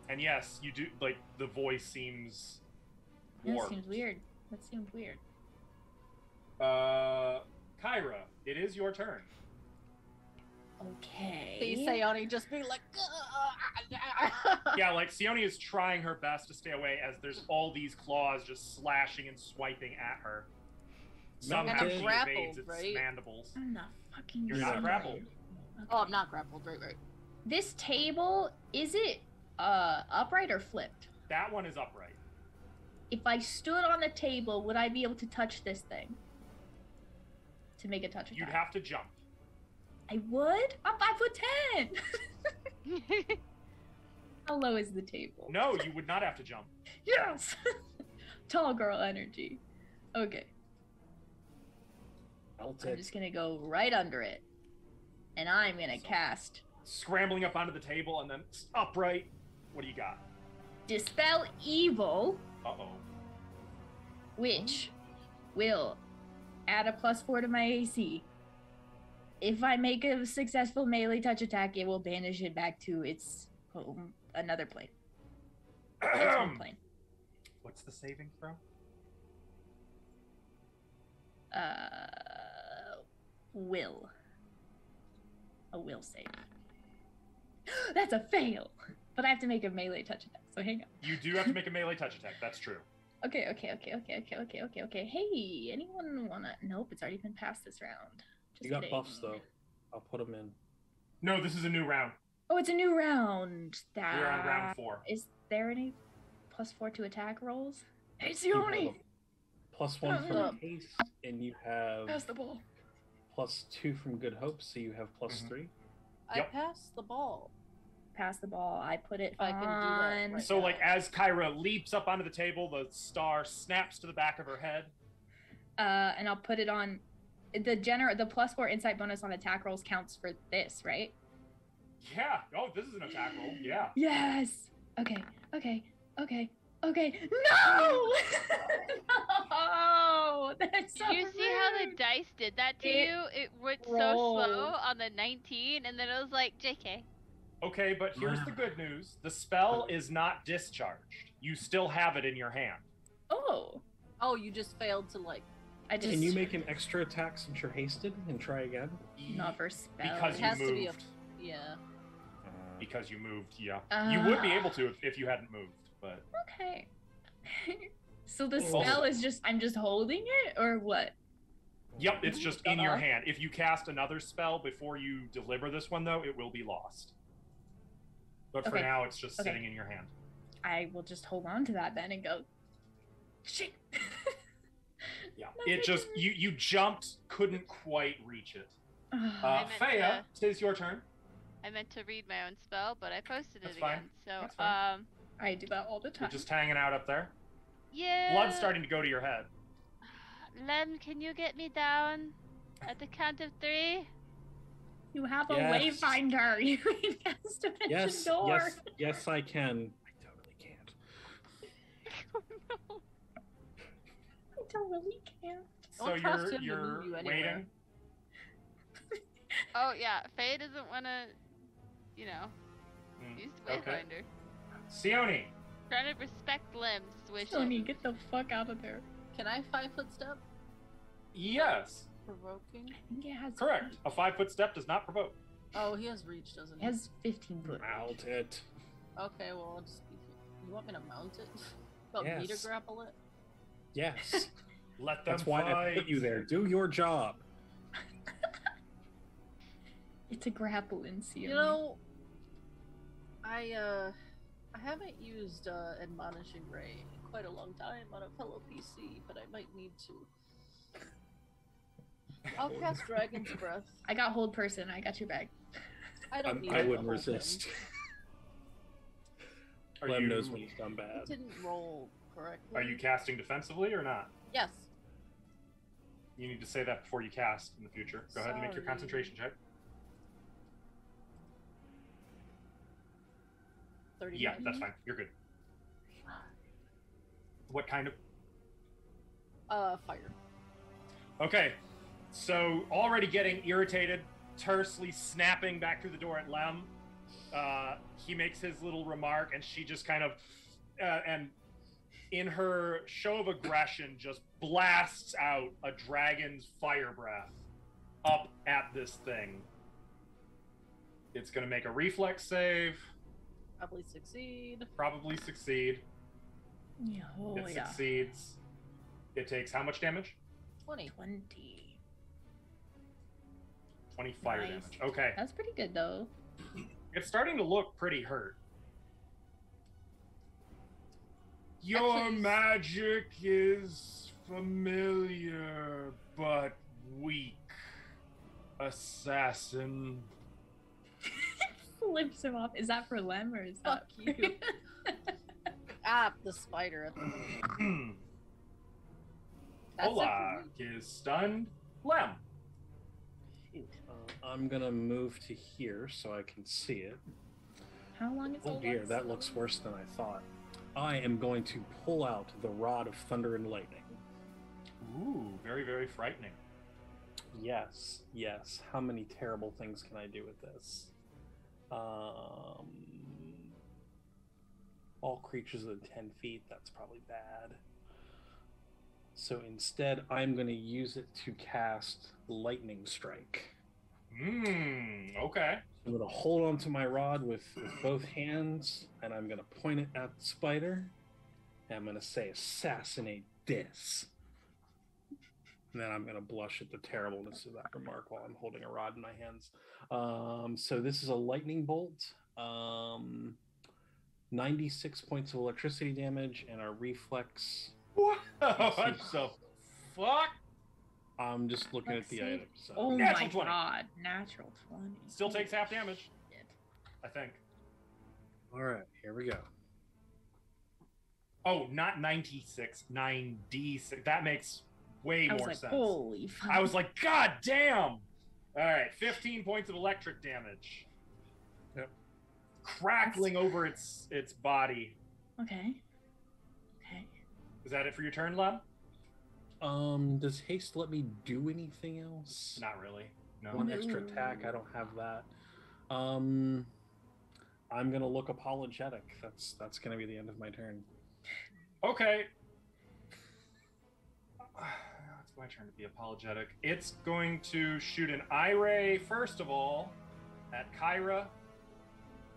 And yes, you do, like, the voice seems That warped. seems weird. That seems weird. Kyra, it is your turn. Okay. See Sayoni just be like, Yeah, like, Sione is trying her best to stay away as there's all these claws just slashing and swiping at her. Somehow And I'm she grappled, evades its right? mandibles. I'm not fucking. You're not sorry. grappled. Oh, I'm not grappled. Right, right. This table, is it upright or flipped? That one is upright. If I stood on the table, would I be able to touch this thing? To make a touch attack? You'd have to jump. I would? I'm 5'10". How low is the table? No, you would not have to jump. Yes! Tall girl energy. Okay. I'll I'm take. just gonna go right under it. And I'm gonna cast Scrambling up onto the table and then upright. What do you got? Dispel Evil, Uh-oh. which will add a +4 to my AC. If I make a successful melee touch attack, it will banish it back to its home, another plane. Its home plane. What's the saving throw? Will. A will save. That's a fail! But I have to make a melee touch attack, so hang on. You do have to make a melee touch attack. That's true. Okay. Hey, anyone wanna? Nope, it's already been past this round. Just You got kidding. buffs though. I'll put them in. No, this is a new round. Oh, it's a new round. That We're on round 4. Is there any +4 to attack rolls? Hey, You have Sione! a +1 from haste, and you have Pass the ball. +2 from good hope, so you have +3. I Yep. passed the ball. Pass the ball. I put it If I can do that on. right So, now. like, as Kyra leaps up onto the table, the star snaps to the back of her head. And I'll put it on. The +4 insight bonus on attack rolls counts for this, right? Yeah. Oh, this is an attack roll. Yeah. Yes. Okay. No! No! That's so Did you see how the rude. dice did that to It you? It went so rolled. slow on the 19, and then it was like, JK. Okay, but here's the good news. The spell is not discharged. You still have it in your hand. Oh, Oh, you just failed to like. I just Can you make an extra attack since you're hasted and try again? not for spell. Because It you has to be a. moved. Yeah. Because you moved, yeah. You would be able to if you hadn't moved, but Okay. So the Also- spell is just I'm just holding it, or what? yep, it's just in your Uh-huh. hand. If you cast another spell before you deliver this one, though, it will be lost. But for Okay. now, it's just Okay. sitting in your hand. I will just hold on to that then and go. Shit. Yeah, No, it just you jumped, couldn't quite reach it. I meant Faya, tis your turn. I meant to read my own spell, but I posted That's it fine. again. So, That's fine. I do that all the You're time. just hanging out up there. yeah. Blood's starting to go to your head. Lem, can you get me down at the count of 3? You have a Yes. wayfinder. You can cast dimension Yes, door. yes, I can. I totally can't. Oh no. I totally can't. So Don't trust him to you're move you anywhere. waiting. Oh yeah, Faye doesn't want to, you know, Mm, use the okay. Wayfinder. Sione. Trying to respect Lem's wishes. Sonny, get the fuck out of there. Can I 5-foot step? Yes, Provoking. I think it has. correct. A 5-foot step does not provoke. Oh, he has reach, doesn't It he? has 15 foot. Mount it. Okay, well, I'll just. You want me to mount it? You want me to Yes. grapple it? Yes. Let them That's why fight. I put you there. Do your job. It's a grapple in Sione. You know, I haven't used Admonishing Ray in quite a long time on a fellow PC, but I might need to. I'll cast Dragon's Breath. I got hold person. I got your bag. I don't need I it to wouldn't hold him. resist. Are Lem you, knows when he's done It bad. didn't roll correctly. are you casting defensively or not? Yes. You need to say that before you cast in the future. Go ahead and make your Sorry. concentration check. 30. Yeah, that's fine. You're good. What kind of... Fire. Okay, so already getting irritated, tersely snapping back through the door at Lem. He makes his little remark, and she just kind of, and in her show of aggression, just blasts out a dragon's fire breath up at this thing. It's going to make a reflex save, Probably succeed. probably succeed. Yeah. Oh It yeah. succeeds. It takes how much damage? 20. 20. 20 fire Nice. damage. Okay. That's pretty good though. It's starting to look pretty hurt. Your Actually- magic is familiar but weak, assassin. Flips him off. Is that for Lem or is Fuck that? you. The spider at the moment. That's it for Olak me. is stunned. Lem. I'm gonna move to here so I can see it. How long is Oh dear, that looks worse than I thought. I am going to pull out the Rod of Thunder and Lightning. Ooh, very, very frightening. Yes, yes. How many terrible things can I do with this? All creatures within 10 feet, that's probably bad. So instead, I'm going to use it to cast Lightning Strike. Okay. I'm going to hold onto my rod with both hands, and I'm going to point it at the spider. And I'm going to say, assassinate this. And then I'm going to blush at the terribleness of that remark while I'm holding a rod in my hands. So this is a lightning bolt. 96 points of electricity damage and a reflex. What the fuck? I'm just looking at the Save. item. So. Oh Natural my 20. god, natural 20. Still takes half damage, Shit. I think. All right, here we go. Oh, not 96, 9d6. That makes way I was more like, sense. holy fuck. I was like, God damn! All right, 15 points of electric damage. Yep. Crackling over its body. Okay. Okay. Is that it for your turn, Lem? Does haste let me do anything else? Not really. No. One extra attack. I don't have that. I'm gonna look apologetic. That's gonna be the end of my turn. Okay. It's my turn to be apologetic. It's going to shoot an eye ray, first of all, at Kyra.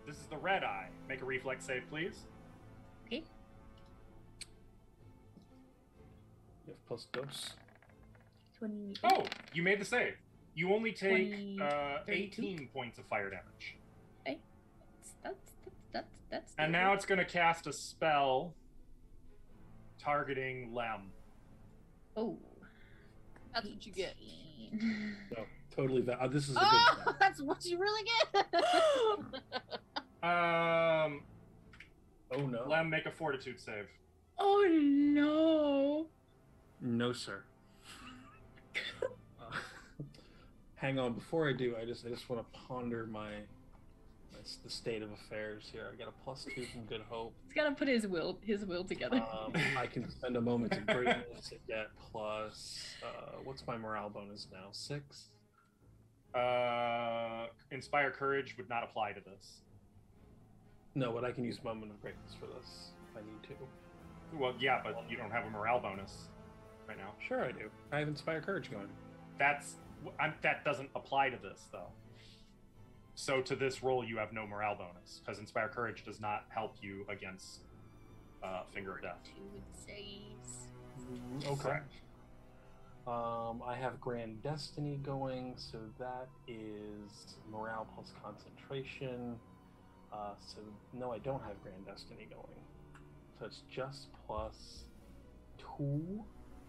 This is the red eye. Make a reflex save, please. Okay. You have plus dose. 20. Oh, you made the save. You only take 20, 18 points of fire damage. Okay. That's And now it's going to cast a spell targeting Lem. Oh. That's what you get. 18. No, totally. This is a Oh, good. that's what you really get. Oh no. Lem, make a fortitude save. Oh no. No, sir. Hang on. Before I do, I just want to ponder the state of affairs here. I got a +2 from Good Hope. He's gotta put his will together. I can spend a moment of greatness to get plus. What's my morale bonus now? 6. Inspire Courage would not apply to this. No, but I can use moment of greatness for this if I need to. Well, yeah, but you don't have a morale bonus right now. Sure, I do. I have Inspire Courage going. That doesn't apply to this, though. So to this roll, you have no morale bonus, because Inspire Courage does not help you against Finger of Death. 2 saves. Okay. Correct. I have Grand Destiny going, so that is morale plus concentration. So no, I don't have Grand Destiny going. So it's just +2.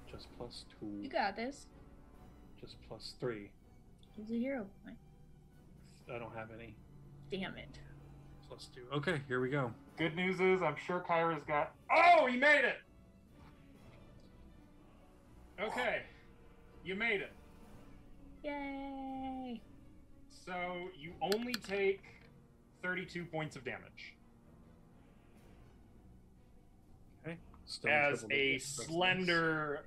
Just +2. You got this. Just +3. He's a hero point. I don't have any. Damn it. +2. Okay, here we go. Good news is, I'm sure Kyra's got... Oh, he made it! Okay. You made it. Yay! So you only take 32 points of damage. Okay. Still As triple a digits, that's slender,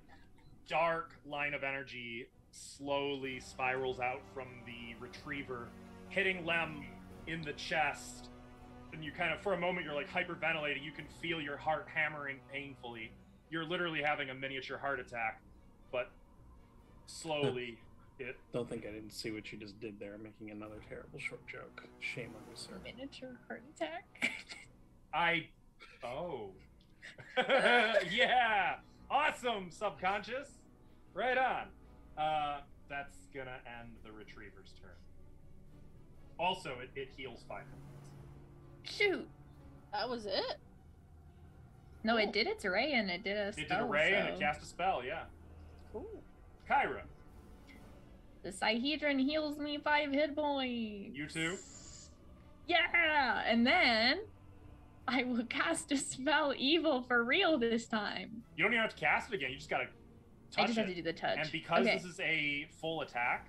dark line of energy slowly spirals out from the retriever, hitting Lem in the chest. And you kind of, for a moment, you're like hyperventilating. You can feel your heart hammering painfully. You're literally having a miniature heart attack, but slowly it... Don't think I didn't see what you just did there, making another terrible short joke. Shame on you, sir. Miniature heart attack. Oh. Yeah! Awesome, subconscious! Right on. That's gonna end the retriever's turn. Also, it heals 5 minutes. Shoot. That was it. No, it did its array and it did a spell. It did a ray and so- it cast a spell, yeah. Cool. Kyra, The Cyhedron heals me 5 hit points. you too? Yeah, and then I will cast a spell evil for real this time. You don't even have to cast it again, you just gotta touch I just it. have to do the touch. And because okay. this is a full attack,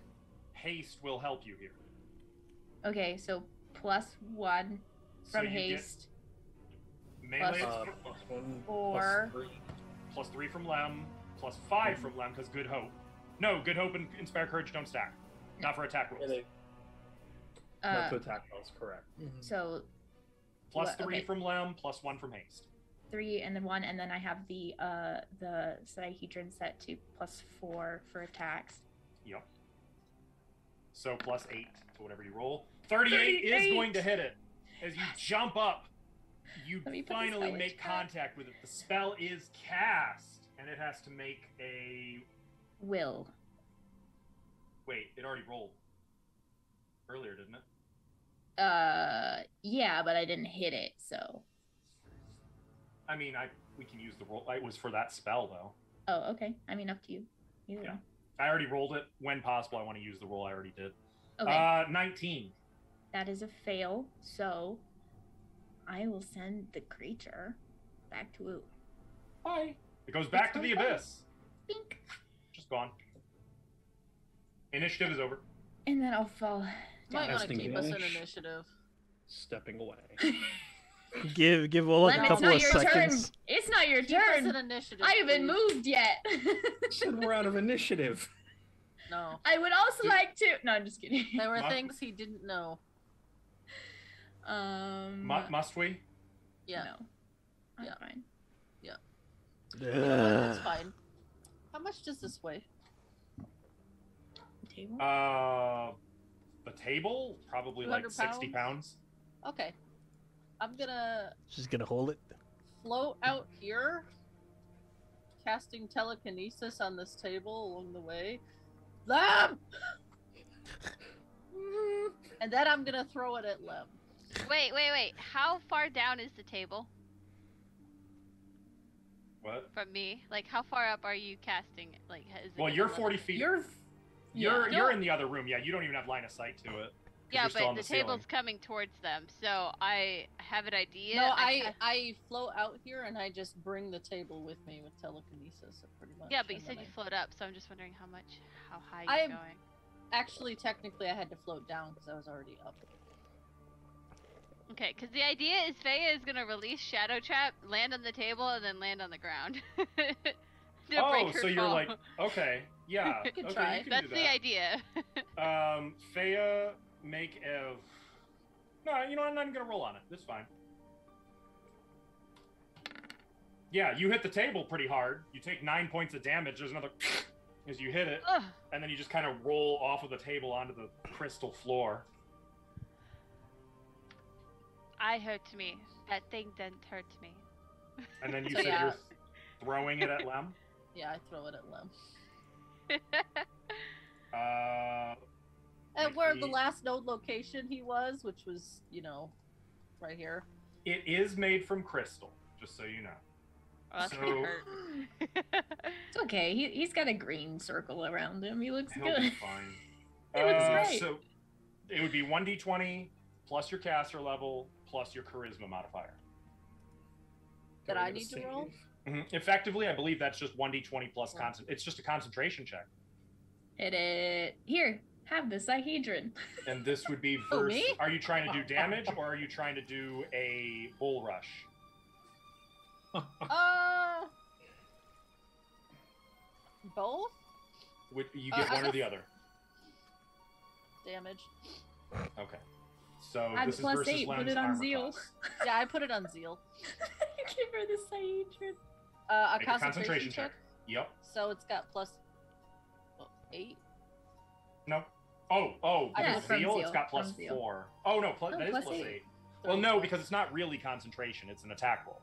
haste will help you here. Okay, so +1 So from you get haste. melee +1, 4. +3. +3 from Lem, +5 from Lem, because Good Hope. No, Good Hope and Inspire Courage don't stack. Not for attack rolls. Not to attack rolls, correct. So +3 okay. from Lem, +1 from haste. 3 and then 1, and then I have the Cyhedron set to +4 for attacks. Yep. So +8 to whatever you roll. 38 is 38! going to hit it as you jump up You Let me put the finally spell make into that. contact with it. The spell is cast, and it has to make a... Will. Wait, it already rolled. Earlier, didn't it? Yeah, but I didn't hit it, so. I mean, we can use the roll. It was for that spell, though. Oh, okay. I mean, up to you. Either Yeah. way. I already rolled it. When possible, I want to use the roll I already did. Okay. 19. That is a fail, so I will send the creature back to Bye. It goes back to the abyss. Bink. Just gone. Initiative is over. And then I'll fall Might down. want to Testing keep us in damage. initiative. Stepping away. Give Olak Lem, a it's couple not of your seconds. turn. It's not your Keep us in turn. initiative. I haven't please. moved yet. Said we're out of initiative. No. I would also like to. No, I'm just kidding. There were Must- things he didn't know. Must we? Yeah. No. I'm Yeah. fine. That's fine. How much does this weigh? Table. The table? Probably like 200 60 pounds. Okay. I'm gonna She's gonna hold it. float out here, casting telekinesis on this table along the way. Lem! And then I'm gonna throw it at Lem. Wait. How far down is the table What? from me? Like, how far up are you casting it? Like, is it Well, gonna you're let 40 us- feet. You're You're in the other room. Yeah, you don't even have line of sight to it. 'cause Yeah, you're still but on the ceiling. table's coming towards them, so I have an idea. No, ca- I float out here and I just bring the table with me with telekinesis, pretty much. Yeah, but you and said then you float up, so I'm just wondering how high I'm- you're going. Actually, technically, I had to float down because I was already up. Okay, because the idea is Faya is gonna release Shadow Trap, land on the table, and then land on the ground. To break her So you're fall. like, okay, yeah, You could okay, try. you can That's do the that. idea. Faya, make a... No, you know, I'm not even gonna roll on it. That's fine. Yeah, you hit the table pretty hard. You take 9 points of damage. There's another as you hit it, Ugh. and then you just kind of roll off of the table onto the crystal floor. I hurt me. That thing didn't hurt me. And then you So, said yeah. you're throwing it at Lem. Yeah, I throw it at Lem. Make At where the me- last node location he was, which was, right here. It is made from crystal, just so you know. Oh, that's So- gonna hurt. It's okay. He's got a green circle around him. He looks He'll good. be fine. He looks great. So it would be 1d20 plus your caster level plus your charisma modifier. That Do I get a need to roll? save? Effectively, I believe that's just 1d20 plus it's just a concentration check. Hit it. Here, have the Sihedron. And this would be Oh, verse. me? Are you trying to do damage or are you trying to do a bull rush? Both You get one or the other. damage. Okay. So Add this is plus versus 8, put Lem's it on armor zeal. class. Yeah, I put it on Zeal. Give her the Sihedron. A Make a concentration check. Yep. So it's got plus 8. No. Oh, I because put from zeal, it's zeal, got plus from zeal. 4. Oh no, No, that is plus plus 8. 8. Well, no, because it's not really concentration; it's an attack roll.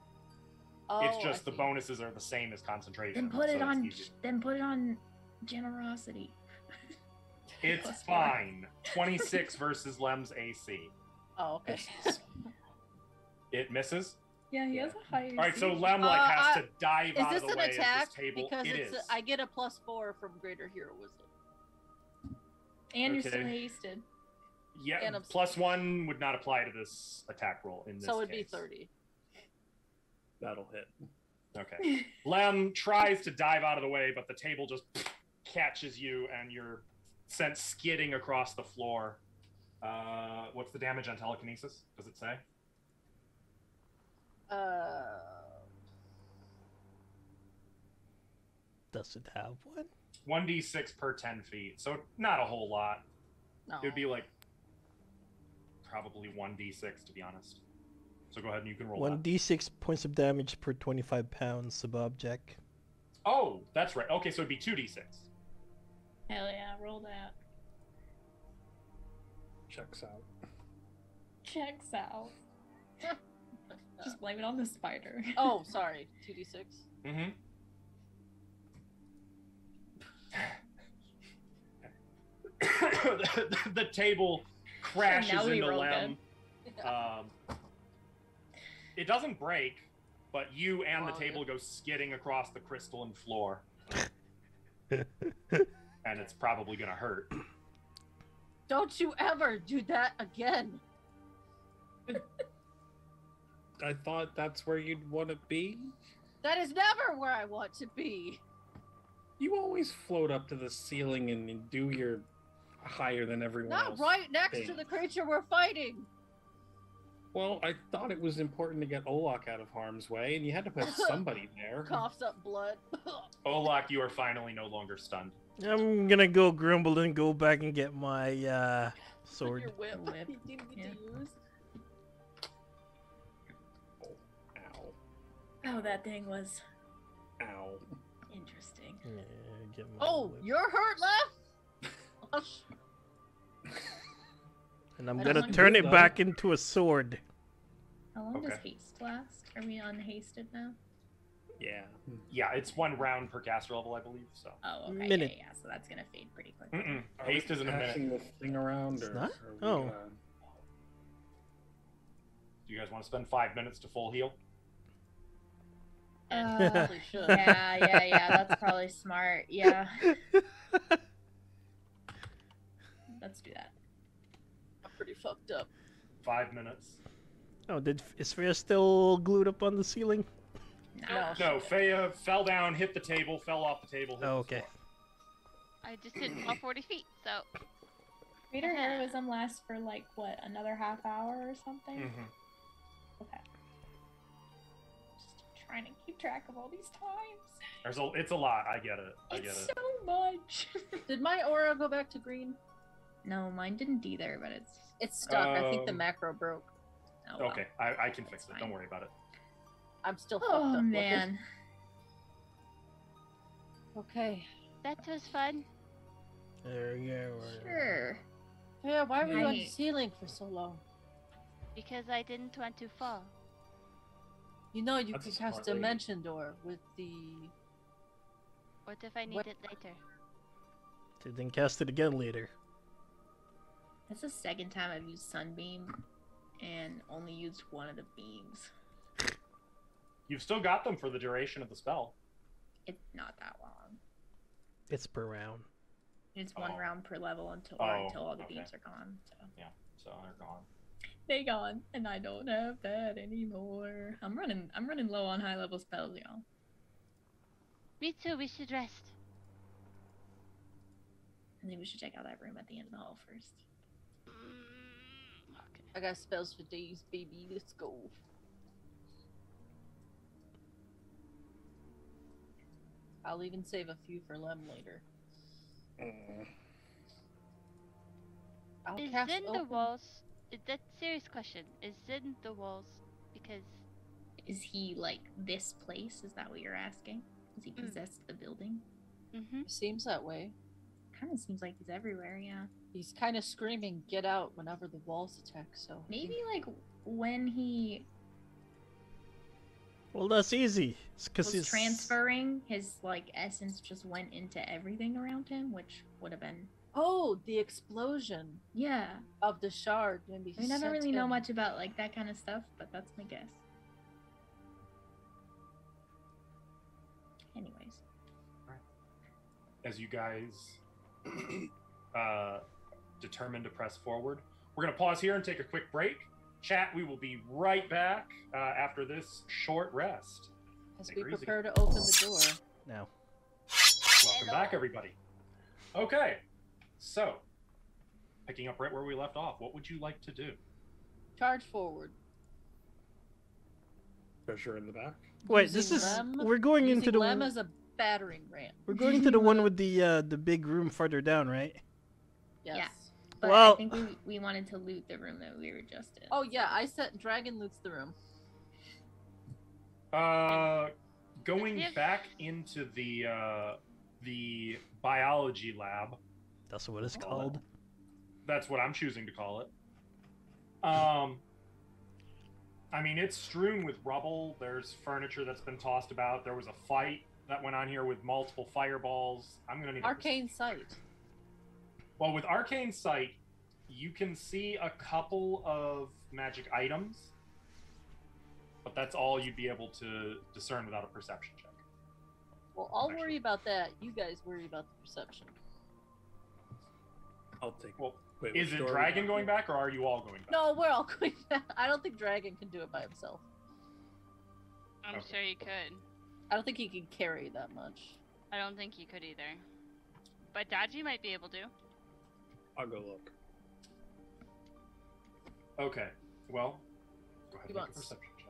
Oh, It's just I the see. bonuses are the same as concentration. Then put so it it's on. easy. Then put it on generosity. It's Plus 4. fine. 26 versus Lem's AC. Oh, okay. It misses. Yeah, he has a higher. All right, so AC. Lem has to dive Is out this of the an way attack? of this table. Because It it's is. I get a plus 4 from Greater Hero Wisdom. And you're still Okay. hasted. Yeah, and I'm- plus 1 would not apply to this attack roll in this So it'd be case. 30. That'll hit. Okay. Lem tries to dive out of the way, but the table just catches you, and you're sent skidding across the floor. What's the damage on telekinesis? Does it say? Does it have one? 1d6 per 10 feet, so not a whole lot. No. It would be like probably 1d6 to be honest. So go ahead and you can roll that. 1d6 points of damage per 25 pounds of object. Oh, that's right. Okay, so it'd be 2d6. Hell yeah, roll that. Checks out. Checks out. Just blame it on the spider. Oh, sorry. 2d6. Mm-hmm. The table crashes Now we into roll Lem. It doesn't break, but you and the table go skidding across the crystalline floor. And it's probably gonna hurt. Don't you ever do that again. I thought that's where you'd want to be. That is never where I want to be. You always float up to the ceiling and do your higher than everyone Not else. right next thing. to the creature we're fighting. Well, I thought it was important to get Olak out of harm's way, and you had to put somebody there. Coughs up blood. Olak, you are finally no longer stunned. I'm gonna go grumble and go back and get my sword. Your whip. Whip. You didn't get to use. Ow. Oh, that thing was Ow. interesting. Yeah, get my Oh, whip. you're hurt, Left? And I'm I gonna don't turn like it it, back into a sword. How long does Okay. haste last? Are we unhasted now? Yeah. Yeah, it's 1 round per caster level, I believe. So. Oh, okay. Minute. Yeah. So that's gonna fade pretty quickly. Mm-mm. Are we Haste isn't a minute. passing the thing around, It's or not? are we, Oh. Do you guys want to spend 5 minutes to full heal? Probably should. Yeah. That's probably smart. Yeah. Let's do that. I'm pretty fucked up. 5 minutes. Oh, is Freya still glued up on the ceiling? No. No, Feya fell down, hit the table, fell off the table. Hit Oh, the okay. floor. I just didn't fall 40 feet, so. Greater heroism lasts for like what, another half hour or something? Mhm. Okay. Just trying to keep track of all these times. It's a lot. I get it. It's so much. Did my aura go back to green? No, mine didn't either, but It's stuck. I think the Um, macro broke. oh, well. Okay, I can fix That's it. fine. Don't worry about it. I'm still fucked Oh up. man. Okay. That was fun. There you go. Sure. Yeah, why were you on the Right. ceiling for so long? Because I didn't want to fall. You know you That's could a cast smart lady. Dimension Door with the... What if I need What- it later? Then cast it again later. That's the second time I've used Sunbeam and only used one of the beams. You've still got them for the duration of the spell. It's not that long. It's per round. It's one Oh. round per level until Oh, until all the okay. beams are gone. So So they're gone. they gone, and I don't have that anymore. I'm running low on high level spells, y'all. Me too, we should rest. I think we should check out that room at the end of the hall first. Okay. I got spells for days, baby. Let's go. I'll even save a few for Lem later. Mm. I'll Is cast in the open- walls? That's a serious question. Is in the walls because Is he like this place? Is that what you're asking? Does he Mm. possess the building? Seems that way. Kind of seems like he's everywhere. Yeah. He's kind of screaming, "Get out!" whenever the walls attack. So Maybe like when he Well, that's easy. It's because was he's transferring, his like essence just went into everything around him, which would have been Oh, the explosion yeah. of the shard. Maybe I never sent really know him- much about like that kind of stuff, but that's my guess. Anyways, As you guys determine to press forward, we're going to pause here and take a quick break. Chat, we will be right back after this short rest. As Take we her easy. prepare to open the door. now. Welcome back, everybody. Okay, so picking up right where we left off, what would you like to do? Charge forward. Treasure in the back. Wait, this Using is Lem- we're going using into the Lem as a battering ram. we're going into the one with the big room farther down, right? Yes. Yeah. but Well- I think we wanted to loot the room that we were just in. Oh yeah, I set Dragon loots the room. Going If- back into the biology lab. That's what it's called. That's what I'm choosing to call it. I mean, it's strewn with rubble. There's furniture that's been tossed about. There was a fight that went on here with multiple fireballs. I'm gonna need Arcane sight. Well, with Arcane Sight, you can see a couple of magic items, but that's all you'd be able to discern without a perception check. Well, I'll Actually. worry about that. You guys worry about the perception. I'll take. Well, Wait, is which it door are we Dragon on? going back, or are you all going back? No, we're all going back. I don't think Dragon can do it by himself. I'm Okay. sure you could. I don't think he can carry that much. I don't think you could either. But Dodgy might be able to. I'll go look. Okay, well, go ahead He and make a wants- perception check.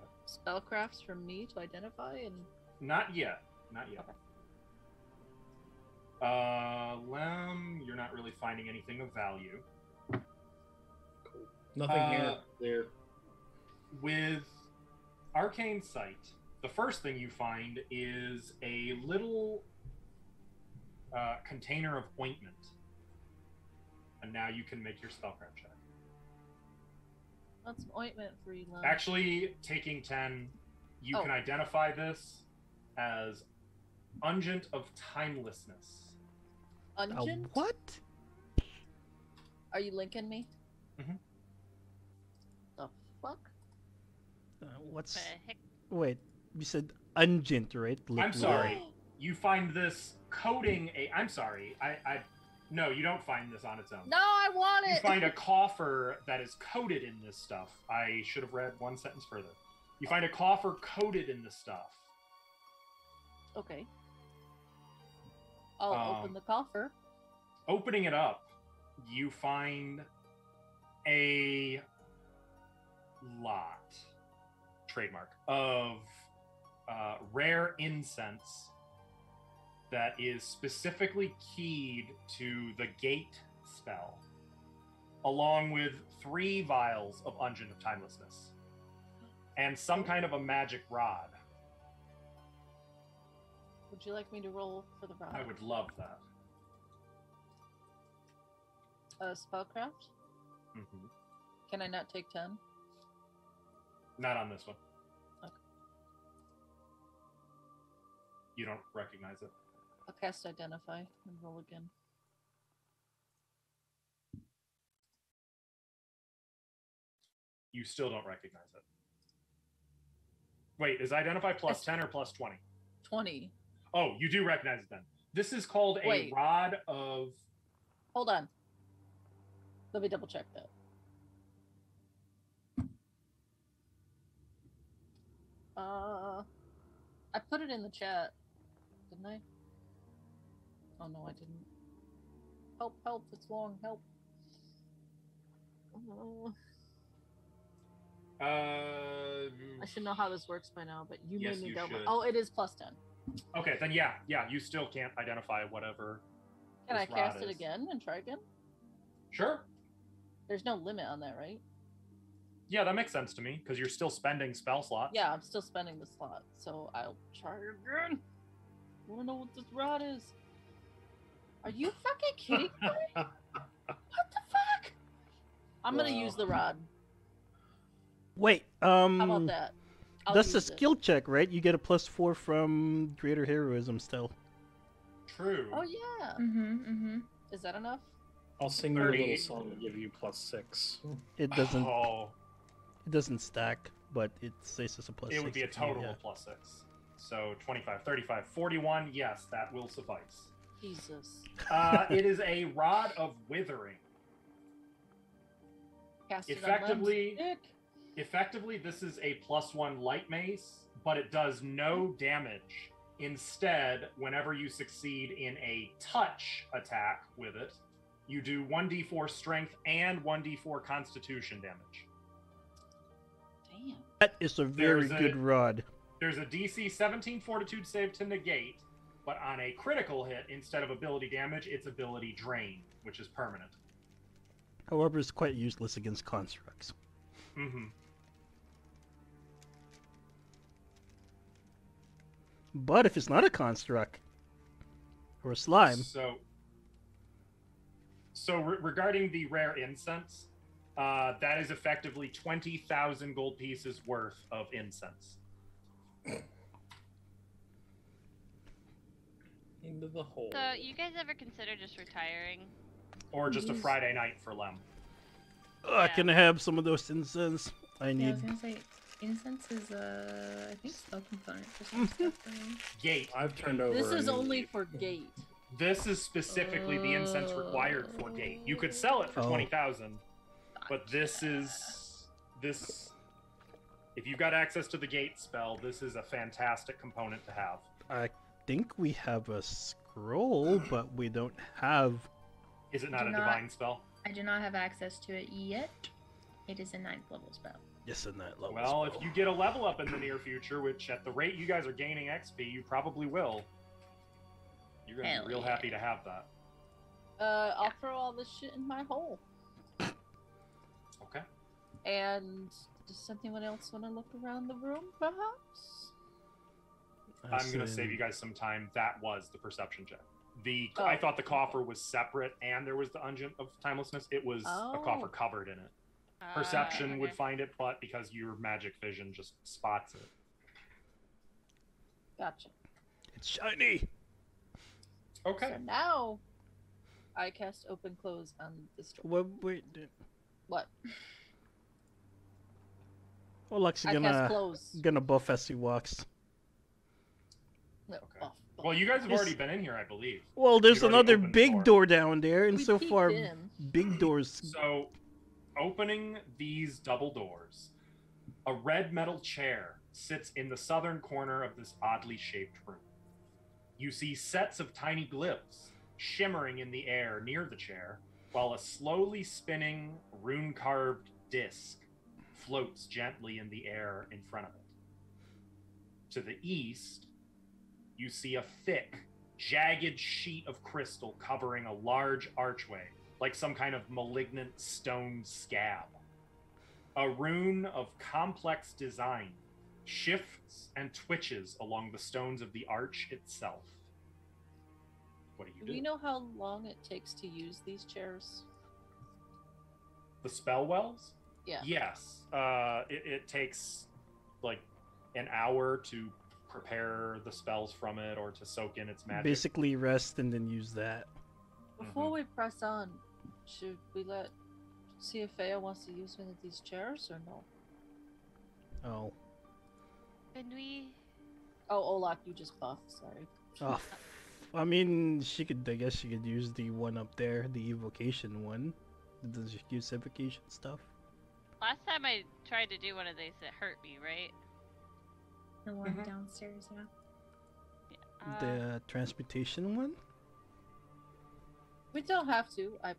Spellcrafts from me to identify and Not yet. Not yet. Lem, you're not really finding anything of value. Cool. Nothing here. There. With Arcane Sight, the first thing you find is a little container of ointment. And now you can make your spellcraft check. that's some ointment for you, Lem. Actually, taking 10, you Oh. can identify this as Ungent of Timelessness. Ungent? What? Are you linking me? Mhm. The fuck? What's... But heck, Wait, you said ungent, right? I'm Liquid. sorry. You find this coating a... I'm sorry. No, you don't find this on its own. No, I want You it. find a coffer that is coated in this stuff. I should have read one sentence further. You find a coffer coated in this stuff. Okay. I'll open Um, the coffer. Opening it up, you find a lot, trademark, of rare incense that is specifically keyed to the gate spell, along with 3 vials of Ungent of Timelessness, and some kind of a magic rod. Would you like me to roll for the rod? I would love that. Spellcraft? Mm-hmm. Can I not take 10? Not on this one. Okay. You don't recognize it. I'll cast Identify and roll again. You still don't recognize it. Wait, is Identify plus Yes. 10 or plus 20? 20. Oh, you do recognize it then. This is called a Wait. rod of... Hold on. Let me double check that. I put it in the chat, didn't I? Oh no, I didn't. Help, help, it's long, help. Oh, I should know how this works by now, but you Yes, made me you go. should. Oh, it is plus 10. Okay, then yeah, you still can't identify whatever. Can I this rod cast it is. again and try again? Sure. There's no limit on that, right? Yeah, that makes sense to me because you're still spending spell slots. Yeah, I'm still spending the slot, so I'll try again. I wanna know what this rod is. Are you fucking kidding me? What the fuck? I'm gonna use the rod. Wait, How about that? I'll that's a use it. skill check, right? You get a +4 from greater heroism still. True. Oh yeah. Mm-hmm. Is that enough? I'll sing you a 30. little song and give you +6. It doesn't Oh, it doesn't stack, but it says it's a +6. it would be a total Yeah. of plus 6. So 25, 35, 41. Yes, that will suffice. Jesus. It is a rod of withering. Cast it on Effectively- Lem's dick. Effectively, this is a +1 light mace, but it does no damage. Instead, whenever you succeed in a touch attack with it, you do 1d4 strength and 1d4 constitution damage. Damn. That is a very There's a- good rod. There's a DC 17 fortitude save to negate, but on a critical hit, instead of ability damage, it's ability drain, which is permanent. However, it's quite useless against constructs. Mm-hmm. But if it's not a construct or a slime, So regarding the rare incense, That is effectively 20,000 gold pieces worth of incense. Into the hole. So, you guys ever consider just retiring? Or just a Use- Friday night for Lem. I Yeah. can have some of those incense. I Yeah, I need. was gonna say incense is I think spell component for some stuff for me. Gate. I've turned over. This is a new only leaf. for gate. This is specifically the incense required for gate. You could sell it for Oh. 20,000, but this is this. If you've got access to the gate spell, this is a fantastic component to have. I think we have a scroll, but we don't have. Is it not Do a not- divine spell? I do not have access to it yet. It is a 9th level spell. Yes, in that level. Well, spell. if you get a level up in the near future, which at the rate you guys are gaining XP, you probably will. You're gonna Hell be real yeah. happy to have that. I'll throw all this shit in my hole. Okay. And does anyone else want to look around the room, perhaps? I'm gonna said- save you guys some time. That was the perception check. Oh. I thought the coffer was separate, and there was the Unguent of Timelessness. It was a coffer Oh. covered in it. Perception would Okay. find it, but because your magic vision just spots it. Gotcha. It's shiny. Okay. So now I cast open close on this door. What? Wait. What? Olak's I cast gonna close. buff as he walks. No, Okay. off. Well, you guys have Is- already been in here, I believe. Well, there's You've already another opened the big door. door down there, and We so peeked far, in. big doors. So, opening these double doors, a red metal chair sits in the southern corner of this oddly shaped room. You see sets of tiny glyphs shimmering in the air near the chair, while a slowly spinning, rune carved disc floats gently in the air in front of it. To the east, you see a thick, jagged sheet of crystal covering a large archway, like some kind of malignant stone scab. A rune of complex design shifts and twitches along the stones of the arch itself. What do you Do do? we know how long it takes to use these chairs? The spell wells? Yeah. Yes. It takes like an hour to prepare the spells from it or to soak in its magic. Basically, rest and then use that. Before we press on, should we see if Fea wants to use one of these chairs or no? Oh. Can we? Oh, Olak, you just buffed. Sorry. Oh. I mean, she could. I guess she could use the one up there, the evocation one. Does she use evocation stuff? Last time I tried to do one of these, it hurt me, right? The one Mhm. downstairs, yeah. Yeah. The transmutation one? We don't have to. I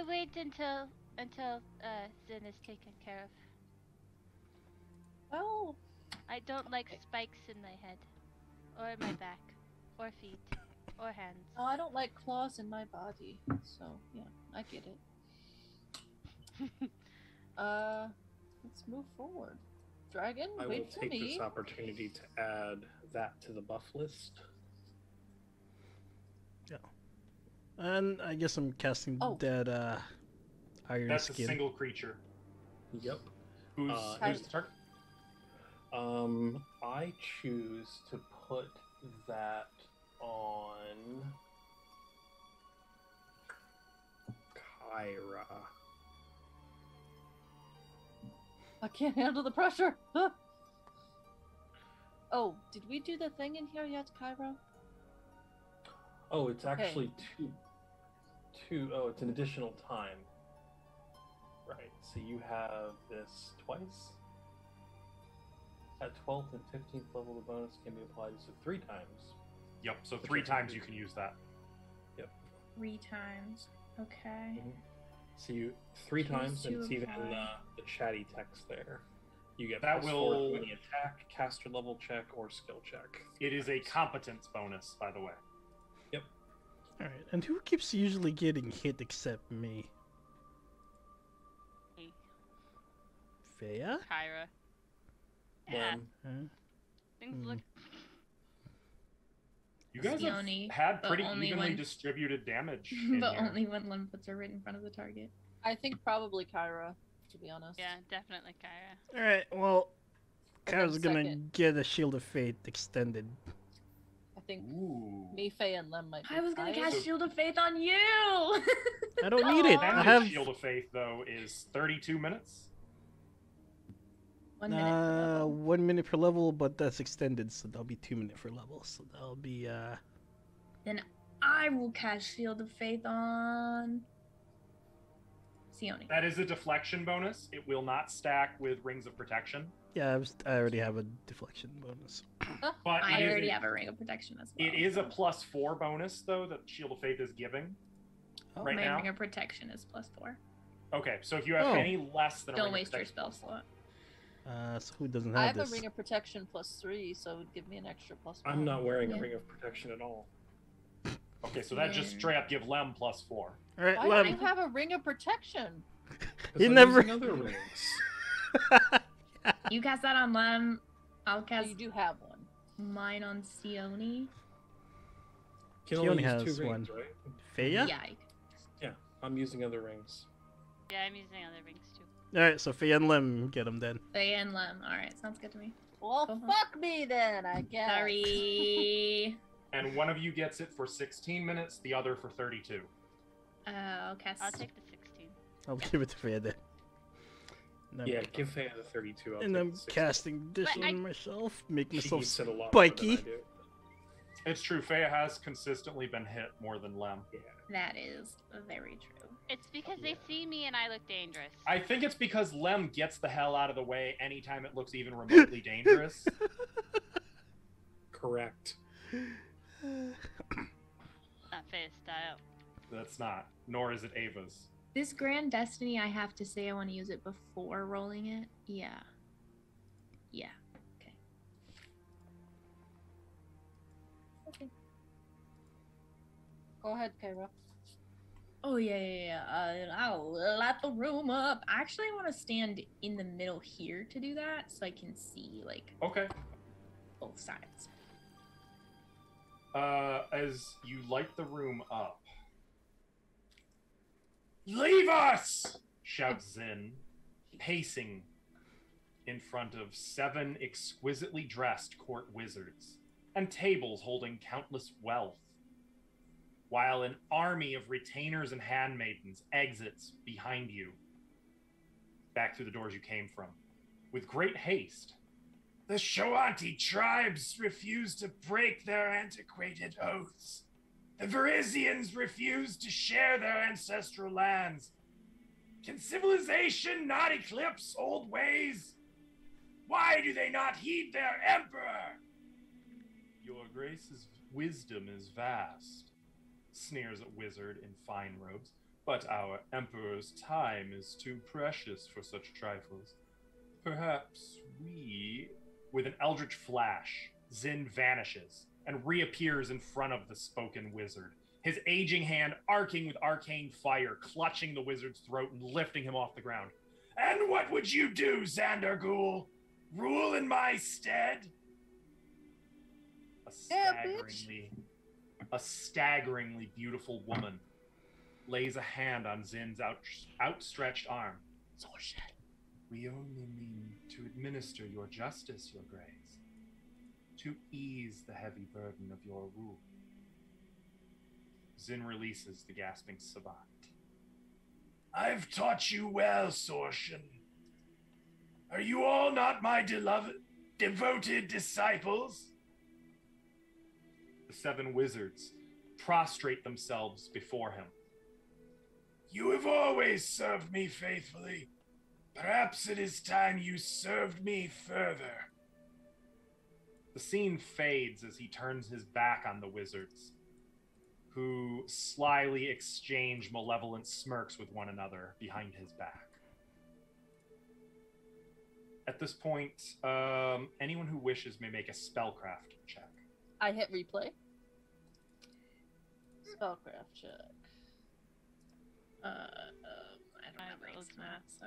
wait until Zin is taken care of. Well, I don't like spikes in my head, or my back, or feet, or hands. no, I don't like claws in my body. So yeah, I get it. Let's move forward. Dragon, I will wait for take me. this opportunity to add that to the buff list. And I guess I'm casting Oh. that iron That's a skin. single creature. Yep. Who's Uh, the target? I choose to put that on Kyra. I can't handle the pressure. Huh. Oh, did we do the thing in here yet, Cairo? Oh, it's Okay. actually two. Oh, it's an additional time. Right. So you have this twice. At 12th and 15th level, the bonus can be applied to 3 times. Yep. So Which 3 I think times is- you can use that. 3 times. Okay. So you 3 Choose times, and to it's even apply. the chatty text there. You get That +4 will- to any attack, caster level check, or skill check. It is a competence bonus, by the way. Alright, and who keeps usually getting hit except me? Hey, Fea? Kyra. Yeah, Huh? things look. You guys the have only- had the pretty only evenly one- distributed damage in But here. only when Lem puts her right in front of the target. I think probably Kyra, to be honest. Yeah, definitely Kyra. Alright, well, And then Kyra's gonna second, get a Shield of Fate extended. I think Ooh. me, Faye, and Lem might be I was gonna highest. cast Shield of Faith on you. I don't need it. I Standard have Shield of Faith, though, is 32 minutes. 1 minute. per level. 1 minute per level, but that's extended, so that'll be 2 minutes per level. So that'll be Then I will cast Shield of Faith on Sione. That is a deflection bonus. It will not stack with Rings of Protection. yeah. I already have a deflection bonus. But I it is already a- have a Ring of Protection as well. It is a so +4 bonus, though, that Shield of Faith is giving. Oh. Right my now? Ring of Protection is +4. Okay, so if you have Oh. any less than a Don't Ring of waste your Protection spell +1. slot. So who doesn't I have have this? a Ring of Protection +3, so it would give me an extra +1. I'm not wearing Yeah. a ring of protection at all. Okay, so that just Yeah. straight up give Lem +4. All right, Why Lem. do you have a Ring of Protection? 'Cause He I'm never- using other rings. You cast that on Lem. I'll Oh, cast you do have one. mine on Sione. Can He only only use has 2 rings, one. right? Feya? Yeah. Yeah, I'm using other rings. Yeah, I'm using other rings too. All right, so Feya and Lem get them then. Faye and Lem. Alright, sounds good to me. Well, Go on. fuck me then, I guess. Sorry. And one of you gets it for 16 minutes, the other for 32. I'll cast. I'll take the 16. I'll give it to Feya then. And I'm- Yeah, give Faya the 32. I'll and take I'm the 16. casting this But I- on myself, make She myself eats it a lot more than I spiky. do. It's true, Faya has consistently been hit more than Lem. Yeah. That is very true. It's because they Yeah. see me and I look dangerous. I think it's because Lem gets the hell out of the way anytime it looks even remotely dangerous. Correct. Not Faye's style. That's not, nor is it Ava's. This Grand Destiny, I have to say I want to use it before rolling it. Yeah. Yeah. Okay. Okay. Go ahead, Kyra. Oh yeah. I'll light the room up. Actually, I want to stand in the middle here to do that, so I can see like Okay. both sides. As you light the room up. Leave us! Shouts Zin, pacing in front of 7 exquisitely dressed court wizards and tables holding countless wealth, while an army of retainers and handmaidens exits behind you, back through the doors you came from, with great haste. The Shoanti tribes refuse to break their antiquated oaths. The Verizians refuse to share their ancestral lands. Can civilization not eclipse old ways? Why do they not heed their emperor? Your grace's wisdom is vast, sneers a wizard in fine robes, but our emperor's time is too precious for such trifles. Perhaps we... With an eldritch flash, Zin vanishes and reappears in front of the spoken wizard, his aging hand arcing with arcane fire, clutching the wizard's throat and lifting him off the ground. And what would you do, Xander Ghoul? Rule in my stead? Yeah, bitch. A staggeringly beautiful woman lays a hand on Zin's outstretched arm. We only mean to administer your justice, your grace, to ease the heavy burden of your rule. Zin releases the gasping savant. I've taught you well, Sorshan. Are you all not my devoted disciples? The 7 wizards prostrate themselves before him. You have always served me faithfully. Perhaps it is time you served me further. The scene fades as he turns his back on the wizards, who slyly exchange malevolent smirks with one another behind his back. At this point, anyone who wishes may make a spellcraft check. I hit replay. Spellcraft check. I don't have rolled ranks math, so.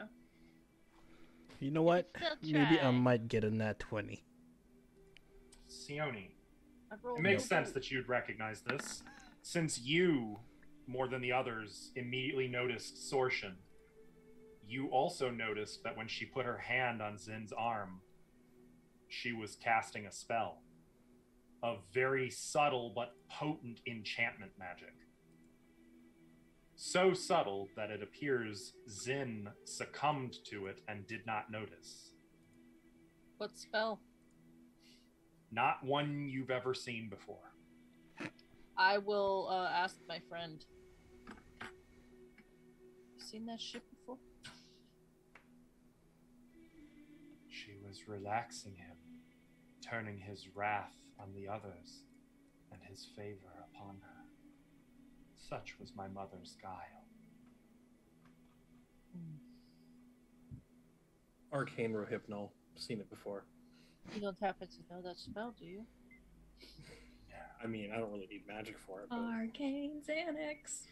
You know what? Still Maybe I try. might get a nat 20. Sione, I rolled it makes no sense dice. that you'd recognize this, since you, more than the others, immediately noticed Sorshan You also noticed that when she put her hand on Zin's arm, she was casting a spell of very subtle but potent enchantment magic. So subtle that it appears Zin succumbed to it and did not notice. What spell? Not one you've ever seen before. I will ask my friend. You seen that shit before? She was relaxing him, turning his wrath on the others and his favor upon her. Such was my mother's guile. Arcane Rohypnol. Seen it before. You don't happen to know that spell, do you? I mean, I don't really need magic for it. But... Arcane Xanax.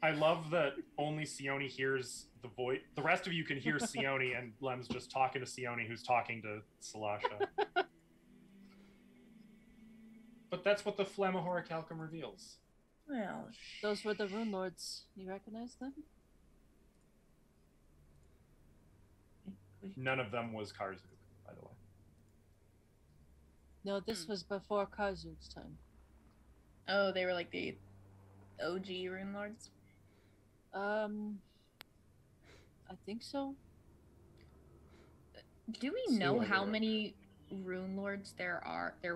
I love that only Sione hears the voice. The rest of you can hear Sione, and Lem's just talking to Sione, who's talking to Salasha. But that's what the Flammahoricalcum reveals. Well, Those were the Rune Lords. You recognize them? None of them was Karzuk, by the way. No, this was before Karzuk's time. oh, they were like the OG Rune Lords. I think so. Do we know how many Rune Lords there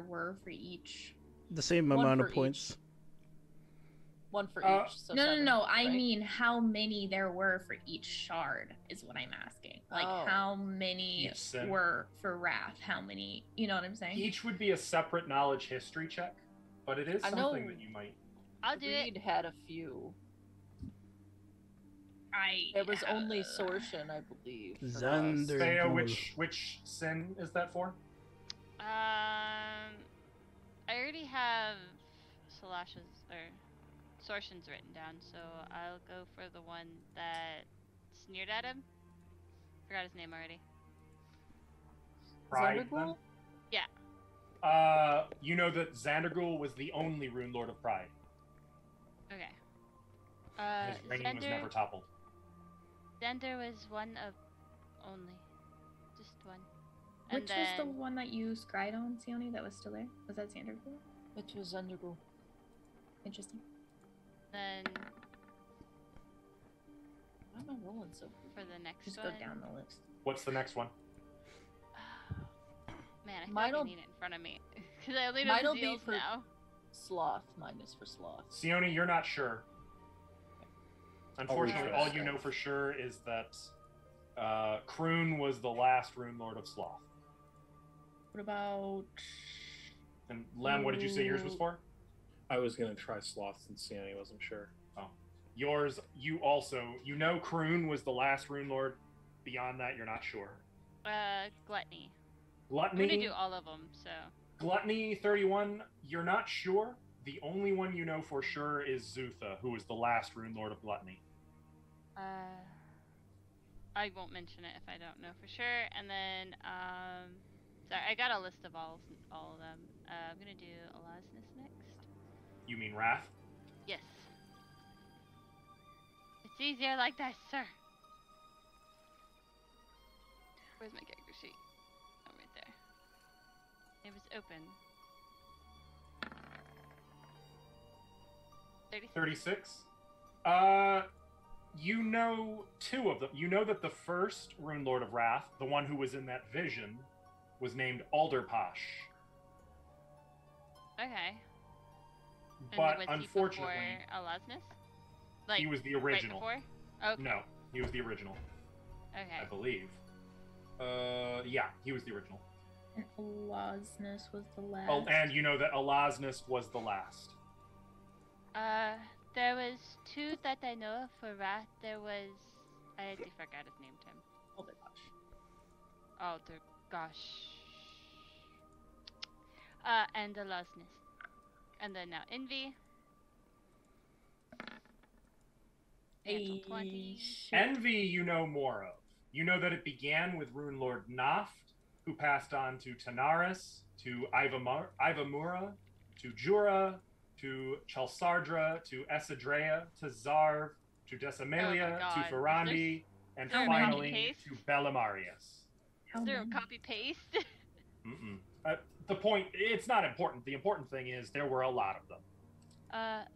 were for each? The same One amount for of points. One for Uh, each. So No. seven, I right? mean, how many there were for each shard is what I'm asking. Like, Oh. how many Each sin. were for Wrath? How many? You know what I'm saying? Each would be a separate knowledge history check, but it is I something know- that you might. I'll do Reed it. had a few. There was only Sorshin, I believe. for Xander. us. Thea, Cool. which sin is that for? I already have Salasha's or Sorshin's written down, so I'll go for the one that sneered at him. Forgot his name already. Pride, then? Xandergul? You know that Xandergul was the only Rune Lord of Pride. Okay. His reign was never toppled. Xander was one of only. Just one. And Which was the then- one that you scried on, Sione, that was still there? Was that Xander? Which was Xandergul. Interesting. Then Why am I rolling so for the next Just one. go down the list. What's the next one? Man, I feel Mine'll- like I need it in front of me because I only know Mine'll the be deals for- now. Sloth. Mine is for Sloth. Sione, you're not sure. Unfortunately, refresh all you that. know for sure is that Kroon was the last Rune Lord of Sloth. What about? And Lem, what did you say yours was for? I was gonna try Sloth since Sione wasn't sure. Yours, you know Kroon was the last Rune Lord. Beyond that, you're not sure. Gluttony. I'm Gluttony, gonna do all of them. So Gluttony 31, you're not sure. The only one you know for sure is Zutha, who was the last Rune Lord of Gluttony. I won't mention it if I don't know for sure. And then sorry, I got a list of all of them. I'm gonna do Alasnus next. You mean Wrath? Yes. It's easier like that, sir. Where's my character sheet? Oh, right there. It was open. 36. 36. You know two of them. You know that the first Rune Lord of Wrath, the one who was in that vision, was named Alderpash. Okay. And But was unfortunately, he before Alasnus? Like he was the original. Right before? Okay. No, he was the original, I Okay. believe. Yeah, he was the original. And Alasnus was the last. Oh, and you know that Alasnus was the last. There was two that I know of for Wrath. There was I actually forgot his name, Tim. Oh my gosh. Oh, dear gosh. And Alasnus. And then now Envy. Natural 20. Envy, you know more of. You know that it began with Rune Lord Naft, who passed on to Tanaris, to Ivamura, to Jura, to Chalsardra, to Essadrea, to Zarv, to Decimalia, Oh my to God. Ferrandi, And How finally many? to Bellamarius. How Is there a many? copy paste? Mm-mm. The point, it's not important. The important thing is there were a lot of them.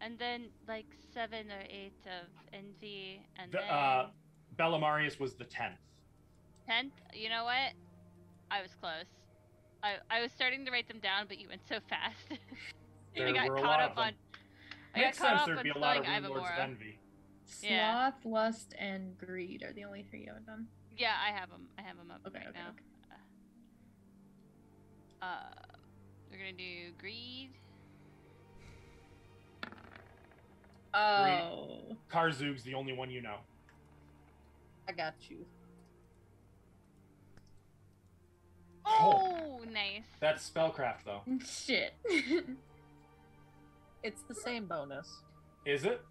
And then like 7 or 8 of envy, and The, then Bellamarius was the 10th. 10th. You know what? I was close. I was starting to write them down, but you went so fast. There I got were a caught lot up of them. on. I Makes got caught sense up there'd on be a lot of spelling Rune Lords of Ivamora. Envy. Yeah. Sloth, lust, and greed are the only 3 you haven't done. Yeah, I have them. I have them up Okay, right okay, now. We're gonna do greed. Oh. Karzug's the only one you know. I got you. Oh, nice. That's spellcraft, though. Shit. It's the same bonus. Is it?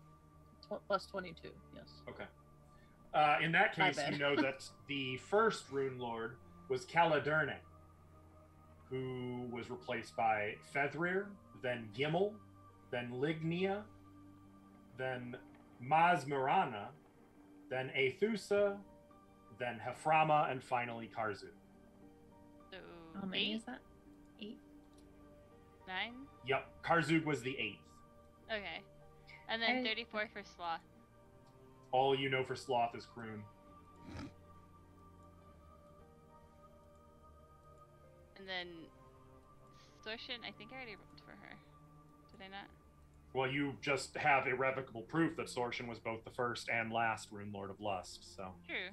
Plus 22, yes. Okay. In that My case, bad. you know that the first Rune Lord was Caladerne, who was replaced by Fethrir, then Gimel, then Lignia, then Masmirana, then Aethusa, then Hephrama, and finally Karzu. So How many 8, is that? 8. 9. Yep, Karzug was the 8th. Okay. And then I- 34 for sloth. All you know for Sloth is Kroon. And then Sortion, I think I already rolled for her. Did I not? Well, you just have irrevocable proof that Sortion was both the first and last Rune Lord of Lust, so. True.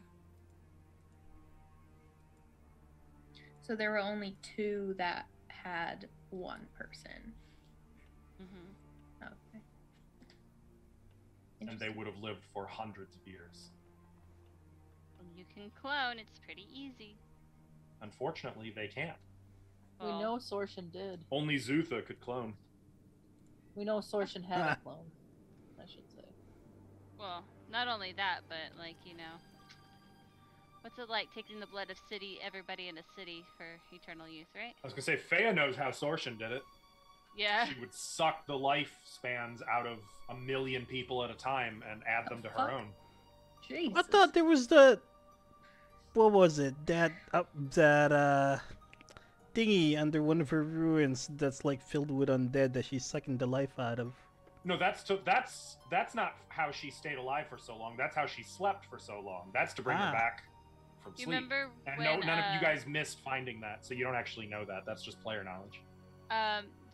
So there were only 2 that had 1 person. Mm-hmm. Okay. And they would have lived for hundreds of years. When you can clone, it's pretty easy. Unfortunately, they can't. Well, We know Sorshin did. Only Zutha could clone. We know Sorshin had a clone, I should say. Well, not only that, but like, you know, what's it like taking the blood of everybody in a city for eternal youth, right? I was gonna say, Fea knows how Sorshin did it. Yeah. She would suck the lifespans out of 1 million people at a time and add them to her Fuck. own. Jesus. I thought there was the what was it that thingy under one of her ruins that's like filled with undead that she's sucking the life out of. No, that's not how she stayed alive for so long. That's how she slept for so long. That's to bring her Ah. back from You sleep. remember And when, none of you guys missed finding that, so you don't actually know that. That's just player knowledge.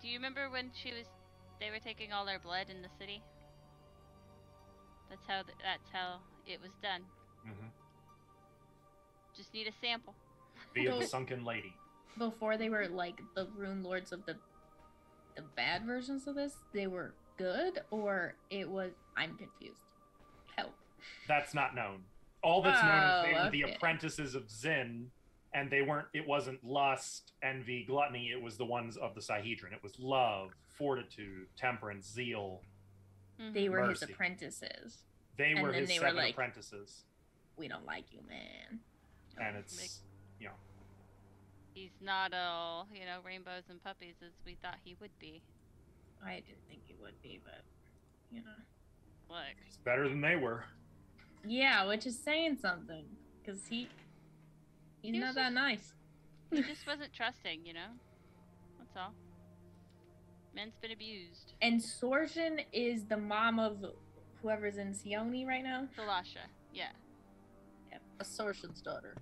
Do you remember when they were taking all their blood in the city? That's how it was done. Mm-hmm. Just need a sample. Via the Well- Sunken Lady. Before they were like the rune lords of the bad versions of this, they were good, or it was. I'm confused. Help. That's not known. All that's known is they Oh, were the okay. apprentices of Zin, and they weren't. It wasn't lust, envy, gluttony. It was the ones of the Sihedron. It was love, fortitude, temperance, zeal. They were his Mercy. apprentices. They And were then his they were 7 like- apprentices, We don't like you, man. and it's He's not all, rainbows and puppies as we thought he would be. I didn't think he would be, but Look, it's better than they were. Yeah, which is saying something, because he's He was not that just- nice. he just wasn't trusting, That's all. Men's been abused. And Sorshin is the mom of whoever's in Sione right now. Thalasha, yeah. A Sorshin's daughter.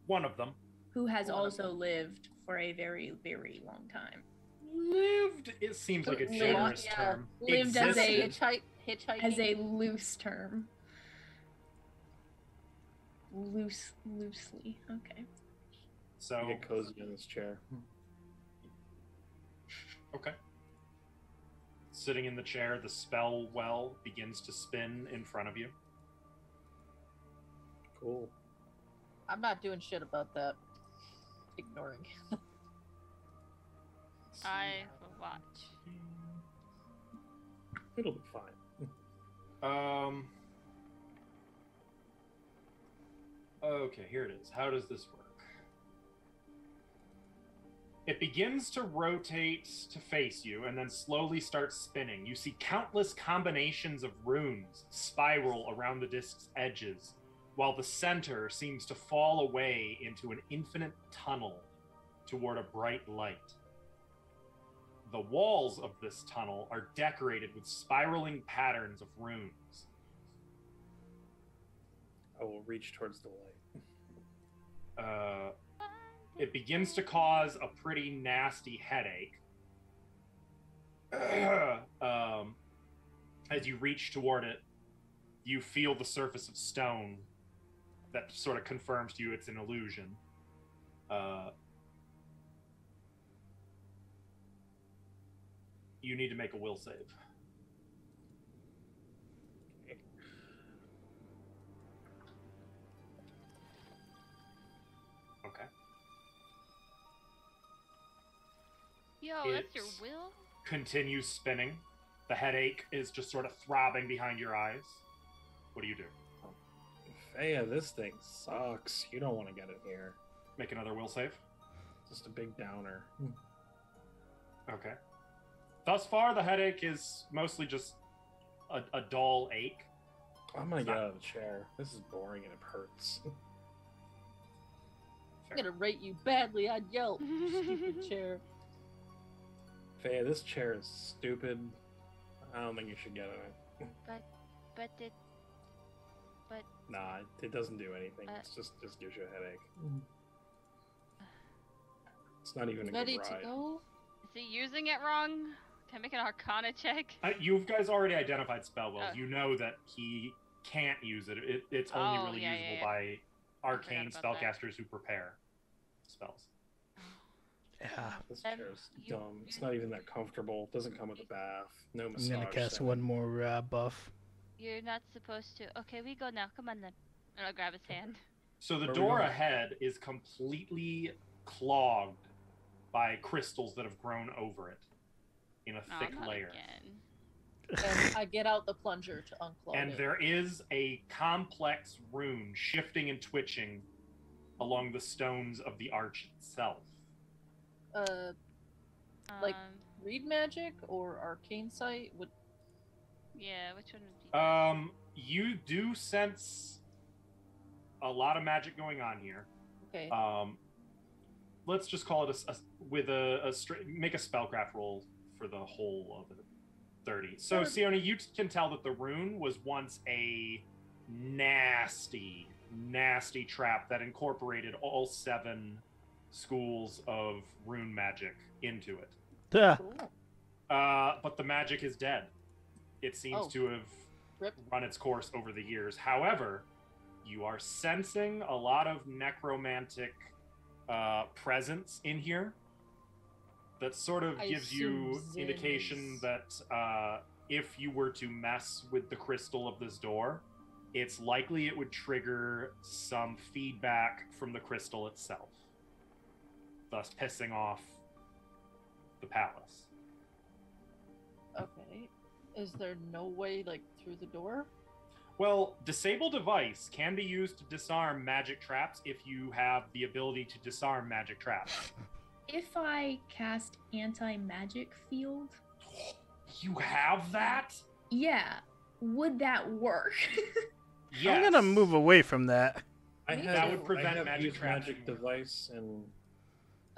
One of them Who has One of also lived for a very, very long time. lived. It seems like a Lived, generous yeah. term. Lived as a- Existed. Hitchhiking. As a loose term. Loosely. Okay. So Get cozy in this chair. okay. Sitting in the chair, the spell well begins to spin in front of you. Cool. I'm not doing shit about that. Ignoring. I will watch. It'll be fine. Okay, here it is. How does this work? It begins to rotate to face you and then slowly starts spinning. You see countless combinations of runes spiral around the disc's edges, while the center seems to fall away into an infinite tunnel toward a bright light. The walls of this tunnel are decorated with spiraling patterns of runes. I will reach towards the light. It begins to cause a pretty nasty headache. As you reach toward it, you feel the surface of stone that sort of confirms to you it's an illusion. You need to make a will save. Okay. Yo, that's your It's- will? Continues spinning. The headache is just sort of throbbing behind your eyes. What do you do? Faya, this thing sucks. You don't want to get it here. Make another will save. Just a big downer. Okay. Thus far, the headache is mostly just a dull ache. I'm gonna get out of the chair. This is boring and it hurts. I'm gonna rate you badly on Yelp, you stupid chair. Faya, this chair is stupid. I don't think you should get in it. But it. Nah, it doesn't do anything. Uh, It's just gives you a headache. It's not even a Ready good to ride. go? Is he using it wrong? Can I make an Arcana check? You guys already identified spell wills. Oh. You know that he can't use it. It's only Oh, really yeah, usable yeah, yeah. by arcane about that. spellcasters who prepare spells. Yeah. This Um, chair's you- dumb. It's not even that comfortable. It doesn't come with a bath. No massage. I'm gonna cast center. one more buff. You're not supposed to. Okay, we go now. Come on then. And I'll grab his hand. So the Where we door going? ahead is completely clogged by crystals that have grown over it in a Oh, thick not layer. again. And I get out the plunger to unclog And it. there is a complex rune shifting and twitching along the stones of the arch itself. Like- Read magic or arcane sight would. Yeah, which one would be? You do sense a lot of magic going on here. Okay. Let's just call it make a spellcraft roll for the whole of it. 30. So, Sure. Sione, you can tell that the rune was once a nasty trap that incorporated all 7 schools of rune magic into it. Cool. But the magic is dead. It seems Oh. to have Rip. run its course over the years. However, you are sensing a lot of necromantic presence in here that sort of I gives you assume Zen indication is- that if you were to mess with the crystal of this door, it's likely it would trigger some feedback from the crystal itself, thus pissing off the palace. Okay. Is there no way, like, through the door? Well, disable device can be used to disarm magic traps if you have the ability to disarm magic traps. If I cast anti-magic field, You have that? yeah, would that work? Yes. I'm gonna move away from that. I Me have, That would prevent I have magic used traps magic anymore. device, and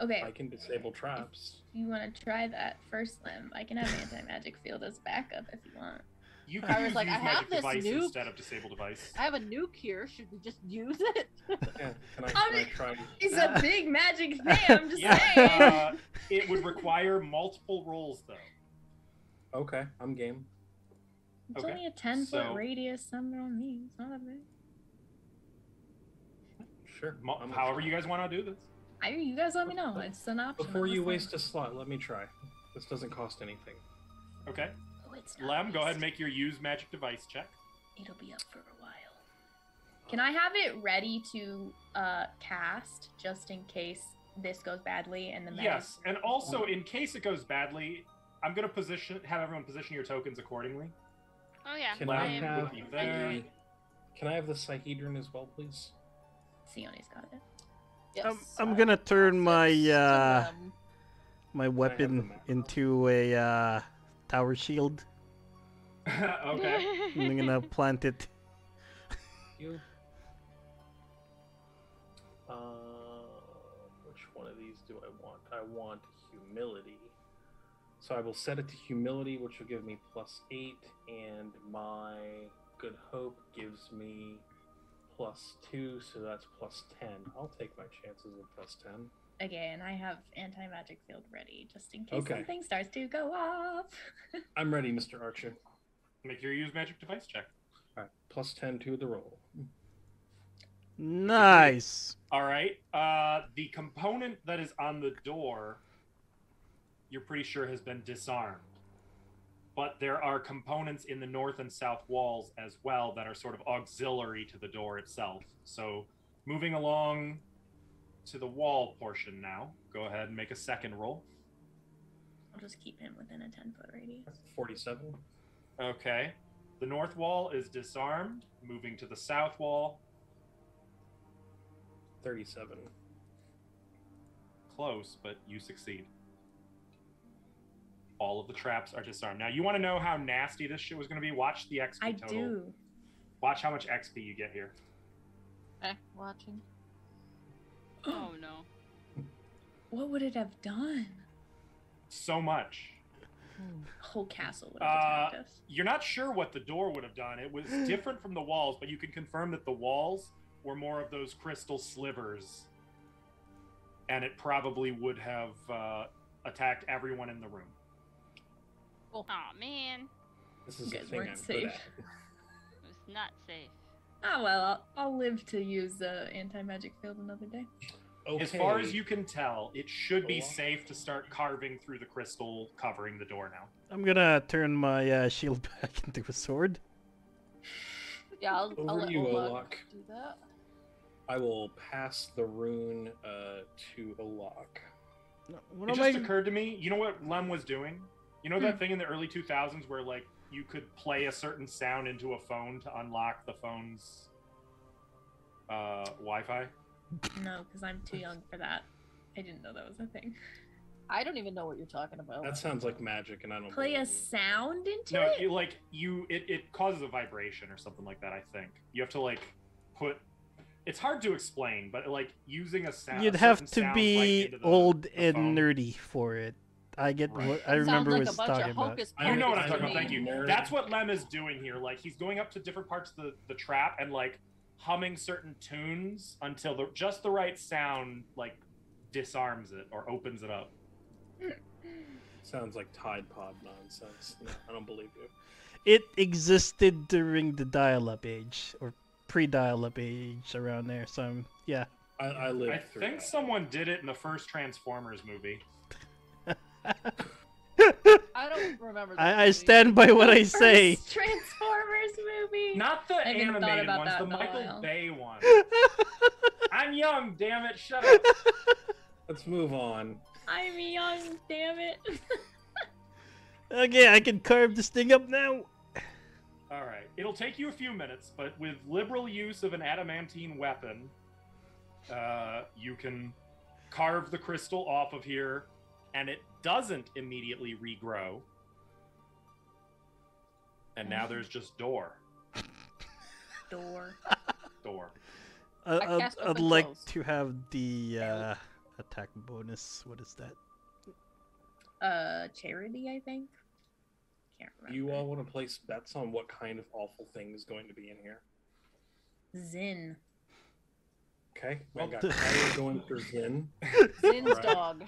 Okay, I can disable traps. you want to try that first, Lim? I can have anti-magic field as backup if you want. You I can was use like, I have magic this device nuke. instead of disable device. I have a nuke here. Should we just use it? Yeah, can I try? It's a big magic thing. I'm just Yeah, saying. it would require multiple rolls though. Okay, I'm game. It's okay, only a 10-foot so- radius somewhere on me. It's not that big. Sure. I'm However you guys want to do this. You guys let me know. It's an option. Before I'm you just waste saying. a slot, let me try. This doesn't cost anything. Okay. Oh, it's not Lem, go ahead and waste. make your use magic device check. It'll be up for a while. Can I have it ready to cast just in case this goes badly and the magic? Yes, and also in case it goes badly, I'm gonna have everyone position your tokens accordingly. Oh yeah. Can Lem I am- have would be there. the- Can I have the Psyhedron as well, please? Sione's got it. Yes. I'm gonna turn my System. my have the weapon map? into a tower shield. Okay. I'm gonna plant it. You. Which one of these do I want? I want humility. So I will set it to humility, which will give me +8, and my good hope gives me +2, so that's +10. I'll take my chances with +10. Again, I have anti-magic field ready, just in case Okay. something starts to go off. I'm ready, Mr. Archer. Make your use magic device check. All right, +10 to the roll. Nice. All right. The component that is on the door, you're pretty sure has been disarmed. But there are components in the north and south walls as well that are sort of auxiliary to the door itself. So moving along to the wall portion now, go ahead and make a second roll. I'll just keep him within a 10-foot radius. 47. Okay. The north wall is disarmed. Moving to the south wall, 37. close, but you succeed. All of the traps are disarmed. Now, you want to know how nasty this shit was going to be? Watch the XP I total. do. Watch how much XP you get here. Watching. Oh no. What would it have done? So much. Whole castle would have attacked us. You're not sure what the door would have done. It was different from the walls, but you can confirm that the walls were more of those crystal slivers. And it probably would have attacked everyone in the room. Oh man. This is You the guys thing weren't I'm good safe. at. It was not safe. Oh well, I'll live to use the anti-magic field another day. Okay. As far as you can tell, it should be Go on. safe to start carving through the crystal covering the door now. I'm gonna turn my shield back into a sword. Yeah, I'll Over let to you, Olak Olak. do that. I will pass the rune to Olak. What It am just I? occurred to me, you know what Lem was doing? You know that thing in the early 2000s where, like, you could play a certain sound into a phone to unlock the phone's Wi-Fi? No, because I'm too young for that. I didn't know that was a thing. I don't even know what you're talking about. That sounds like magic, and I don't Play believe a you. sound into No, it? it causes a vibration or something like that, I think. You have to, like, put... It's hard to explain, but, like, using a sound... You'd a have certain to sound, be like, into the old the and phone. nerdy for it. I get Right. what I That remember sounds like was a bunch talking of about. hocus You know what I'm pocus talking to about, thank you. me. Nerd. That's what Lem is doing here. Like, he's going up to different parts of the trap and, like, humming certain tunes until just the right sound, like, disarms it or opens it up. Sounds like Tide Pod nonsense. No, I don't believe you. It existed during the dial-up age or pre-dial-up age around there. So yeah. I lived I through think that. someone did it in the first Transformers movie. I don't remember. that I movie. stand by what I say. First Transformers movie. Not the I haven't thought animated about ones, that the in a Michael while. Bay one. I'm young, damn it, shut up. Let's move on. I'm young, damn it. Okay, I can carve this thing up now. All right, it'll take you a few minutes, but with liberal use of an adamantine weapon, you can carve the crystal off of here, and it doesn't immediately regrow. And now there's just door. Door. I'd cast I'd open like close. to have the attack bonus. What is that? Charity, I think. Can't remember. You all want to place bets on what kind of awful thing is going to be in here? Zin. Okay, I got Kyra going for Zin. Zin's Alright. dog.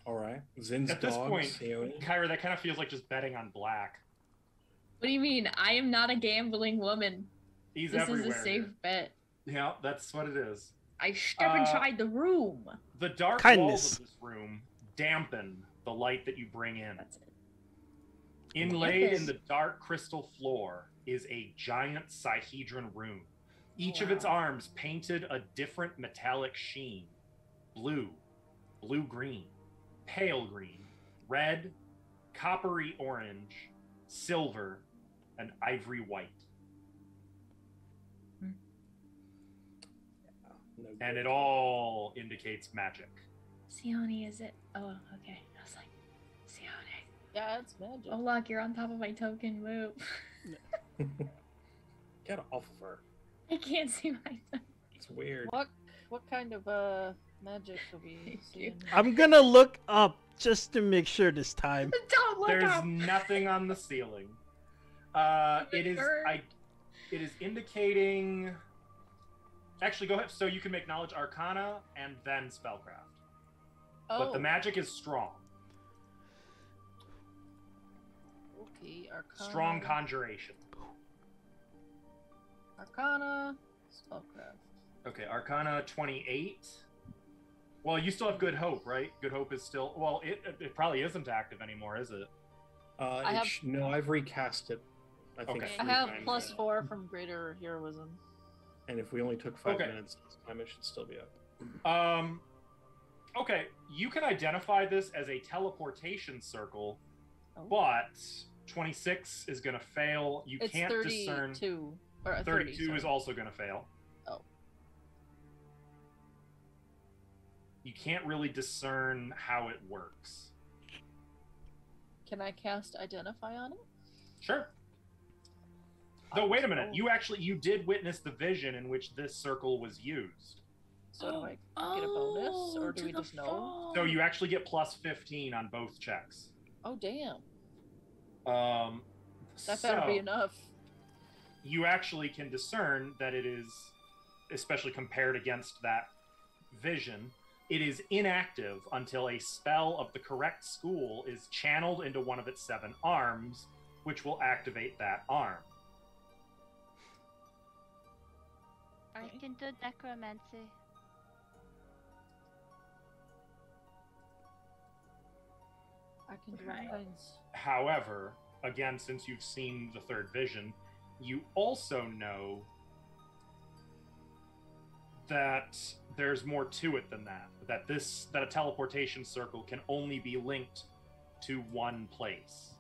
All right, Zin's At this dog. point, Seone. Kyra, that kind of feels like just betting on black. What do you mean? I am not a gambling woman. He's This everywhere. is a safe bet. Yeah, that's what it is. I step inside the room. The dark Kindness. walls of this room dampen the light that you bring in. That's it. Inlaid Yes. in the dark crystal floor is a giant Sihedron rune. Each of Wow. its arms painted a different metallic sheen. Blue, blue-green, pale green, red, coppery orange, silver, and ivory white. No And good. it all indicates magic. Sione, is it? Oh, okay. I was Yeah, it's magic. Oh, look, you're on top of my token. Move. Get off of her. I can't see my token. It's weird. What kind of magic are we Thank you. seeing? I'm gonna look up just to make sure this time. Don't look There's up. nothing on the ceiling. It is Bird. it is indicating. Actually, go ahead. So you can make knowledge arcana and then spellcraft. But the magic is strong. Okay, Arcana. Strong conjuration. Arcana, spellcraft. Okay, Arcana 28. Well, you still have Good Hope, right? Good Hope is still. Well, it probably isn't active anymore, is it? No, I've recast it. I think Okay. I 3 have times plus now. 4 from Greater Heroism. And if we only took 5 Okay. minutes this time, it should still be up. Okay, you can identify this as a teleportation circle, Oh. but 26 is going to fail. You It's can't 32. discern. Or 32 30, is sorry. also going to fail. Oh. You can't really discern how it works. Can I cast Identify on it? Sure. Though, wait a minute. You did witness the vision in which this circle was used. So do I get a bonus, or do we just know? So you actually get plus 15 on both checks. Oh, damn. That so better be enough. you actually can discern that it is, especially compared against that vision, it is inactive until a spell of the correct school is channeled into one of its 7 arms, which will activate that arm. I can do necromancy. I can do all Right. kinds. However, again, since you've seen the third vision, you also know that there's more to it than that. That a teleportation circle can only be linked to one place.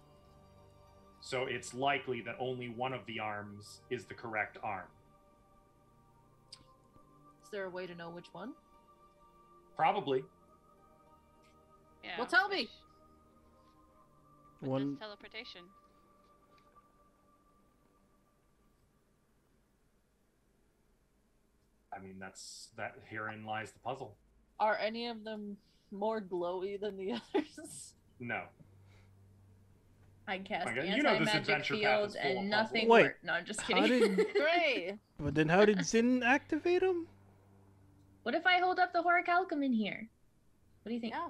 So it's likely that only one of the arms is the correct arm. Is there a way to know which one? Probably. Yeah. Well, tell me. What One- does teleportation? I mean, herein lies the puzzle. Are any of them more glowy than the others? No. I cast Okay, you know this anti-magic adventure path field is full of and nothing Wait, worked. No, I'm just how kidding. did- Great. But then how did Zin activate him? What if I hold up the Horicalcum in here? What do you think? Yeah.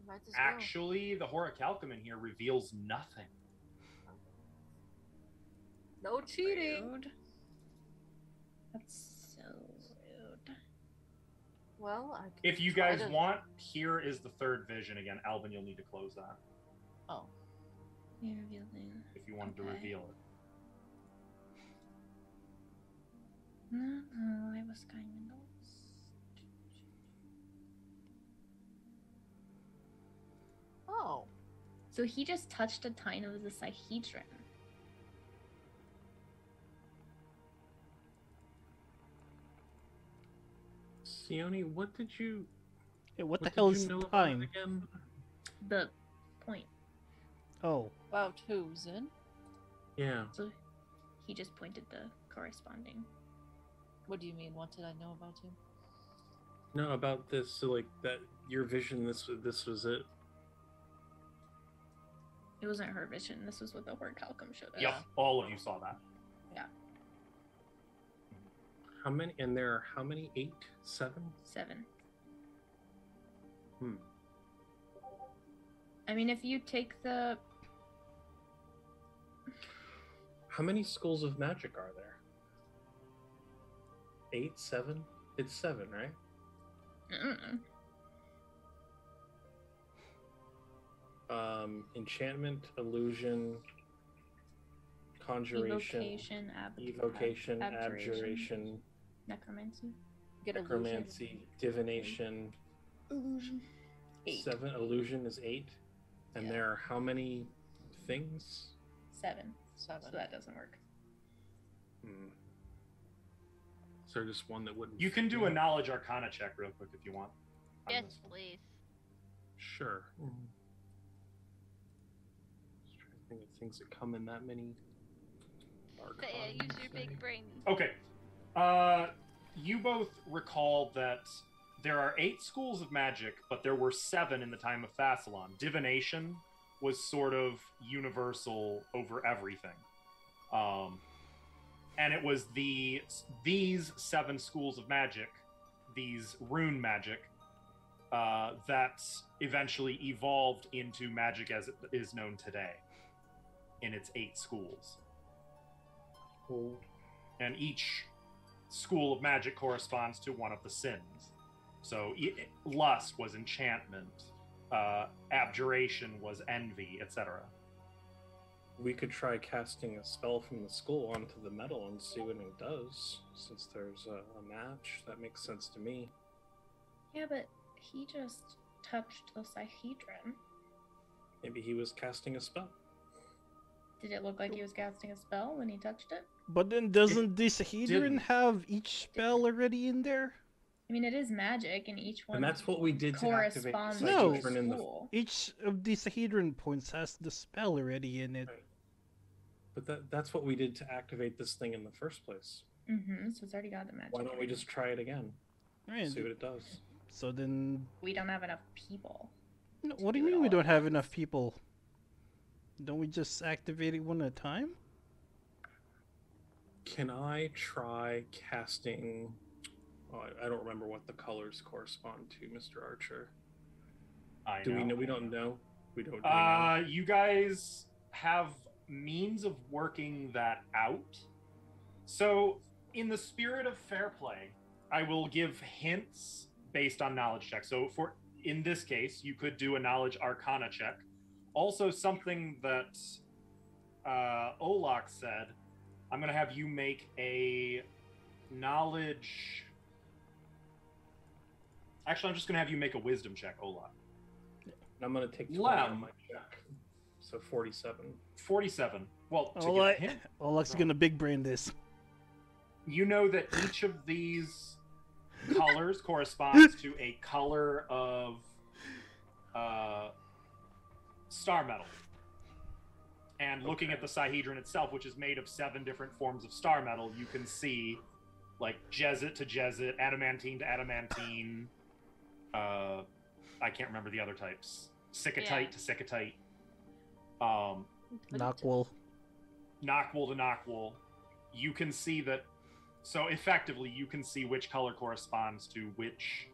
Might as well. Actually, the Horicalcum in here reveals nothing. No cheating. Rude. That's so rude. Well, I can If you try guys to- want, here is the third vision again. Alvin, you'll need to close that Oh. You're revealing. if you wanted to Okay. reveal it. No, I was kind of lost. Oh. So he just touched a tine of the Sahedron. Sione, what did you? Hey, what the did hell you is know about it time? again? The point. Oh, About who's in? Yeah. So he just pointed the corresponding. What do you mean? What did I know about him? No, about this. So like that, your vision. This was it. It wasn't her vision. This was what the Horicalcum showed us. Yep, all of you saw that. How many? And there are how many? 8, 7? 7. Hmm. I mean, if you take the How many schools of magic are there? 8, 7? It's 7, right? Enchantment, illusion, conjuration, evocation, evocation, abjuration, necromancy, Get illusion. necromancy, divination. illusion. 8. 7. Illusion is 8. And Yeah. there are how many things? 7. 7. So that doesn't work. Hmm. Is there just one that wouldn't? You can fit do a in? knowledge arcana check real quick if you want. on Yes, this one. please. Sure. think of things that come in that many. Thea, use your big brain. Okay. You both recall that there are 8 schools of magic, but there were 7 in the time of Thassalon. Divination was sort of universal over everything. And it was these 7 schools of magic, these rune magic, that eventually evolved into magic as it is known today in its 8 schools. Cool. And each school of magic corresponds to one of the sins. So lust was enchantment, abjuration was envy, etc. We could try casting a spell from the school onto the metal and see what it does. Since there's a match, that makes sense to me. Yeah, but he just touched the Sihedron. Maybe he was casting a spell. Did it look like he was casting a spell when he touched it? But then doesn't the didn't. Sahedron have each spell already in there? I mean, it is magic, and each one And that's what we did to activate the corresponds No. to Sihedron the in the. school. Each of the Sahedron points has the spell already in it. Right. But that's what we did to activate this thing in the first place. Mm-hmm. So it's already got the magic. Why don't we just try it again? Right. See what it does. So then, We don't have enough people. no, what do you do it mean we all don't at have once. enough people? Don't we just activate it one at a time? Can I try casting? Oh, I don't remember what the colors correspond to, Mr. Archer. I Do know. we know? We don't know. We don't. Do we know? You guys have means of working that out. So, in the spirit of fair play, I will give hints based on knowledge checks. So, in this case, you could do a knowledge arcana check. Also, something that Olak said, I'm going to have you make a knowledge. Actually, I'm just going to have you make a wisdom check, Olak. I'm gonna take 20 Lem. on my check. So 47. 47. Well, to All give a right. hint, Olak's gonna big brain this. you know that each of these colors corresponds to a color of star metal. And looking at the Sihedron itself, which is made of 7 different forms of star metal, you can see like Jezit to Jezit, Adamantine to Adamantine. I can't remember the other types. Sycotite to Sycotite. Knockwool. Knockwool to Knockwool. You can see that. So effectively, you can see which color corresponds to which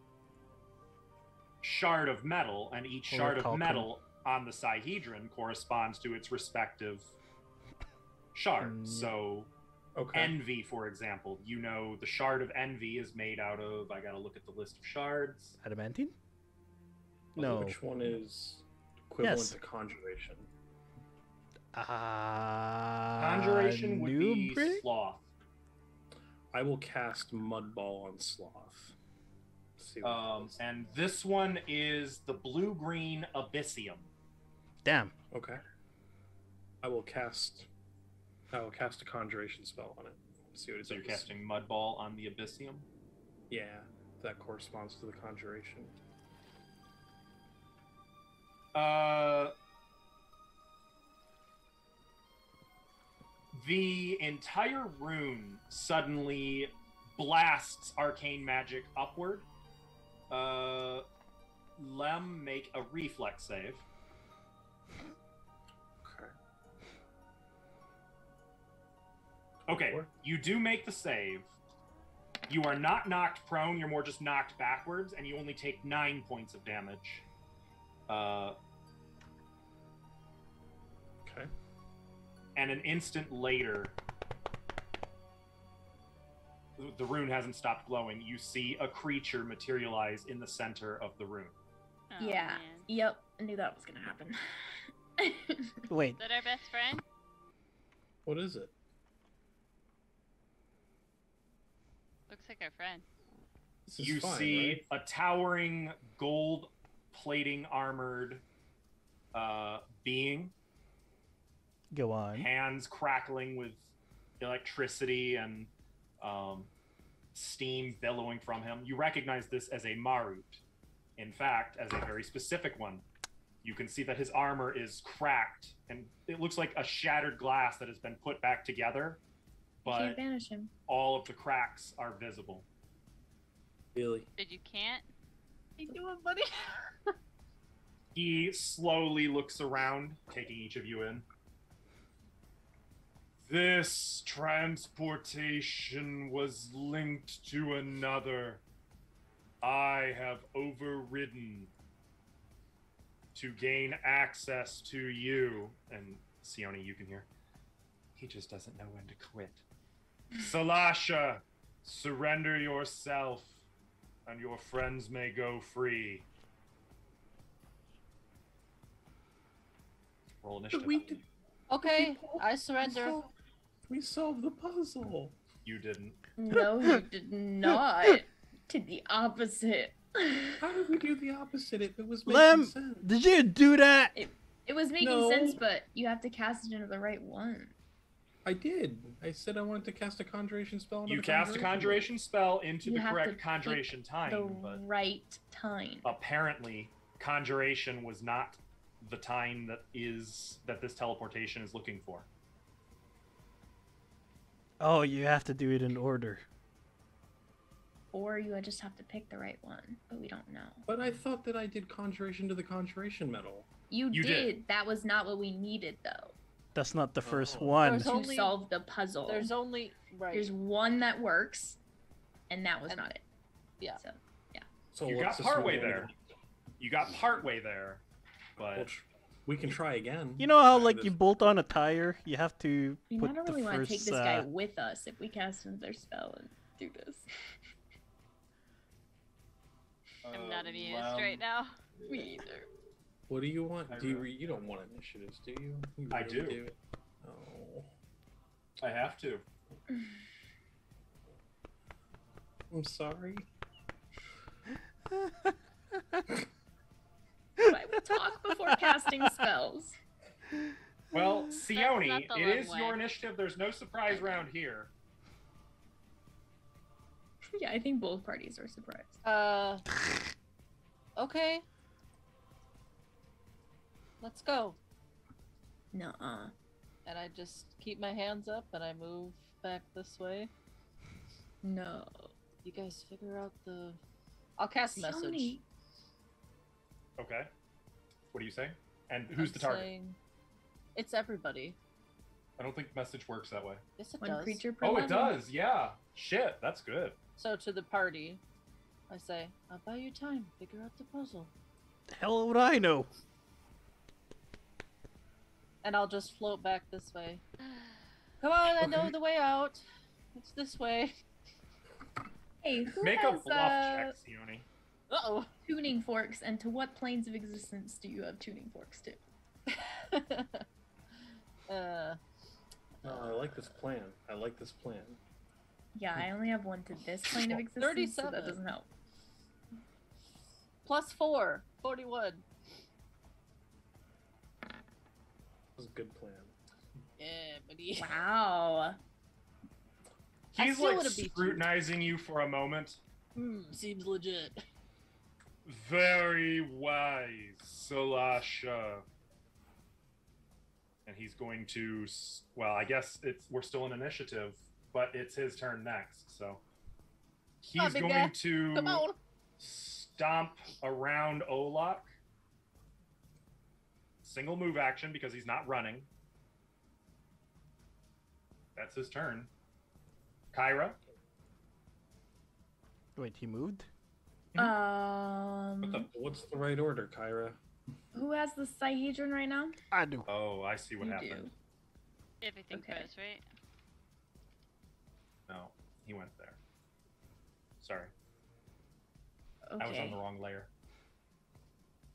shard of metal, and each Or shard of Calcum. metal on the Sihedron corresponds to its respective shards. So, Okay. Envy, for example, you know the shard of Envy is made out of. I gotta look at the list of shards. Adamantine? No. Which one is equivalent Yes. to conjuration? Conjuration would be Newbrick? Sloth. I will cast Mudball on Sloth. See what it does. And this one is the blue-green Abyssium. Damn. Okay. I will cast a conjuration spell on it. See what it So you're does. casting Mudball on the Abyssium. Yeah, that corresponds to the conjuration. The entire rune suddenly blasts arcane magic upward. Lem, make a reflex save. Okay. Okay, you do make the save. You are not knocked prone, you're more just knocked backwards, and you only take 9 points of damage. Okay. And an instant later, the rune hasn't stopped glowing. You see a creature materialize in the center of the rune. Oh, Yeah. man. Yep. I knew that was gonna happen. Wait. Is that our best friend? What is it? Looks like our friend. This is You fine, see right? a towering gold plating armored being, Go on. hands crackling with electricity and steam billowing from him. You recognize this as a Marut. In fact, as a very specific one. You can see that his armor is cracked, and it looks like a shattered glass that has been put back together, You can't but banish him. all of the cracks are visible. Really? Did you can't? What you doing, buddy? He slowly looks around, taking each of you in. This transportation was linked to another. I have overridden to gain access to you. And Sione, you can hear. He just doesn't know when to quit. Salasha, surrender yourself, and your friends may go free. Roll initiative. Okay, I surrender. We solved the puzzle. You didn't. No, you did not. To the opposite. How did we do the opposite if it was making Lem, sense? did you do that? It was making No. sense, but you have to cast it into the right one. I did. I said I wanted to cast a conjuration spell. into You the cast a conjuration spell into You the have to correct pick conjuration time, The but right time. apparently conjuration was not the time that this teleportation is looking for. Oh, you have to do it in order. Or you just have to pick the right one, but we don't know. But I thought that I did conjuration to the conjuration metal. You You did. did. That was not what we needed, though, That's not the first Oh. one. There's to only- solve the puzzle. There's only right. There's one that works, and that was And- not it. yeah. So, So You let's got partway assume there. You got partway there, but We can try again. You know how, Try like, this. you bolt on a tire? You have to we put don't the really want to first. take this guy with us if we cast another spell and do this. I'm not amused right now. Me either. What do you want? I Do you? really- You don't want initiatives, do you? You I really do. Oh, I have to. I'm sorry. Why we talk before casting spells? Well, not Sione, the it long is way. your initiative. There's no surprise round here. Yeah, I think both parties are surprised. Okay. Let's go. Nuh-uh. And I just keep my hands up and I move back this way. No. You guys figure out the. I'll cast message. Sione, Okay. What do you say? And who's I'm the target? saying- It's everybody. I don't think message works that way. Yes, it one does. creature per Oh, it level. does. Yeah. Shit, that's good. So to the party, I say, I'll buy you time. Figure out the puzzle. The hell would I know? And I'll just float back this way. Come on, I know Okay. the way out. It's this way. Hey, who Make has a bluff check, Sione. Uh-oh. tuning forks, and to what planes of existence do you have tuning forks to? No, I like this plan. I like this plan. Yeah, I only have one to this plane of existence, so 37. that doesn't help. Plus 4. 41. This is a good plan. Yeah, buddy. Wow. I He's still like would've beat you. scrutinizing you for a moment. Seems legit. Very wise, Salasha. And he's going to, well, I guess we're still in initiative, but it's his turn next. So he's big going guy. to Come on. stomp around Olak. Single move action because he's not running. That's his turn. Kyra. Wait, he moved? What's the right order, Kyra? Who has the Sihedron right now? I do. Oh, I see what You happened. Everything Okay. goes, right? No, he went there. Sorry, Okay. I was on the wrong layer.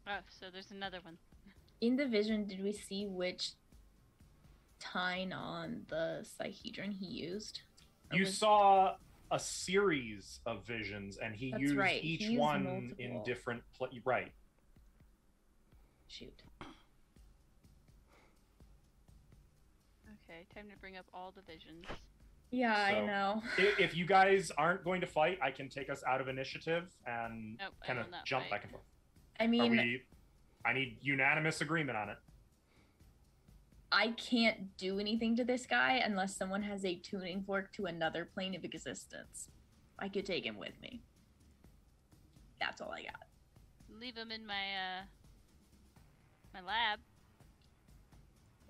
Oh, so there's another one. In the vision, did we see which tine on the Sihedron he used? Or You was- saw a series of visions, and he That's used right, he each used one multiple. in different. Right. Shoot. Okay, time to bring up all the visions. Yeah, I So- know. If you guys aren't going to fight, I can take us out of initiative and Nope, I kind will of not jump fight. back and forth. I Are mean, we? I need unanimous agreement on it. I can't do anything to this guy unless someone has a tuning fork to another plane of existence. I could take him with me. That's all I got. Leave him in my my lab.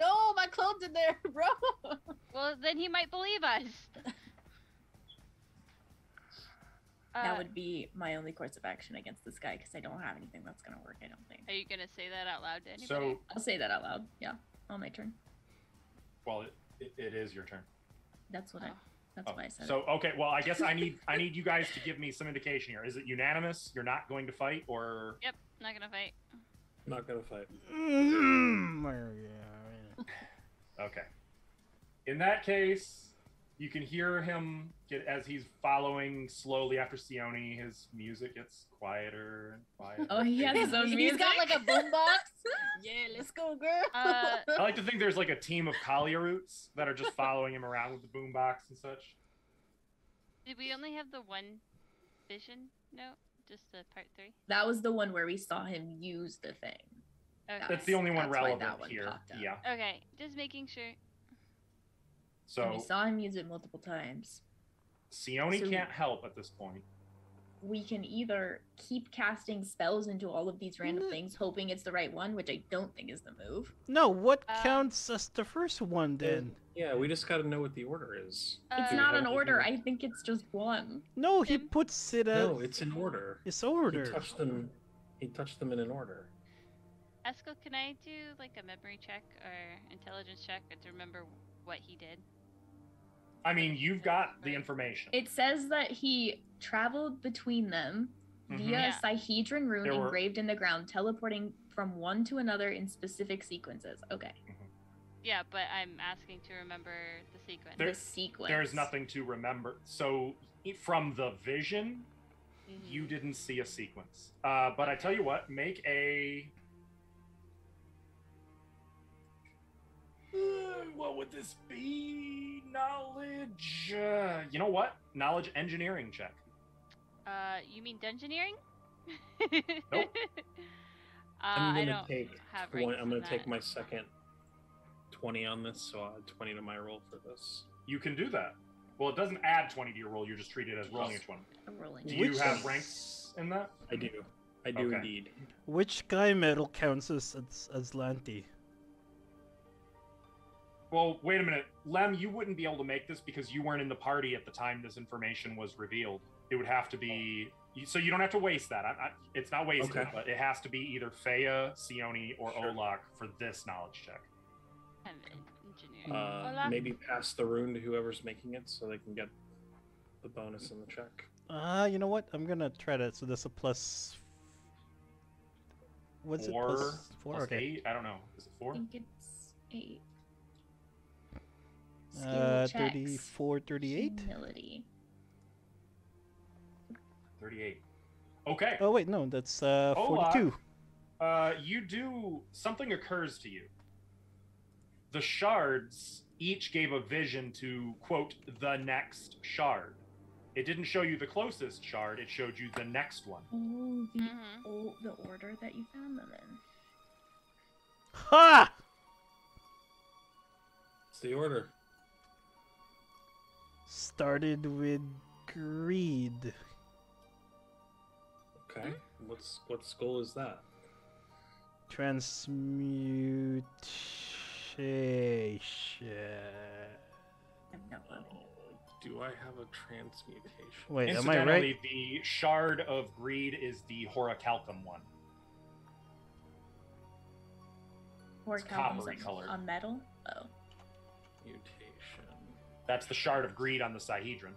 No, my clone's in there, bro. Well, then he might believe us. That would be my only course of action against this guy because I don't have anything that's gonna work. I don't think. Are you gonna say that out loud to anybody? So, I'll say that out loud. Yeah, on my turn. well, it is your turn. That's what I. That's why I said. So okay, well, I guess I need you guys to give me some indication here. Is it unanimous? You're not going to fight, or Yep, not gonna fight. Not gonna fight. okay? In that case, you can hear him as he's following slowly after Sione. His music gets quieter and quieter. Oh, he has his own He's music. got like a boombox. Yeah, let's go, girl. I like to think there's like a team of Collier-roots that are just following him around with the boombox and such. Did we only have the one vision note? Just the part 3? That was the one where we saw him use the thing. Okay. That's the only one That's why relevant that one here. popped up. Yeah. Okay, just making sure. And we So saw him use it multiple times. Sione So- can't help at this point. We can either keep casting spells into all of these random things, hoping it's the right one, which I don't think is the move. No, what Uh, counts as the first one then? Yeah, we just gotta know what the order is. It's Uh, not we an have- order. I think it's just one. No, he Tim? puts it as No, it's in order. his order. He touched them. He touched them in an order. Esco, can I do like a memory check or intelligence check to remember what he did? I mean, you've got the information. It says that he traveled between them Mhm. via Yeah. a Sihedron rune There were- engraved in the ground, teleporting from one to another in specific sequences. Okay. Yeah, but I'm asking to remember the sequence. There- The sequence. There's nothing to remember. So from the vision, Mhm. you didn't see a sequence. But I tell you what, make a. What would this be? Knowledge. You know what? Knowledge engineering check. You mean dungeoneering? Nope. I'm I gonna don't take. have 20, ranks I'm gonna in take that. my second 20 on this, so I'll add 20 to my roll for this. You can do that. Well, it doesn't add 20 to your roll. You're just treated as rolling a 20. I'm rolling. Do you Which- have ranks in that? I do. I do Okay. indeed. Which sky metal counts as Lanty? Well, wait a minute. Lem, you wouldn't be able to make this because you weren't in the party at the time this information was revealed. It would have to be... So you don't have to waste that. It's not wasted, Okay. but it has to be either Fea, Sione, or Sure. Olak for this knowledge check. I'm engineering. Hola. Maybe pass the rune to whoever's making it, so they can get the bonus in the check. You know what? I'm gonna try that. So that's a plus. What's it? Plus 4? Plus Okay. 8? I don't know. Is it I 4? think it's 8. Skill checks. 34, 38? Humility. 38. Okay. Oh wait, no, that's Olaf. 42. You do... Something occurs to you. The shards each gave a vision to, quote, the next shard. It didn't show you the closest shard, it showed you the next one. Oh, Mhm. the order that you found them in. Ha! It's the order. Started with greed. Okay. What skull is that? Transmutation. I have no idea. Do I have a transmutation? Wait, am I Incidentally, right? the shard of greed is the Horicalcum one. Or It's coppery calculus colored. on metal? Oh. Mutation. That's the shard of greed on the Sihedron.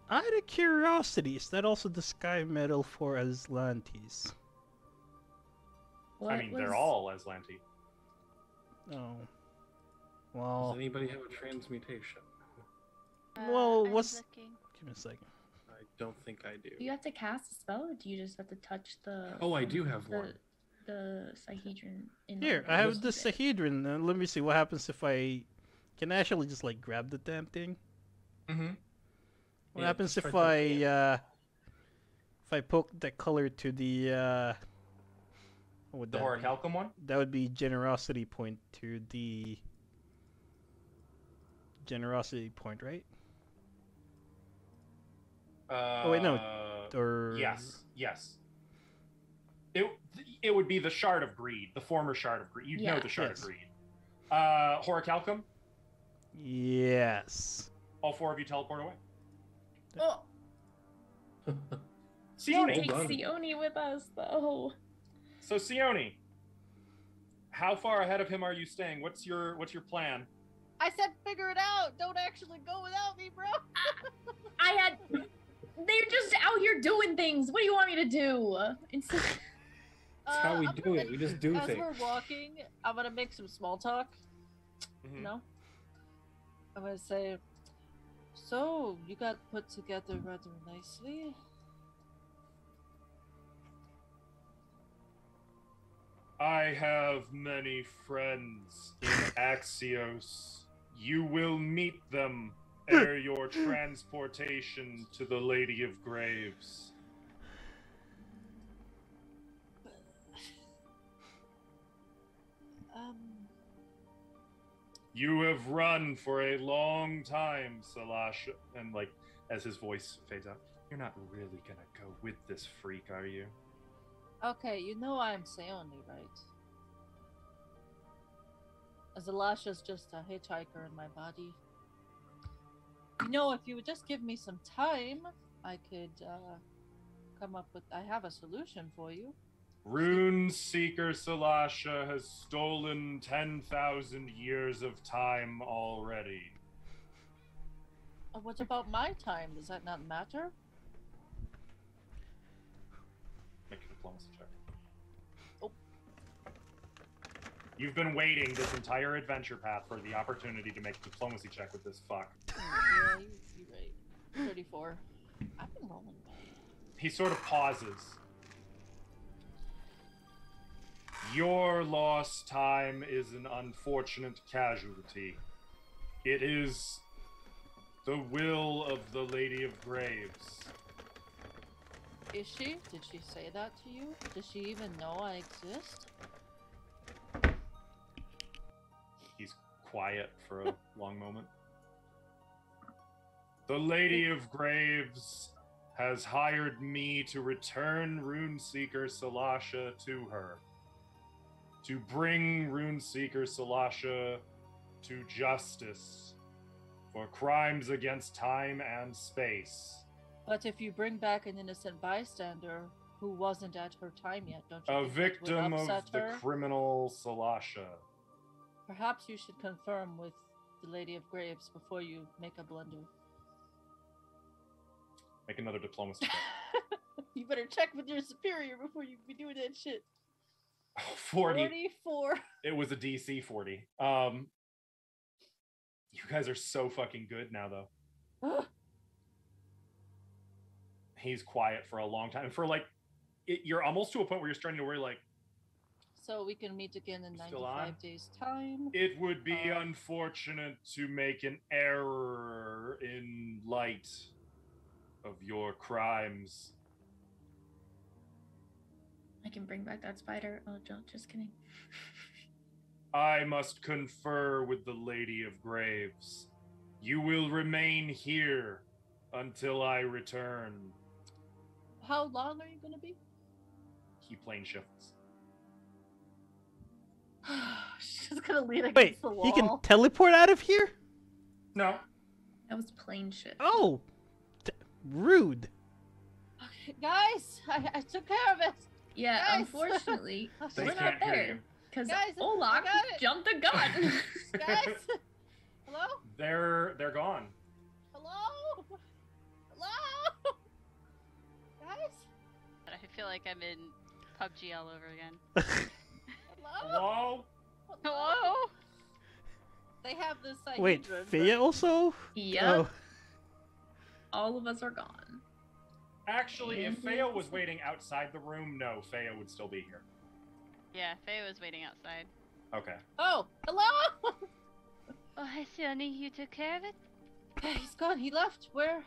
Out of curiosity, is that also the sky metal for Aslantes? What I mean, they're was- all Aslanti. Oh. Does Well, anybody have a transmutation? Well, I'm what's- looking. give me a second. I don't think I do. Do you have to cast a spell, or do you just have to touch the? Oh, I do have the, one. The Sihedron in Here, the I have list the of it. Sahedron. Let me see what happens if I can actually just like grab the damn thing. Mm-hmm. What Yeah, happens just if try to- I poke the color to the What would The that be? Horicalcum one? That would be generosity point to the generosity point, right? Oh, wait, no. Or Yes. It would be the Shard of Greed, the former Shard of Greed. You'd know Yeah. the Shard Yes. of Greed. Horicalcum, Yes. all 4 of you teleport away. Oh, Sione. take done. Sione with us, though. So Sione, how far ahead of him are you staying? What's your plan? I said figure it out. Don't actually go without me, bro. They're just out here doing things. What do you want me to do? That's how we I'm do gonna- it. We just do As things. we're walking, I'm gonna make some small talk. Mhm. No. I'm gonna say, so you got put together rather nicely. I have many friends in Axios. You will meet them ere your transportation to the Lady of Graves. You have run for a long time, Salash. And like, as his voice fades out, you're not really gonna go with this freak, are you? Okay, you know I'm Seone, right? Zalasha's just a hitchhiker in my body. You know, if you would just give me some time, I could come up with. I have a solution for you. Rune Seeker Salasha has stolen 10,000 years of time already. What about my time? Does that not matter? Make a diplomacy check. Oh. You've been waiting this entire adventure path for the opportunity to make a diplomacy check with this fuck. Yeah, you're right. 34. I've been rolling bad. He sort of pauses. Your lost time is an unfortunate casualty. It is the will of the Lady of Graves. Is she? Did she say that to you? Does she even know I exist? He's quiet for a long moment. The Lady of Graves has hired me to return Runeseeker Salasha to her. To bring Runeseeker Salasha to justice for crimes against time and space. But if you bring back an innocent bystander who wasn't at her time yet, don't you A think that would victim of upset the her? criminal Salasha. Perhaps you should confirm with the Lady of Graves before you make a blunder. Make another diplomacy check. You better check with your superior before you be doing that shit. 40. 44. It was a DC 40. You guys are so fucking good now, though. He's quiet for a long time. For like, you're almost to a point where you're starting to worry, like, So we can meet again in Still on? 95 days' time. it would be unfortunate to make an error in light of your crimes. I can bring back that spider. Oh, just kidding. I must confer with the Lady of Graves. You will remain here until I return. How long are you going to be? He plane shifts. She's going to lean against Wait, the wall. he can teleport out of here? No. That was plane shit. Oh, rude. Guys, I took care of it. Yeah, Guys. unfortunately, They we're not can't hear there you. because Guys, I Olak got it. jumped the gun. Guys, hello? They're gone. Hello? Hello? Guys? I feel like I'm in PUBG all over again. Hello? Hello? Hello? They have this Wait, Hydra, but- Fia also? Yep, Oh, all of us are gone. Actually, if And Feo yes. was waiting outside the room, no, Feo would still be here. Yeah, Faye was waiting outside. Okay. Oh, hello? Oh, hi, Sione. You took care of it? He's gone. He left. Where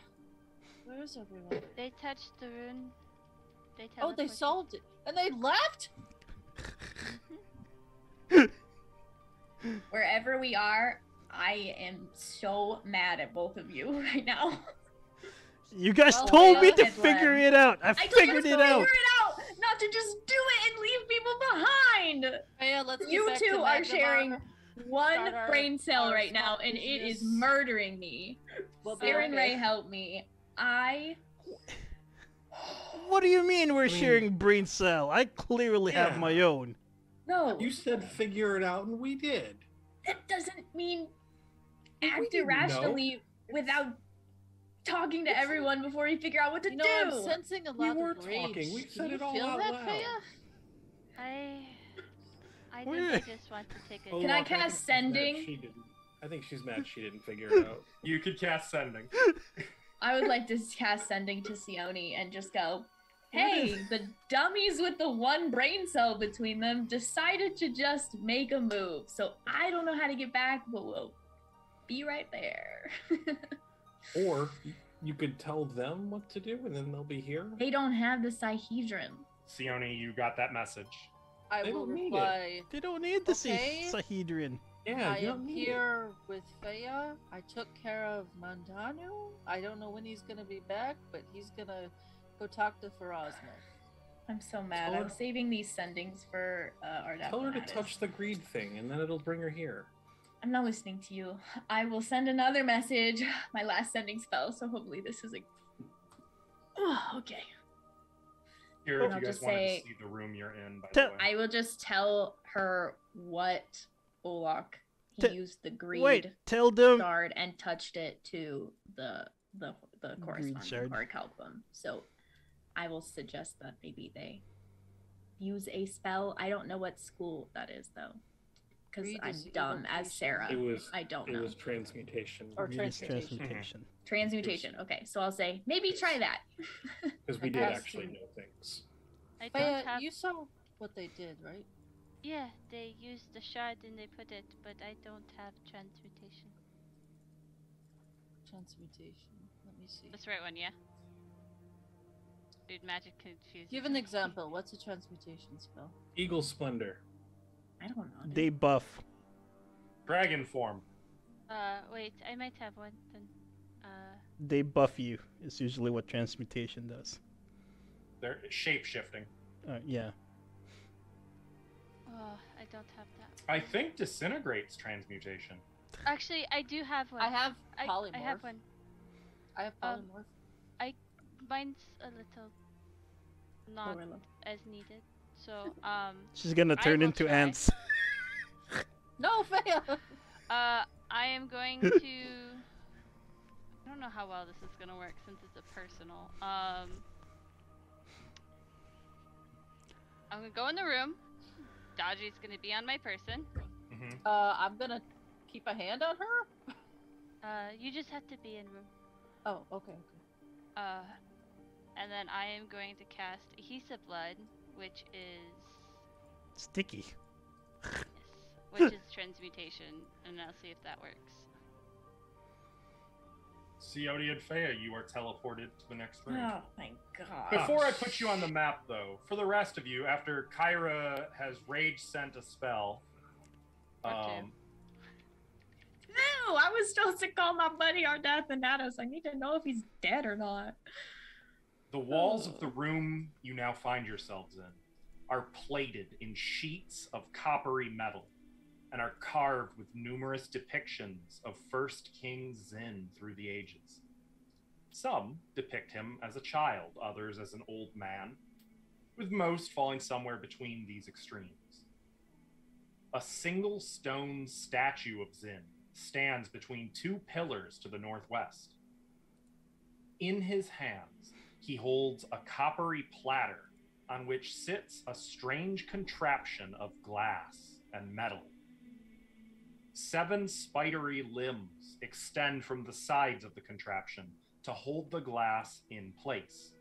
is everyone? They touched the rune. They Oh, they teleported. solved it. And they left? Wherever we are, I am so mad at both of you right now. You guys Well, told me Leia to has figure left. it out. I I told you figured to it figure out. it out, not to just do it and leave people behind. Freya, let's get You back two to are Magnemar. sharing one Start our- brain cell our right now, small and it is business. murdering me. We'll be Siren okay. Ray, help me. What do you mean we're mean- sharing brain cell? I clearly have Yeah. my own. No, You said figure it out, and we did. that doesn't mean We act didn't know. irrationally without talking to everyone before we figure out what to You know, do. I'm sensing a We lot were of rage. talking. We Can said you it all feel out that, loud. Freya? I Where- think I just want to take a. Oh, Can I look, think cast she's mad sending? She didn't. I think she's mad she didn't figure it out. You could cast sending. I would like to cast sending to Sione and just go, What hey, is- the dummies with the one brain cell between them decided to just make a move. So I don't know how to get back, but we'll be right there. Or you could tell them what to do, and then they'll be here. They don't have the Sihedron. Sione, you got that message. I They will don't need it. reply. They don't need the Okay. Sahedron. Yeah, I you am don't need here with Freya. I took care of Mandanu. I don't know when he's gonna be back, but he's gonna go talk to Farazma. I'm so mad. Tell her- I'm saving these sendings for our it. Tell her to Daphnatis. touch the greed thing, and then it'll bring her here. I'm not listening to you. I will send another message. My last sending spell, so hopefully this is a. Oh, okay. Here, And if I'll you guys just wanted say- to see the room you're in, by Tell- the way. I will just tell her what Olok he T- used the greed Wait, tell them. shard and touched it to the corresponding shard. orichalcum. So I will suggest that maybe they use a spell. I don't know what school that is though, because Greed I'm is dumb as evocation. Sarah. It was. I don't It know. was transmutation. Or It is transmutation. transmutation. Transmutation. Okay, so I'll say maybe try that. Because we I did guess actually you- know things. I don't Freya, have. you saw what they did, right? Yeah, they used the shard and they put it, but I don't have transmutation. Transmutation. Let me see. That's the right one, yeah. Dude, magic confused. Give an example. What's a transmutation spell? Eagle Splendor. I don't know. dude. They buff. Dragon form. Wait, I might have one then. They buff you. Is usually what transmutation does. They're shape shifting. Yeah. Oh, I don't have that. I think disintegrates transmutation. Actually, I do have one. I have I polymorph. have one. I have Um, polymorph. Mine's a little not Gorilla. as needed. So, She's gonna I turn will into try. ants. No, Freya. I am going to. I don't know how well this is gonna work since it's a personal. I'm gonna go in the room. Dodgy's gonna be on my person. Mm-hmm. I'm gonna keep a hand on her. You just have to be in room. Oh, okay. And then I am going to cast Adhesive Blood, which is Sticky. yes, which is transmutation, and I'll see if that works. Sione and Freya, you are teleported to the next room. Oh my god. Before I put you on the map, though, for the rest of you, after Kyra has rage sent a spell, Okay. No, I was supposed to call my buddy Ardathanatos. I need to know if he's dead or not. the walls of the room you now find yourselves in are plated in sheets of coppery metal and are carved with numerous depictions of First King Zin through the ages. Some depict him as a child, others as an old man, with most falling somewhere between these extremes. A single stone statue of Zin stands between two pillars to the northwest. In his hands, he holds a coppery platter on which sits a strange contraption of glass and metal. 7 spidery limbs extend from the sides of the contraption to hold the glass in place,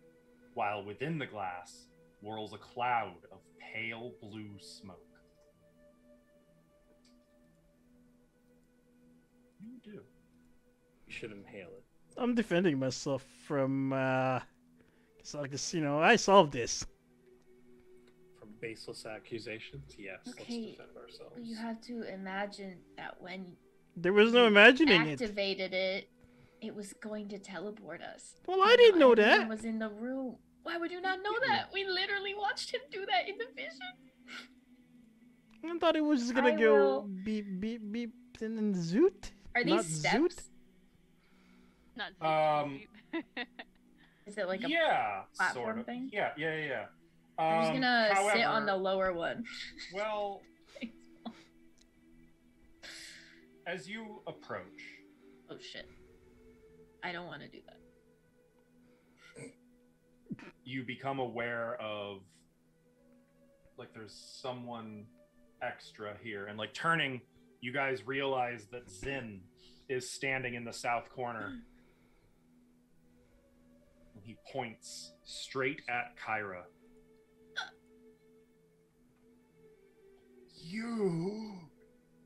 while within the glass whirls a cloud of pale blue smoke. You do. You should inhale it. I'm defending myself from. Cause you know, I solved this. From baseless accusations. Yes, let's Okay, defend ourselves. You have to imagine that when There was no imagining it. activated it, it was going to teleport us. Well, I And didn't know everyone that. was in the room. Why would you not know that? We literally watched him do that in the vision. I thought it was just gonna I go will- beep beep beep and then zoot. Are Not these zoot? steps? Not Um, Is it like a yeah, platform sort of. thing? Yeah. I'm just gonna sit on the however, lower one. Well, as you approach, Oh shit. I don't want to do that. you become aware of, like, there's someone extra here, and like turning, you guys realize that Zin is standing in the south corner. And he points straight at Kyra.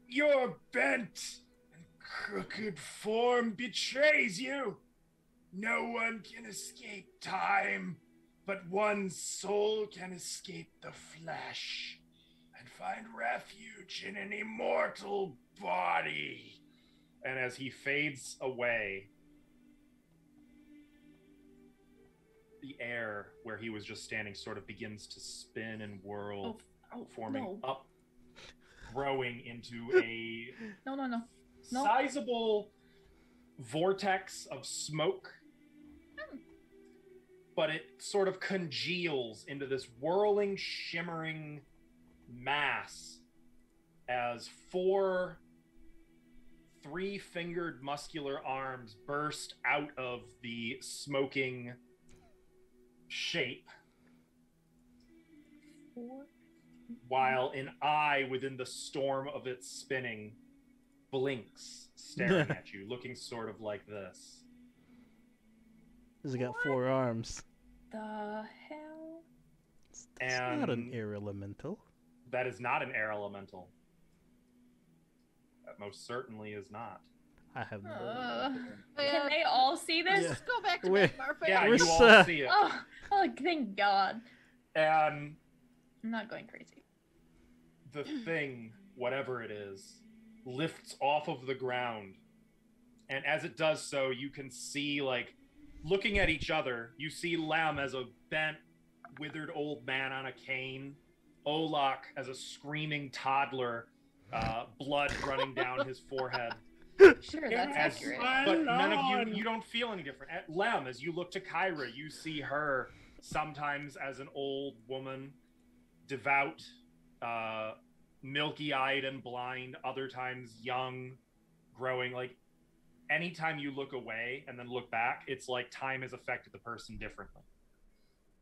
Your bent and crooked form betrays you. No one can escape time, but one's soul can escape the flesh and find refuge in an immortal body. And as he fades away, the air where he was just standing sort of begins to spin and whirl, forming no. up, growing into a No. sizable vortex of smoke. But it sort of congeals into this whirling, shimmering mass as 4 3-fingered muscular arms burst out of the smoking shape, while an eye within the storm of its spinning blinks, staring at you, looking sort of like this. He's got 4 arms. The hell? It's not an And- air elemental. That is not an air elemental. That most certainly is not. I have no. Can they all see this? Yeah. Let's go back to Wait. Marfa. Yeah, Where's, you all uh, see it. Oh, thank God. And I'm not going crazy. the thing, whatever it is, lifts off of the ground. And as it does so, you can see, like, looking at each other, you see Lem as a bent, withered old man on a cane, Olak as a screaming toddler, blood running down his forehead. Sure, that's As- accurate. But none of you don't feel any different. At Lem, as you look to Kyra, you see her sometimes as an old woman, devout, milky-eyed and blind, other times young, growing. Like, anytime you look away and then look back, it's like time has affected the person differently.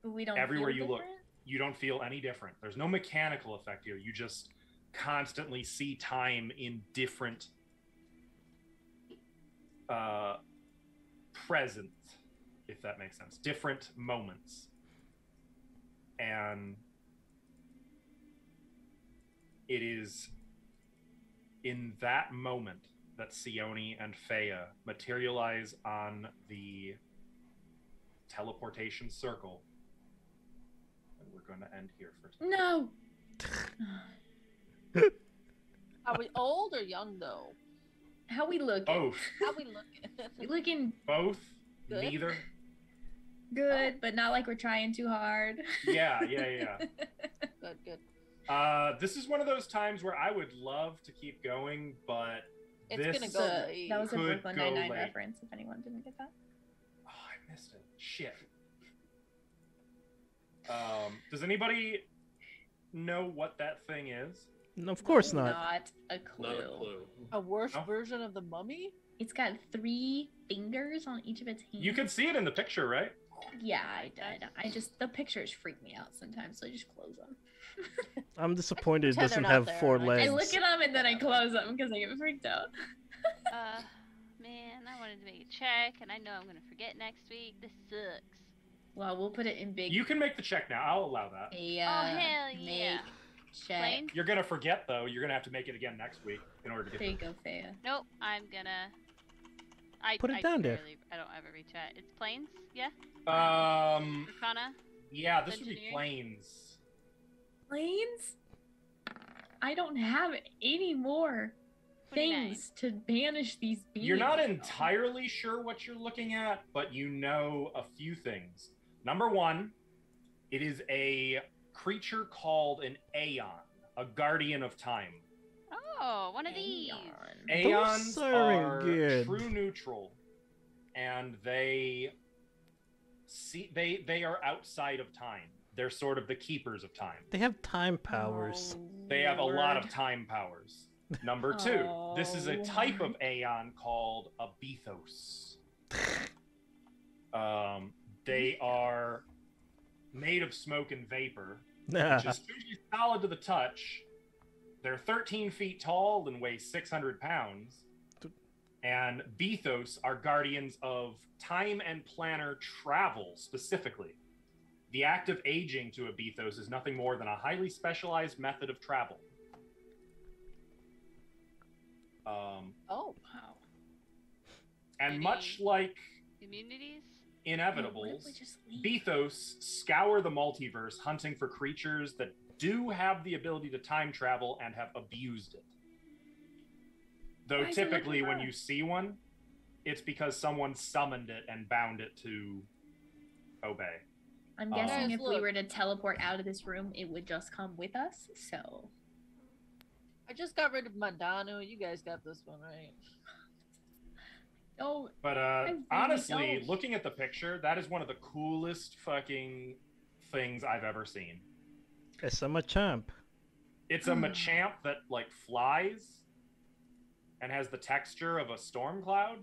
But we don't Everywhere feel you look, different? you don't feel any different. There's no mechanical effect here. You just constantly see time in different present, if that makes sense, different moments. And it is in that moment that Sione and Fea materialize on the teleportation circle. And we're going to end here for today. No. Are we old or young though? How we looking? Both. How we looking? We looking Both. Good. Neither. good, but not like we're trying too hard. Yeah. Good. This is one of those times where I would love to keep going, but It's this... gonna go late. That was a Could Brooklyn go Nine-Nine late. reference, if anyone didn't get that. Oh, I missed it. Shit. Does anybody know what that thing is? No, of course not. Not a clue. Not a clue. A worse Oh. version of the mummy? It's got 3 fingers on each of its hands. You can see it in the picture, right? Yeah, I did. The pictures freak me out sometimes, so I just close them. I'm disappointed it Pretend doesn't they're have not there. 4 I legs. I look at them and then I close them because I get freaked out. Man, I wanted to make a check, and I know I'm gonna forget next week. This sucks. Well, we'll put it in big. You can make the check now. I'll allow that. A, Oh, hell yeah. make check. Plain? You're gonna forget though. You're gonna have to make it again next week in order to There you get. go, Thea. Nope, I'm gonna. Put it down there. I don't ever reach out. It's planes, yeah? The... Arcana? Yeah, this would be Engineering? planes. Planes? I don't have any more 29. things to banish these beings. You're not entirely sure what you're looking at, but you know a few things. Number one, it is a creature called an Aeon, a guardian of time. Oh, one of these. Aeons aren't are good. true neutral, and they are outside of time. They're sort of the keepers of time. They have time powers. They have a lot of time powers. Number two, this is a type of Aeon called a Bethos. They are made of smoke and vapor, which is usually solid to the touch. They're 13 feet tall and weigh 600 pounds. And Bethos are guardians of time and planar travel specifically. The act of aging to a Bethos is nothing more than a highly specialized method of travel. Oh. Wow. And Any much like Immunities? Inevitables, Bethos scour the multiverse hunting for creatures that do have the ability to time travel and have abused it. Though Why is it typically looking when rough? you see one, it's because someone summoned it and bound it to obey. I'm guessing Guys, if we look. were to teleport out of this room, it would just come with us. So I just got rid of Mandano. You guys got this one right. oh, But really honestly, don't. looking at the picture, that is one of the coolest fucking things I've ever seen. It's a Machamp. It's a Machamp that like flies and has the texture of a storm cloud.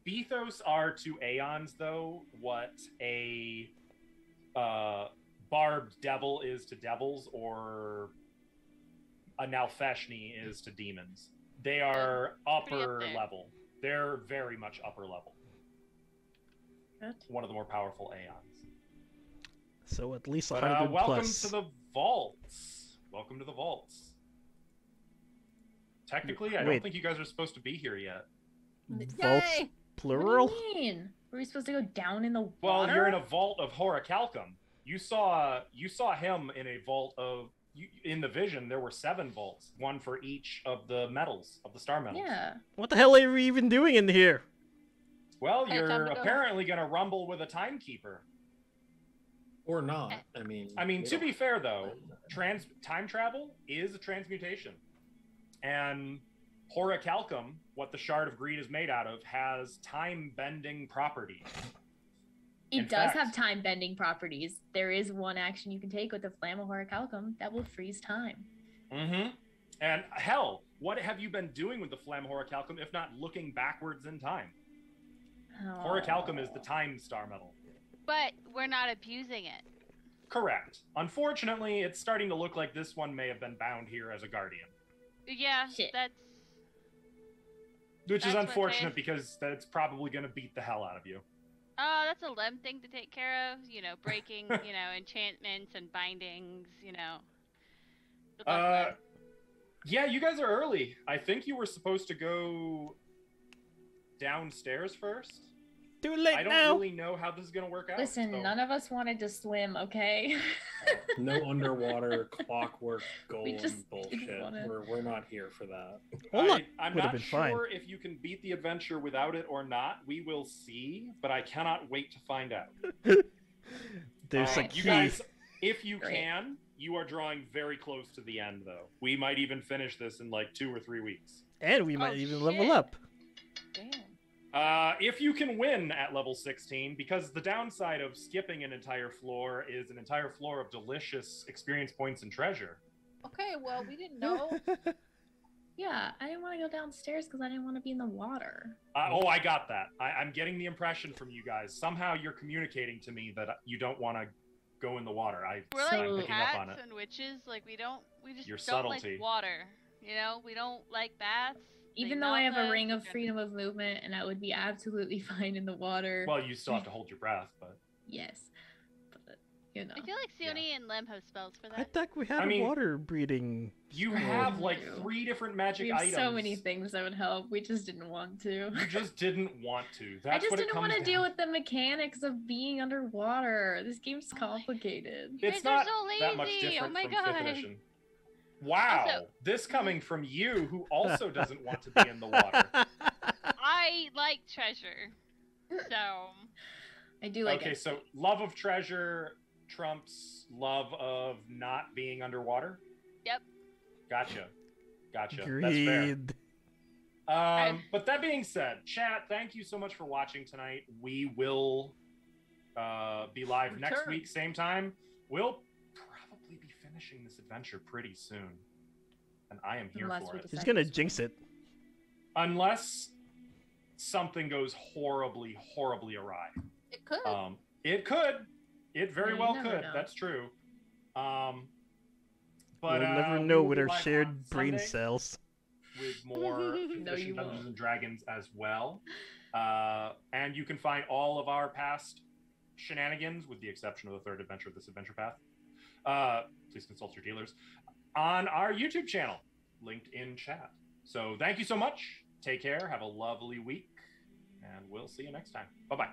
Bethos are to Aeons though what a barbed devil is to devils, or a Nalfeshni is to demons. They are Pretty up upper there. level. They're very much upper level. What? One of the more powerful Aeons. So at least But 100 welcome plus. to the vaults. Welcome to the vaults. Technically, I don't Wait. think you guys are supposed to be here yet. Vaults Yay! plural? What do you mean? Were we supposed to go down in the water? Well, you're in a vault of Horicalcum. You saw him in a vault of. In the vision, there were 7 vaults, one for each of the metals, of the star metals. Yeah. What the hell are we even doing in here? Well, Hey, you're time to go. apparently going to rumble with a timekeeper. Or not. I mean, we To don't- be fair, though, time travel is a transmutation. And Horicalcum, what the Shard of Greed is made out of, has time-bending properties. It In does fact- have time bending properties. There is one action you can take with the Flamme of Horicalcum that will freeze time. Mm-hmm. And hell, what have you been doing with the Flamme Horicalcum if not looking backwards in time? Horicalcum is the time star metal. But we're not abusing it. Correct. Unfortunately, it's starting to look like this one may have been bound here as a guardian. Yeah, Shit. that's Which is That's what unfortunate they- because that's probably going to beat the hell out of you. that's a Lem thing to take care of. You know, breaking, enchantments and bindings. Good luck, Lem. Yeah, you guys are early. I think you were supposed to go downstairs first. Too late I don't now. really know how this is going to work out. Listen, so- none of us wanted to swim, okay? no underwater clockwork We golem just bullshit. didn't wanna- We're not here for that. Hold I'm Would've not been sure fine. if you can beat the adventure without it or not. We will see, but I cannot wait to find out. There's a Alright. key. You guys, if you Great. can, you are drawing very close to the end, though. We might even finish this in like 2 or 3 weeks. And we might Oh, even level shit. up. Damn. If you can win at level 16, because the downside of skipping an entire floor is an entire floor of delicious experience points and treasure. Okay, well, we didn't know. Yeah, I didn't want to go downstairs because I didn't want to be in the water. I got that. I'm getting the impression from you guys. Somehow you're communicating to me that you don't want to go in the water. We're I'm like picking up on cats it. and witches. Like we just Your don't subtlety. like water. We don't like baths. They Even though I have melt a us, ring we of can- freedom of movement and I would be absolutely fine in the water. Well, you still have to hold your breath, but Yes. But You know. I feel like Sione and Lem have spells for I that. thought we had I mean, a water breeding. You scroll. have like You. 3 different magic We have items. so many things that would help. We just didn't want to. You just didn't want to. That's I just what it didn't comes want to down deal with the mechanics of being underwater. This game's complicated. You It's guys are not so that much lazy. different Oh my from God. 5th edition. Wow, Also- this coming from you, who also doesn't want to be in the water. I like treasure. So, I do like Okay, it. so love of treasure trumps love of not being underwater. Yep. Gotcha. That's fair. Agreed. But that being said, chat, thank you so much for watching tonight. We will be live next Return. week, same time. We'll probably be finishing this adventure pretty soon. And I am here Unless for we it. decide He's gonna to jinx it. Unless something goes horribly, horribly awry. It could. It could. It very Yeah, you well never could. know. That's true. But We'll never we know will with be our live shared on brain Sunday cells. with more No, Fiction you Dungeons won't. and Dragons as well. And you can find all of our past shenanigans, with the exception of the 3rd adventure of this adventure path. Please consult your dealers on our YouTube channel, linked in chat. So thank you so much. Take care. Have a lovely week, and we'll see you next time. Bye-bye.